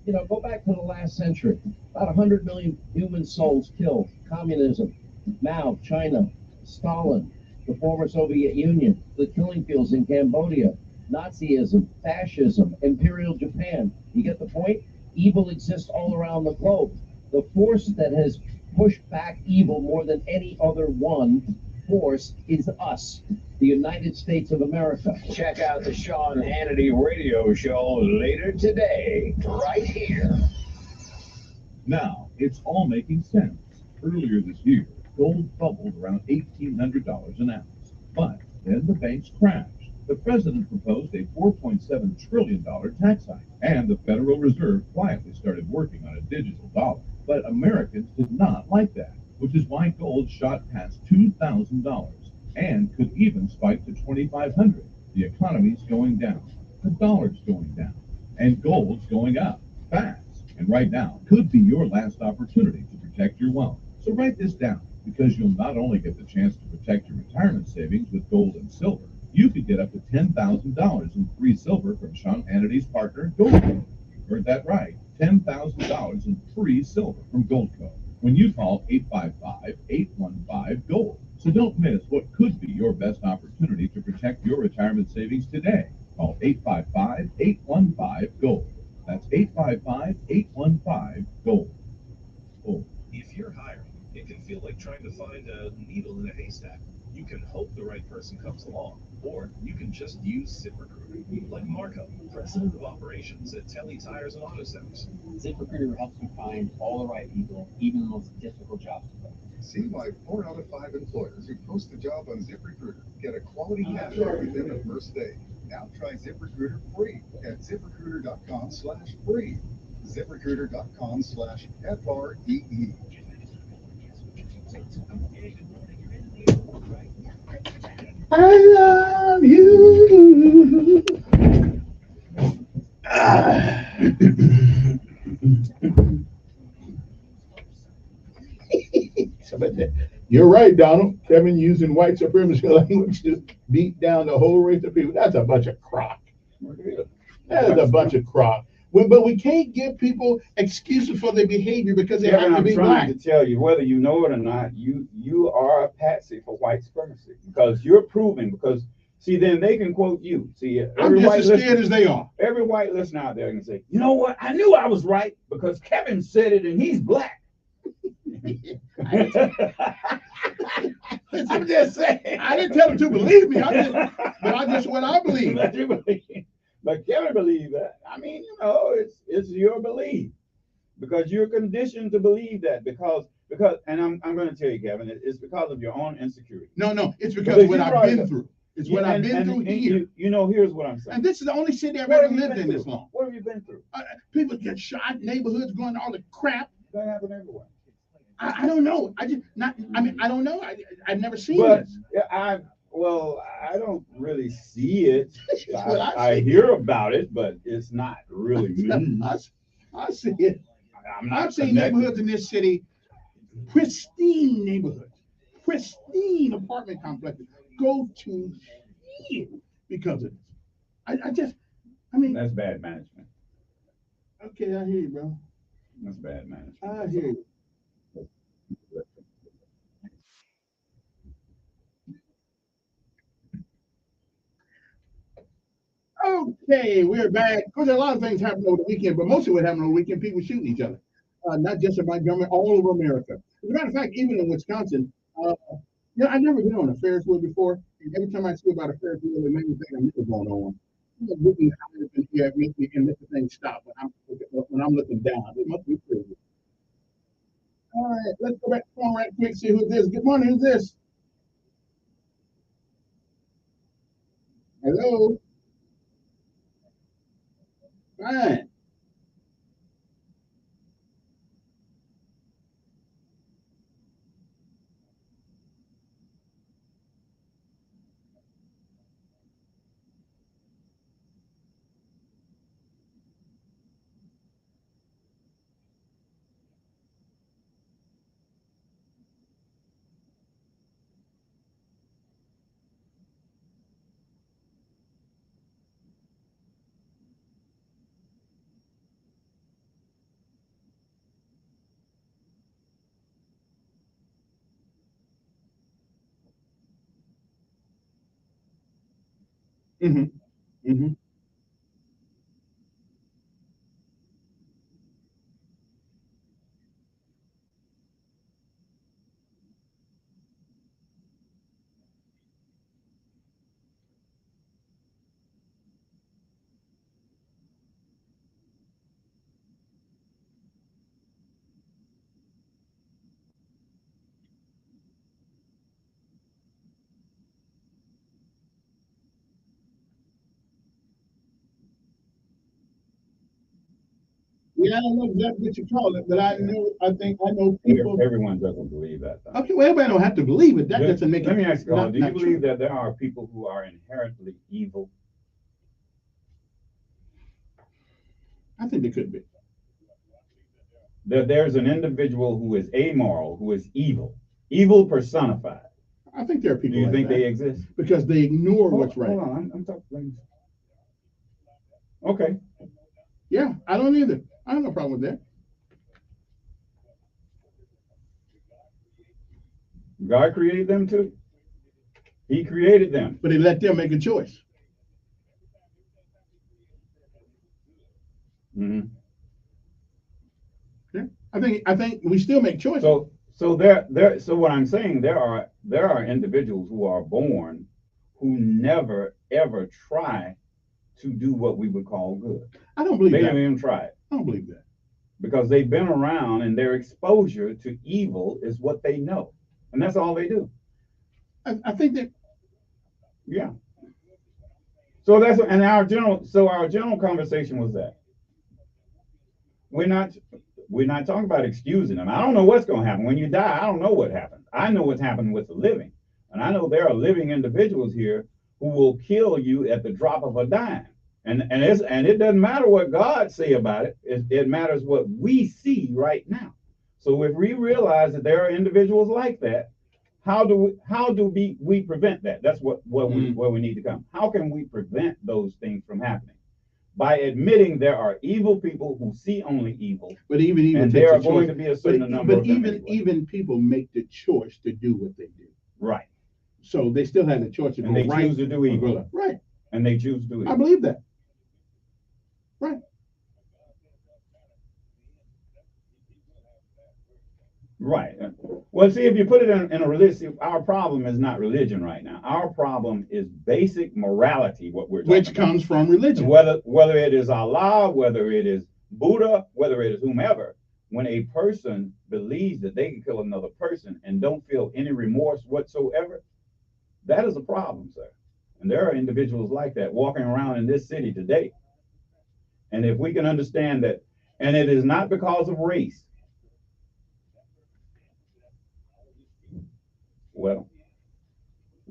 Go back to the last century. About 100 million human souls killed. Communism, Mao, China, Stalin, the former Soviet Union, the killing fields in Cambodia, Nazism, fascism, Imperial Japan. You get the point? Evil exists all around the globe. The force that has pushed back evil more than any other force is us, the United States of America. Check out the Sean Hannity radio show later today, right here. Now, it's all making sense. Earlier this year, gold bubbled around $1,800 an ounce. But then the banks crashed. The president proposed a $4.7 trillion tax hike, and the Federal Reserve quietly started working on a digital dollar. But Americans did not like that, which is why gold shot past $2,000 and could even spike to $2,500. The economy's going down, the dollar's going down, and gold's going up fast. And right now could be your last opportunity to protect your wealth. So write this down, because you'll not only get the chance to protect your retirement savings with gold and silver, you could get up to $10,000 in free silver from Sean Hannity's partner, Goldco. You heard that right. $10,000 in free silver from Goldco when you call 855-815-GOLD. So don't miss what could be your best opportunity to protect your retirement savings today. Call 855-815-GOLD. That's 855-815-GOLD. If you're hiring, if can feel like trying to find a needle in a haystack. You can hope the right person comes along, or you can just use ZipRecruiter. Like Marco, president of operations at Telly Tires and Auto Centers. ZipRecruiter helps you find all the right people, even the most difficult jobs to fill. See why 4 out of 5 employers who post a job on ZipRecruiter get a quality candidate within the first day. Now try ZipRecruiter free at ZipRecruiter.com/free. ZipRecruiter.com/FREE. I love you. You're right, Donald. Kevin using white supremacy language to beat down the whole race of people. That's a bunch of crock. That is a bunch of crock. But we can't give people excuses for their behavior because they have to be black. I'm trying to tell you, whether you know it or not, you are a patsy for white supremacy because you're proving. Because see, then they can quote you. See, I'm just as scared as they are. Every white listener out there can say, you know what? I knew I was right because Kevin said it, and he's black. I'm just saying. I didn't tell him to believe me. But I just what I believe. But Kevin believed that. I mean, you know, it's your belief because you're conditioned to believe that because and I'm going to tell you, Kevin, it's because of your own insecurity. No, it's because of what I've been through. It's what I've been through here. You know, here's what I'm saying. And this is the only city I've ever lived in this long. What have you been through? People get shot, neighborhoods going all the crap. That happen everywhere. I don't know. I don't know. I've never seen this. I don't really see it. I hear about it, but it's not really me. I see it. I've seen neighborhoods in this city, pristine neighborhoods, pristine apartment complexes, go to shit because of this. That's bad management. Okay, I hear you, bro. That's bad management. I hear you. Okay, we're back. Because a lot of things happened over the weekend, but most of what happened over the weekend, people shooting each other. Not just in Montgomery, all over America. As a matter of fact, even in Wisconsin, I've never been on a Ferris wheel before. And every time I see about a Ferris wheel, it makes me think I'm never going on. I'm looking higher here, it makes me and let the thing stop when I'm looking down. It must be crazy. All right, let's go back to the phone right quick, see who's this. Good morning, who's this? Hello? Fine. Mm-hmm. Mm-hmm. Yeah, I don't know exactly what you call it, but I know people. Everyone doesn't believe that. Though. Okay, well, everybody don't have to believe it. That doesn't make it. Let me ask you, do you believe true. that there are people who are inherently evil? I think they could be. There's an individual who is amoral, who is evil personified. I think there are people. Do you like think that they exist? Because they ignore what's right. Hold on, I'm talking. Okay. Yeah, I don't either. I have no problem with that. God created them too. He created them. But he let them make a choice. Mm-hmm. Yeah. I think we still make choices. So so what I'm saying, there are individuals who are born who never ever try to do what we would call good. I don't believe They that. don't even try it I don't believe that. because they've been around and their exposure to evil is what they know, and that's all they do. I think that. Yeah. So our general conversation was that we're not talking about excusing them. I don't know what's going to happen when you die. I don't know what happened. I know what's happening with the living, and I know there are living individuals here who will kill you at the drop of a dime. And it doesn't matter what God say about it. It matters what we see right now. So if we realize that there are individuals like that, how do we prevent that? That's where we need to come. How can we prevent those things from happening? By admitting there are evil people who see only evil. But even and there are going to be a certain number of them. But even people make the choice to do what they do. Right. So they still have the choice to and they right choose to do evil. Right. And they choose to do evil. I believe that. Right. Right. Well, see, if you put it in a religion, our problem is not religion right now. Our problem is basic morality, what we're talking Which comes from religion. Whether it is Allah, whether it is Buddha, whether it is whomever, when a person believes that they can kill another person and don't feel any remorse whatsoever, that is a problem, sir. And there are individuals like that walking around in this city today. And if we can understand that, and it is not because of race.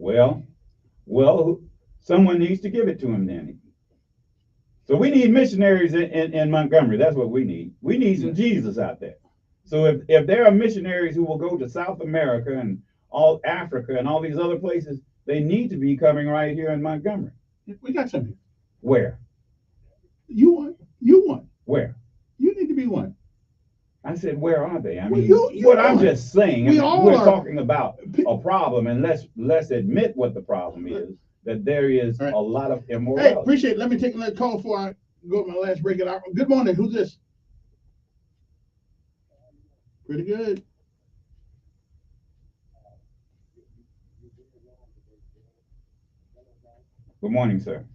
Well, someone needs to give it to him then. So we need missionaries in Montgomery. That's what we need. We need some Jesus out there. So if there are missionaries who will go to South America and all Africa and all these other places, they need to be coming right here in Montgomery. We got some here. Where? You want. Where? You need to be one. I said, where are they? I Well, mean, you I'm just saying, we're talking about a problem, and let's admit what the problem is, that there is a lot of immorality. Hey, appreciate it. Let me take another call before I go to my last break. Good morning. Who's this? Pretty good. Good morning, sir.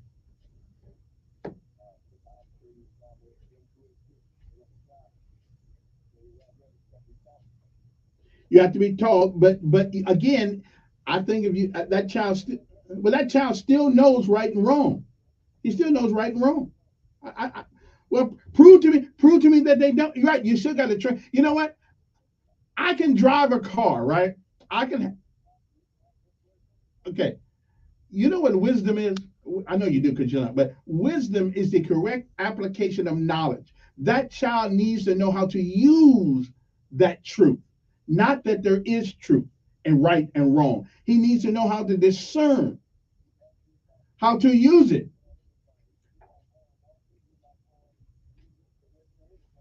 You have to be taught, but again, I think if you that child still knows right and wrong. He still knows right and wrong. Well, prove to me that they don't. You're right. You still got to train. You know what? I can drive a car, right? I can. Okay. You know what wisdom is? I know you do because you're not, but wisdom is the correct application of knowledge. That child needs to know how to use that truth. Not that there is truth and right and wrong. He needs to know how to discern, how to use it.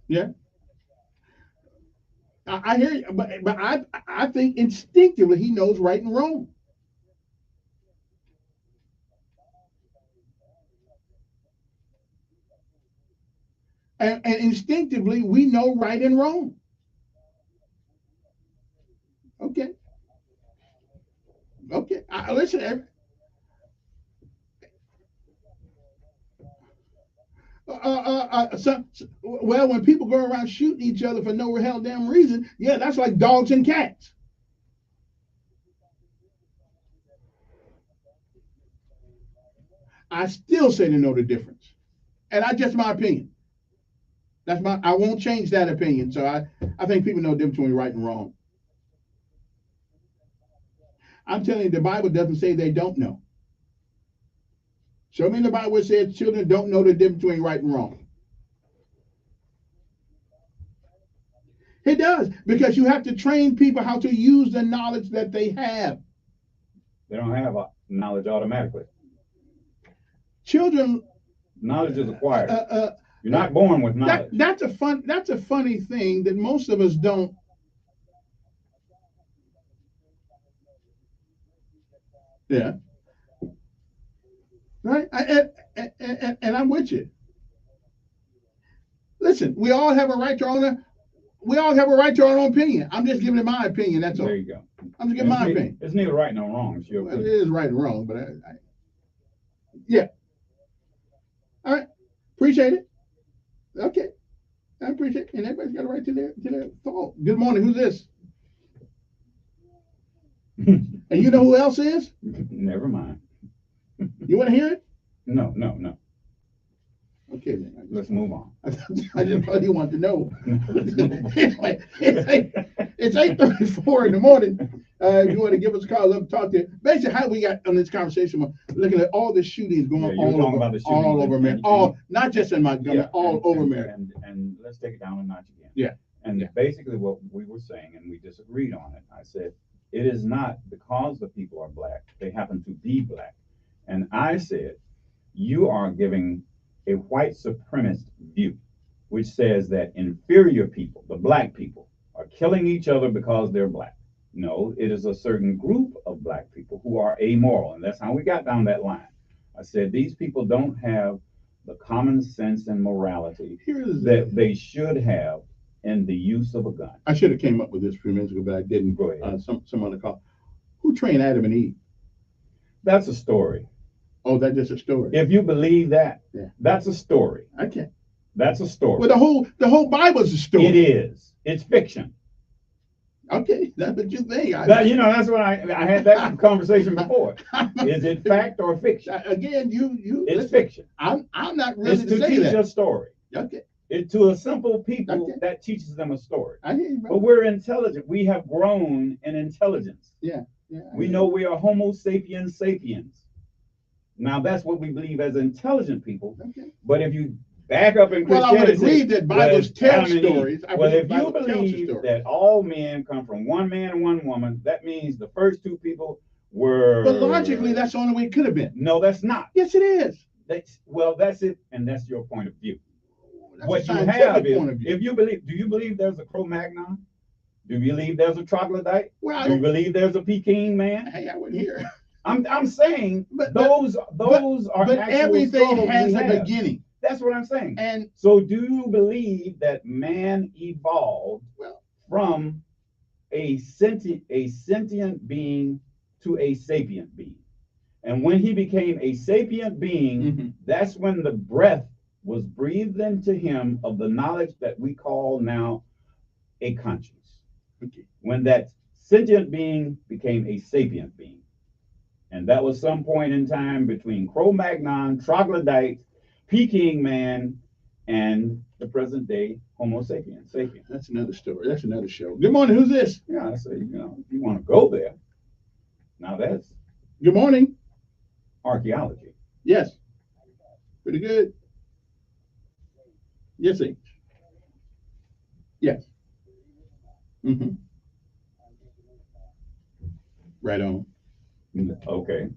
Yeah. I hear you, but I think instinctively he knows right and wrong. And instinctively we know right and wrong. Okay. Okay. Listen. Well, when people go around shooting each other for no hell damn reason, yeah, that's like dogs and cats. I still say to know the difference, and that's just my opinion. I won't change that opinion. So I think people know the difference between right and wrong. I'm telling you, the Bible doesn't say they don't know. Show me in the Bible where it says children don't know the difference between right and wrong. It does, because you have to train people how to use the knowledge that they have. They don't have knowledge automatically. Children. Knowledge is acquired. You're not born with knowledge. That's a funny thing that most of us don't. Yeah. Right. And I'm with you. Listen, we all have a right to our own. we all have a right to our own opinion. I'm just giving it my opinion. That's all. There you go. I'm just giving my opinion. It's neither right nor wrong. It's your Well, it opinion. is right and wrong, but yeah. All right. Appreciate it. Okay. I appreciate it. And everybody's got a right to their thought. Good morning. Who's this? And you know who else is? Never mind. You want to hear it? No. Okay, then. Let's move on. I just thought you wanted to know. Anyway, it's 8:34 in the morning. If you want to give us a call, love to talk to you. Basically, how we got on this conversation, we're looking at all the shootings going all over America. Not just in Montgomery, all over America. And let's take it down a notch again. Yeah. And basically what we were saying, and we disagreed on it, I said, it is not because the people are black, they happen to be black. And I said, you are giving a white supremacist view, which says that inferior people, the black people, are killing each other because they're black. No, it is a certain group of black people who are amoral, and that's how we got down that line. I said these people don't have the common sense and morality that they should have in the use of a gun. I should have came up with this a few minutes ago, but I didn't. Go ahead. Some other call. Who trained Adam and Eve? That's a story. Oh, that's just a story. If you believe that, yeah, that's a story. Okay. That's a story. Well, the whole Bible's a story. It is. It's fiction. Okay, that's what you think. That's what I had that conversation before. Is it fact or fiction? Again, it's fiction. I'm not really it's to say teach that. a story. Okay. It to a simple people that teaches them a story. I hear you, bro. But we're intelligent. We have grown in intelligence. Yeah. We know we are Homo sapiens sapiens. Now that's what we believe as intelligent people. Okay. But if you back up in Christianity, I would agree that Bibles tell stories. If you believe that all men come from one man and one woman, that means the first two people were. But logically, that's the only way it could have been. No, that's not. Yes, it is. That's it, and that's your point of view. That's what you have is, if you believe, do you believe there's a Cro-Magnon? Do you believe there's a troglodyte? Well, do you believe there's a Peking man? Hey, I wasn't here. I'm saying those are. But everything has a beginning. That's what I'm saying. And so, do you believe that man evolved from a sentient being to a sapient being? And when he became a sapient being, that's when the breath was breathed into him of the knowledge that we call now a conscience. Okay. When that sentient being became a sapient being. And that was some point in time between Cro-Magnon, troglodyte, Peking man, and the present day Homo sapiens. That's another story. That's another show. Good morning. Who's this? Yeah, I say, if you want to go there, now that's. Good morning. Archaeology. Yes. Pretty good. Yes, sir. Yes. Right on. Okay.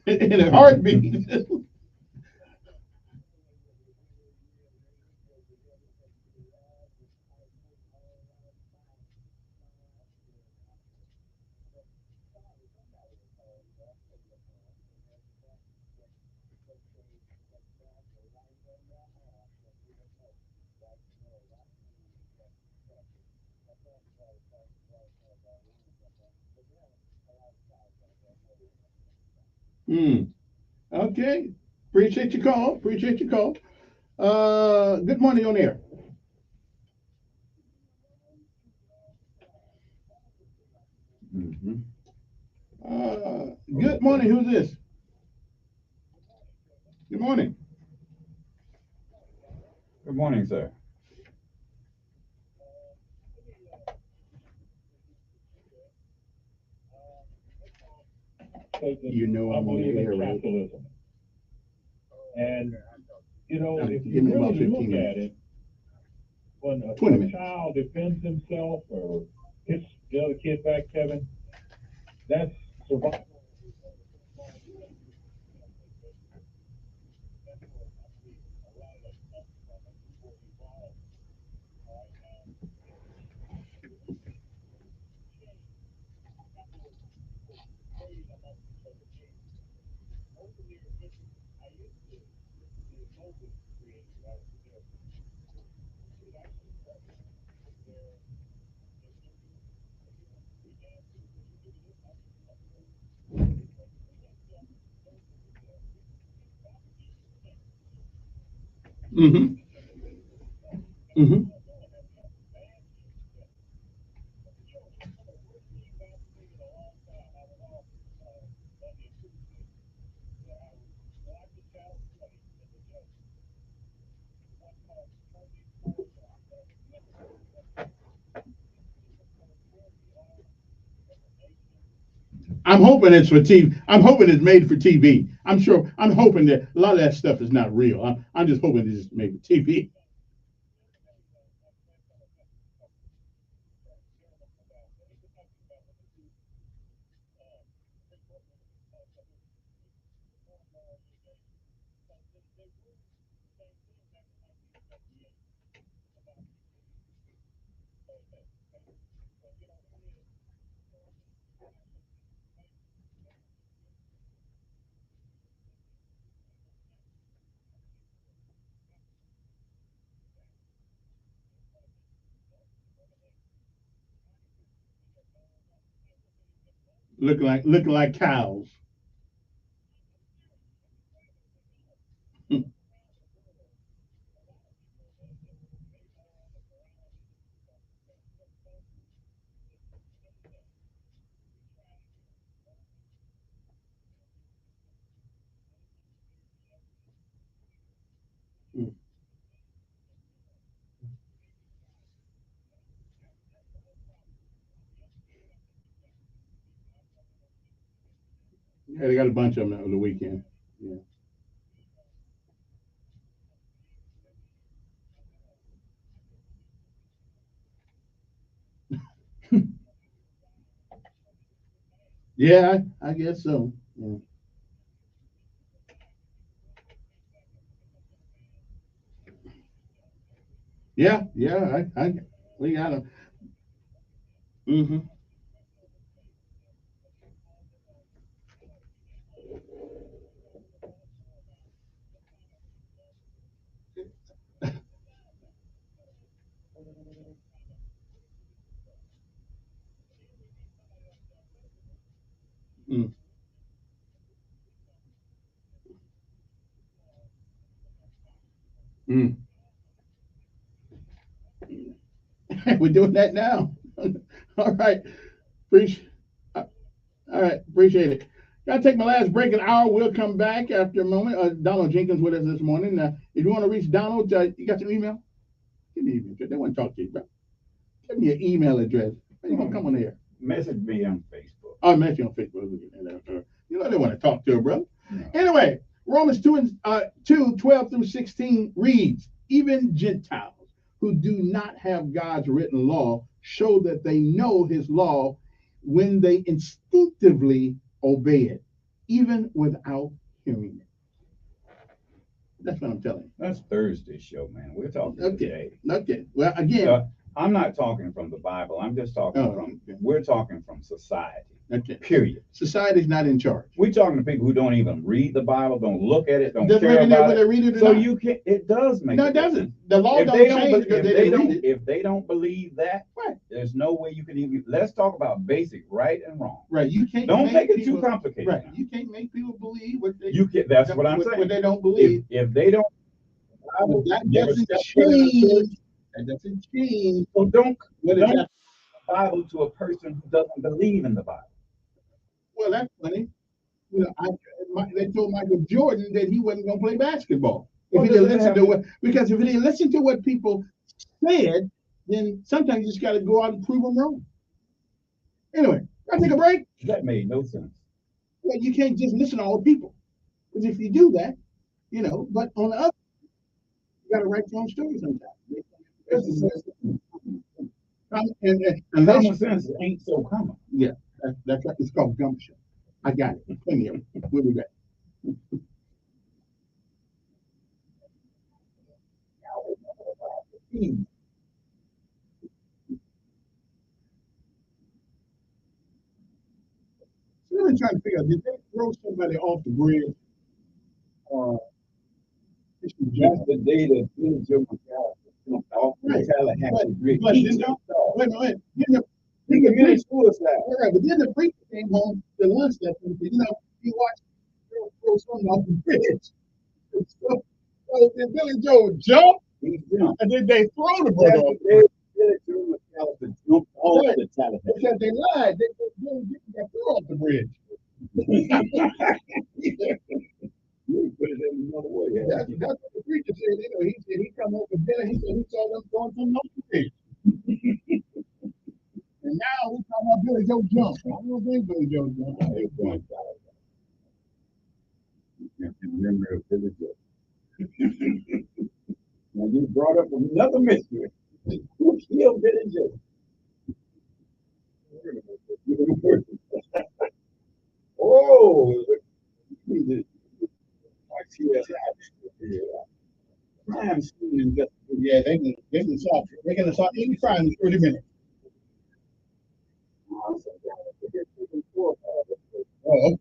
In a heartbeat. Okay. Appreciate your call. Good morning on air. Good morning. Who's this? Good morning. Good morning, sir. You know I'm on the believe air, in right? capitalism. And, you know, Now, if give you me about really 15 look at minutes. it, when 20 a minutes. child defends himself or hits the other kid back, Kevin, that's survival. Mm-hmm. Mm-hmm. I'm hoping it's for TV. I'm hoping it's made for TV. I'm sure. I'm hoping that a lot of that stuff is not real. I'm just hoping it's made for TV. Looking like cows. Yeah, they got a bunch of them on the weekend. Yeah. Yeah, I guess so. Yeah. Yeah. We got them. Mm-hmm. Mm. Mm. We're doing that now. All right. Appreciate. All right. Appreciate it. Gotta take my last break an hour. We'll come back after a moment. Donald Jenkins with us this morning. If you want to reach Donald, you got your email? Give me your email address. They want to talk to you, bro. Give me your email address. How you gonna come on here? Message me on Facebook. I'll message you on Facebook. You know they want to talk to her, bro. No. Anyway, Romans 2 12 through 16 reads, even Gentiles who do not have God's written law show that they know his law when they instinctively obey it, even without hearing it. That's what I'm telling you. That's Thursday's show, man. We're talking today. Okay. Well, again, I'm not talking from the Bible. I'm just talking we're talking from society. Okay. Period. Society's not in charge. We're talking to people who don't even read the Bible, don't look at it, don't Doesn't care make any about whether it. they read it or So not. you can. It does make. No, a it doesn't. difference. The law If don't they don't, change because they didn't read it. if they don't believe that, Right. there's no way you can even. Let's talk about basic right and wrong. Right. You can't. Don't make it people, too complicated. Right. Now. You can't make people believe what they. You can. That's what I'm saying. What they don't believe. If they don't, That doesn't change. That doesn't change. So don't What is that? the Bible to a person who doesn't believe in the Bible. Well, that's funny. You know, they told Michael Jordan that he wasn't going to play basketball if he didn't listen to what, because if he didn't listen to what people said, then sometimes you just got to go out and prove them wrong. Anyway, I take a break. That made no sense. Well, you can't just listen to all people, because if you do that, you know. But on the other, you got to write your own story sometimes. Common sense ain't so common. Yeah, that's right. It's called gumption. I got it. Plenty of it. We'll be back. So I'm trying to figure out, did they throw somebody off the bridge? That's the day that Billy Joe jumped off the Tallahassee Bridge. But wait a minute. Then suicide. Right, but then the preacher came home to lunch that and said, you know, he watched throw someone off the bridge. So did Billy Joe jump? And did they throw the brother off the bridge? Billy Joe jumped off the Tallahassee. Because they lied. They got thrown off the bridge. You put it in another way. That's what the preacher said. You know, he said he come over there. He said he saw them going from the bridge. And now we talking about Billy Joe jump. I don't think Billy Joe jump. You can't remember Billy Joe. Now you brought up another mystery. Who killed Billy Joe? Oh, crime scene investigation. Yeah, they can solve it. They're gonna solve any crime in 30 minutes. Oh,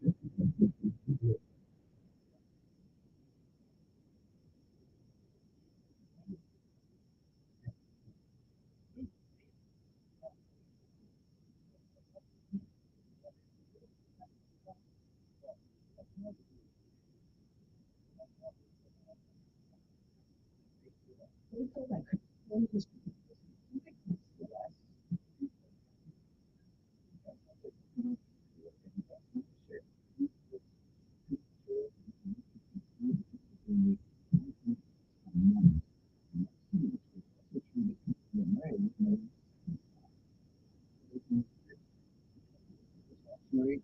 okay.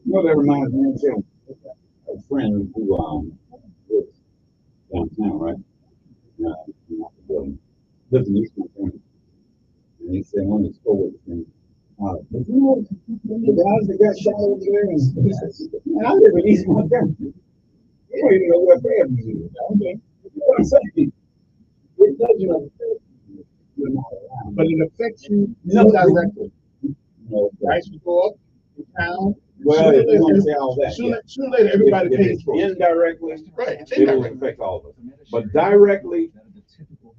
Well, that reminds me of a friend who lives downtown, right? Not the building. Lives in East Montgomery. And he said one of his coworkers named, but you know, the guys that got shot over there, and he says, man, I live in East Montgomery. You don't even know where Fairview is. Okay. What I'm saying, it doesn't affect you're not around. But it affects you indirectly. No, Prices go up in town. well, if you want to say all that, Sooner or later, everybody pays for it. indirectly, Right, it's it will indirect. affect all of us. But directly,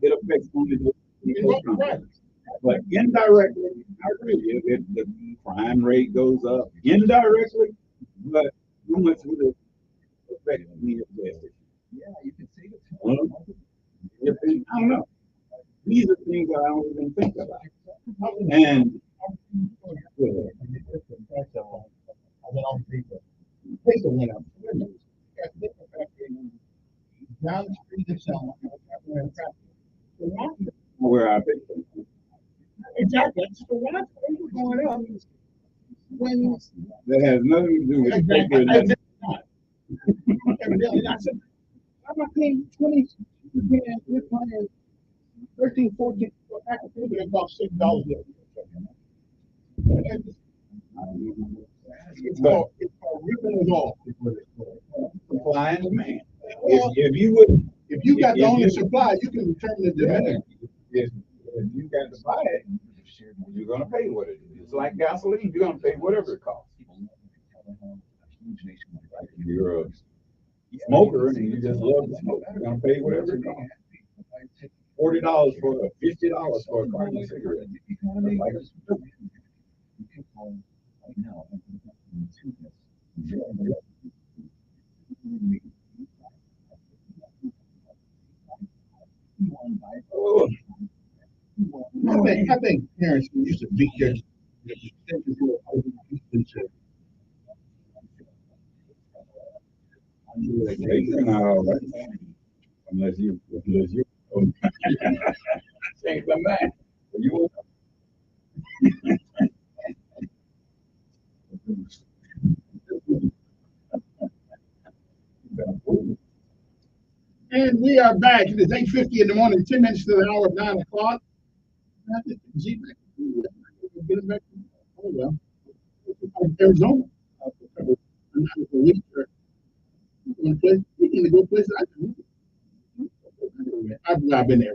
it affects only the Right. But indirectly, I agree with you. The crime rate goes up indirectly, but how much would it affect me? Yeah, you can see it. I don't know. These are things that I don't even think about. And Paper went up. Down the street of Selma. where I think Exactly. So why is paper going up when that has nothing to do with exactly? paper. I did not. Evidently, I said, I'm not paying 20 grand with my 13, 14, it costs $6. It's called ripping it off. Supply and demand. Well, if you got the only supply, you can determine the demand. If you got to buy it, you're gonna pay what it is. It's like gasoline, you're gonna pay whatever it costs. Like if you're a smoker and you just love to smoke, you're gonna pay whatever it costs. $40 for $50 for a carton of cigarettes. Oh. I think parents used to beat their They're not all right. Unless you change my mind. You And we are back. It is 8:50 in the morning, 10 minutes to the hour of 9 o'clock. Get it back. Oh, well. Arizona. A week or place. We need to go places. I've been there.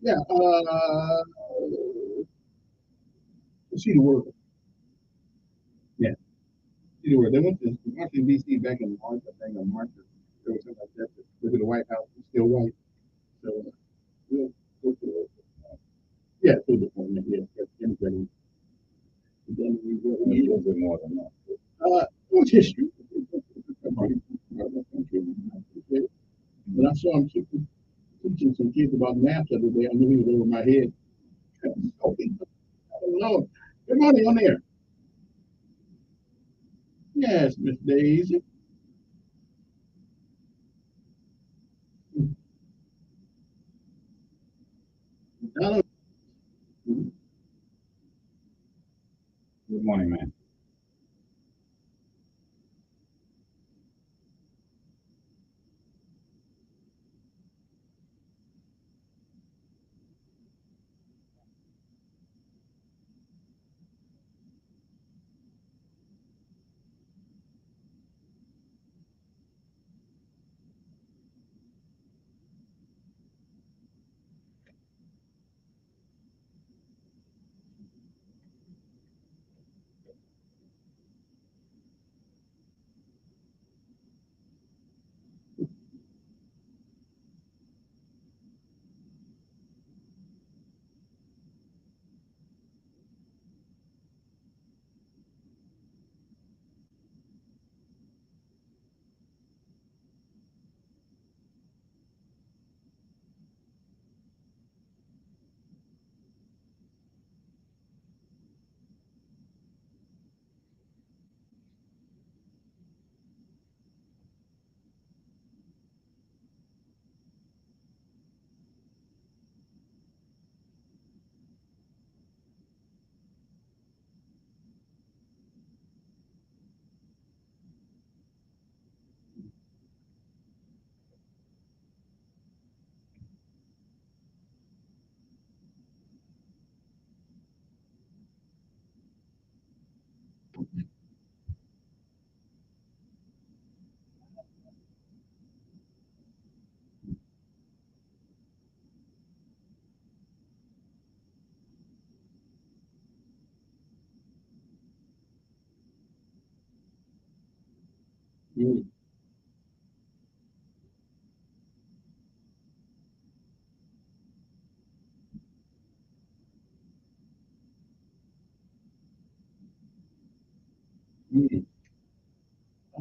Yeah. See the world. Yeah. See the world. They went to Washington, D.C. back in March, I think, or March or something like that. Look at the White House. It's still white. So, we'll go to yeah, to the point. Yeah, everybody. a little bit more than that. What's history? When I saw him teaching some kids about math the other day, I knew he was over my head. I don't know. Good morning on there. Yes, Miss Daisy. Good morning, man.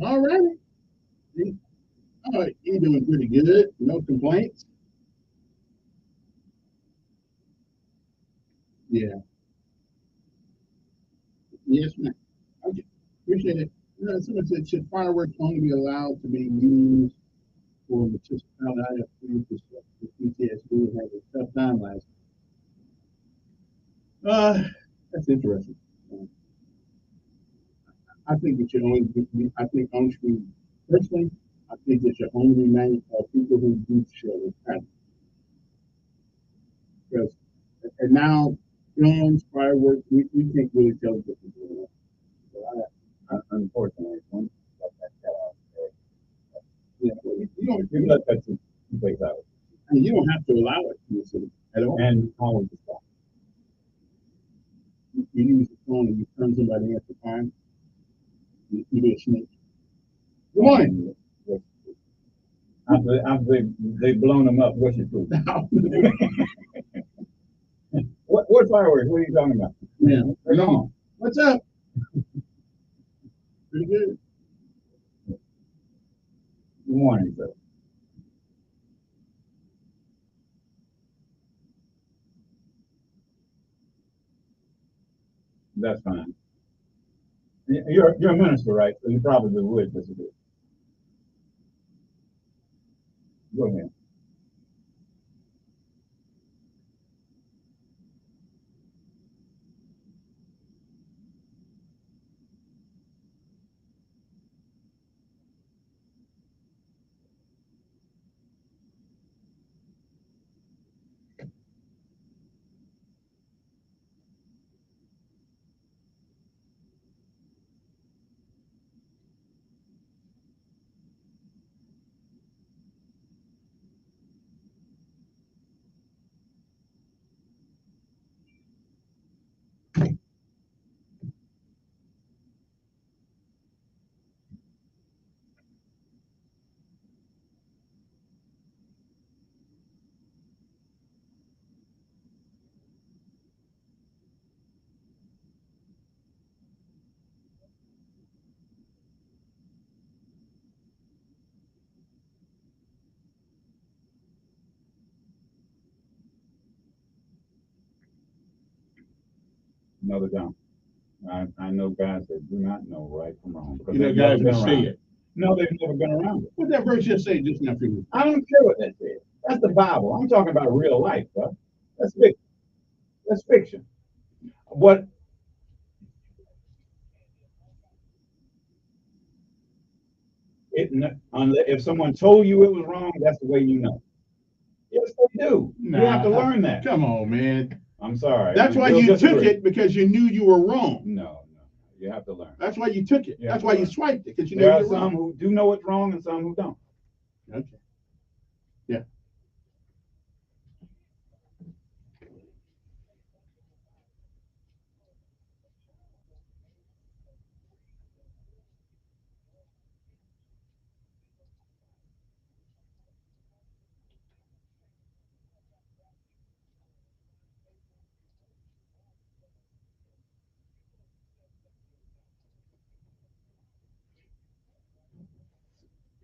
All right. All right. You're doing pretty good. No complaints. Yeah. Yes, ma'am. Okay. Appreciate it. Someone said, should fireworks only be allowed to be used for municipality for PTSD had a tough time last year? That's interesting. I think it should only be, I think on screen, personally, I think it should only manufacture people who do share with them. Because, and now, guns, fireworks, we can't really tell the difference. Unfortunately, one let that cat out. You don't, You let that two ways out. I mean, you don't have to allow it in the city at all. And always stop. You use the phone and you turn somebody off the time. You be a snake. Good morning. After they've blown them up, what's your proof? What fireworks? What are you talking about? Yeah. No. What's up? Pretty good. Good morning, sir. That's fine. You're a minister, right? So you probably would disagree. Go ahead. Another down. I know guys that do not know right from wrong. You know, guys that say it. No, they've never been around it. What that verse just say just now for you? I don't care what that says. That's the Bible. I'm talking about real life, bro. That's fiction. That's fiction. What? If someone told you it was wrong, that's the way you know. Yes, they do. You have to learn that. Come on, man. I'm sorry. That's why you took it, because you knew you were wrong. No, you have to learn. That's why you took it. That's why you swiped it, because you knew There you are were some wrong. who do know it's wrong and some who don't. Okay. Yeah.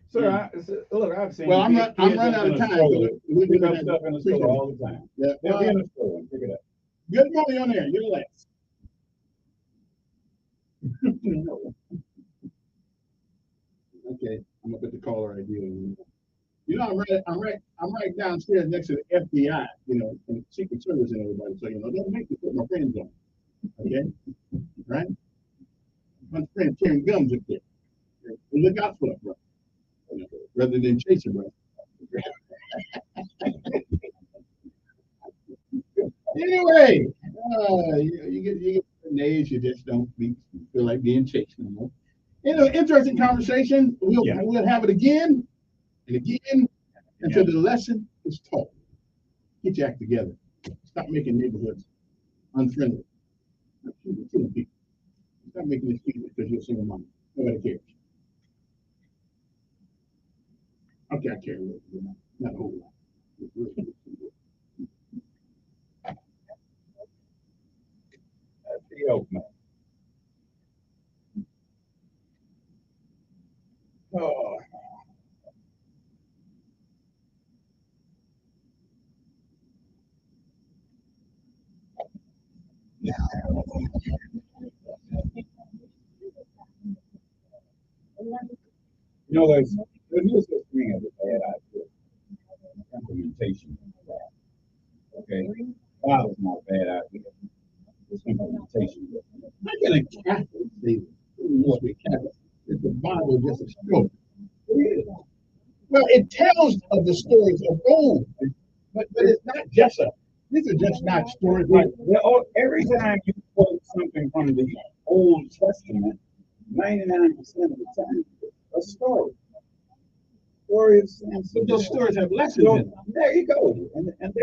Sir, look, I've seen. Well, I'm kids running in out of a time. stroller We're pick gonna up have stuff in the appreciate store it. all the time. Yeah. They'll be in the store and pick it up. Good morning on there. You're last. Okay, I'm gonna put the caller ID in. You know, I'm right downstairs next to the FBI, you know, and Secret Service and everybody. So, you know, don't make me put my friends on. Okay? Right? My friend carrying guns up there. Look out for it, bro. Rather than chasing, bro. Anyway, you get an age, you just don't feel like being chased no more. Anyway, interesting conversation. We'll have it again and again until the lesson is taught. Get your act together. Stop making neighborhoods unfriendly. Stop killing people. Stop making excuses because you're a single mom. Nobody cares. Okay, I care a little bit. Not a whole lot. That's the oak, man. Oh. You know, there's no such thing as a bad idea. Implementation of that. Okay? Wow, it's not a bad idea. It's implementation. How can a Catholic say this? Catholic. It's the Bible just a stroke. It is. Well, it tells of the stories of old, but it's not just these are just not stories like. Every time you quote something from the Old Testament, 99% of the time, a story. Stories, and But those stories have lessons in them. There you go. And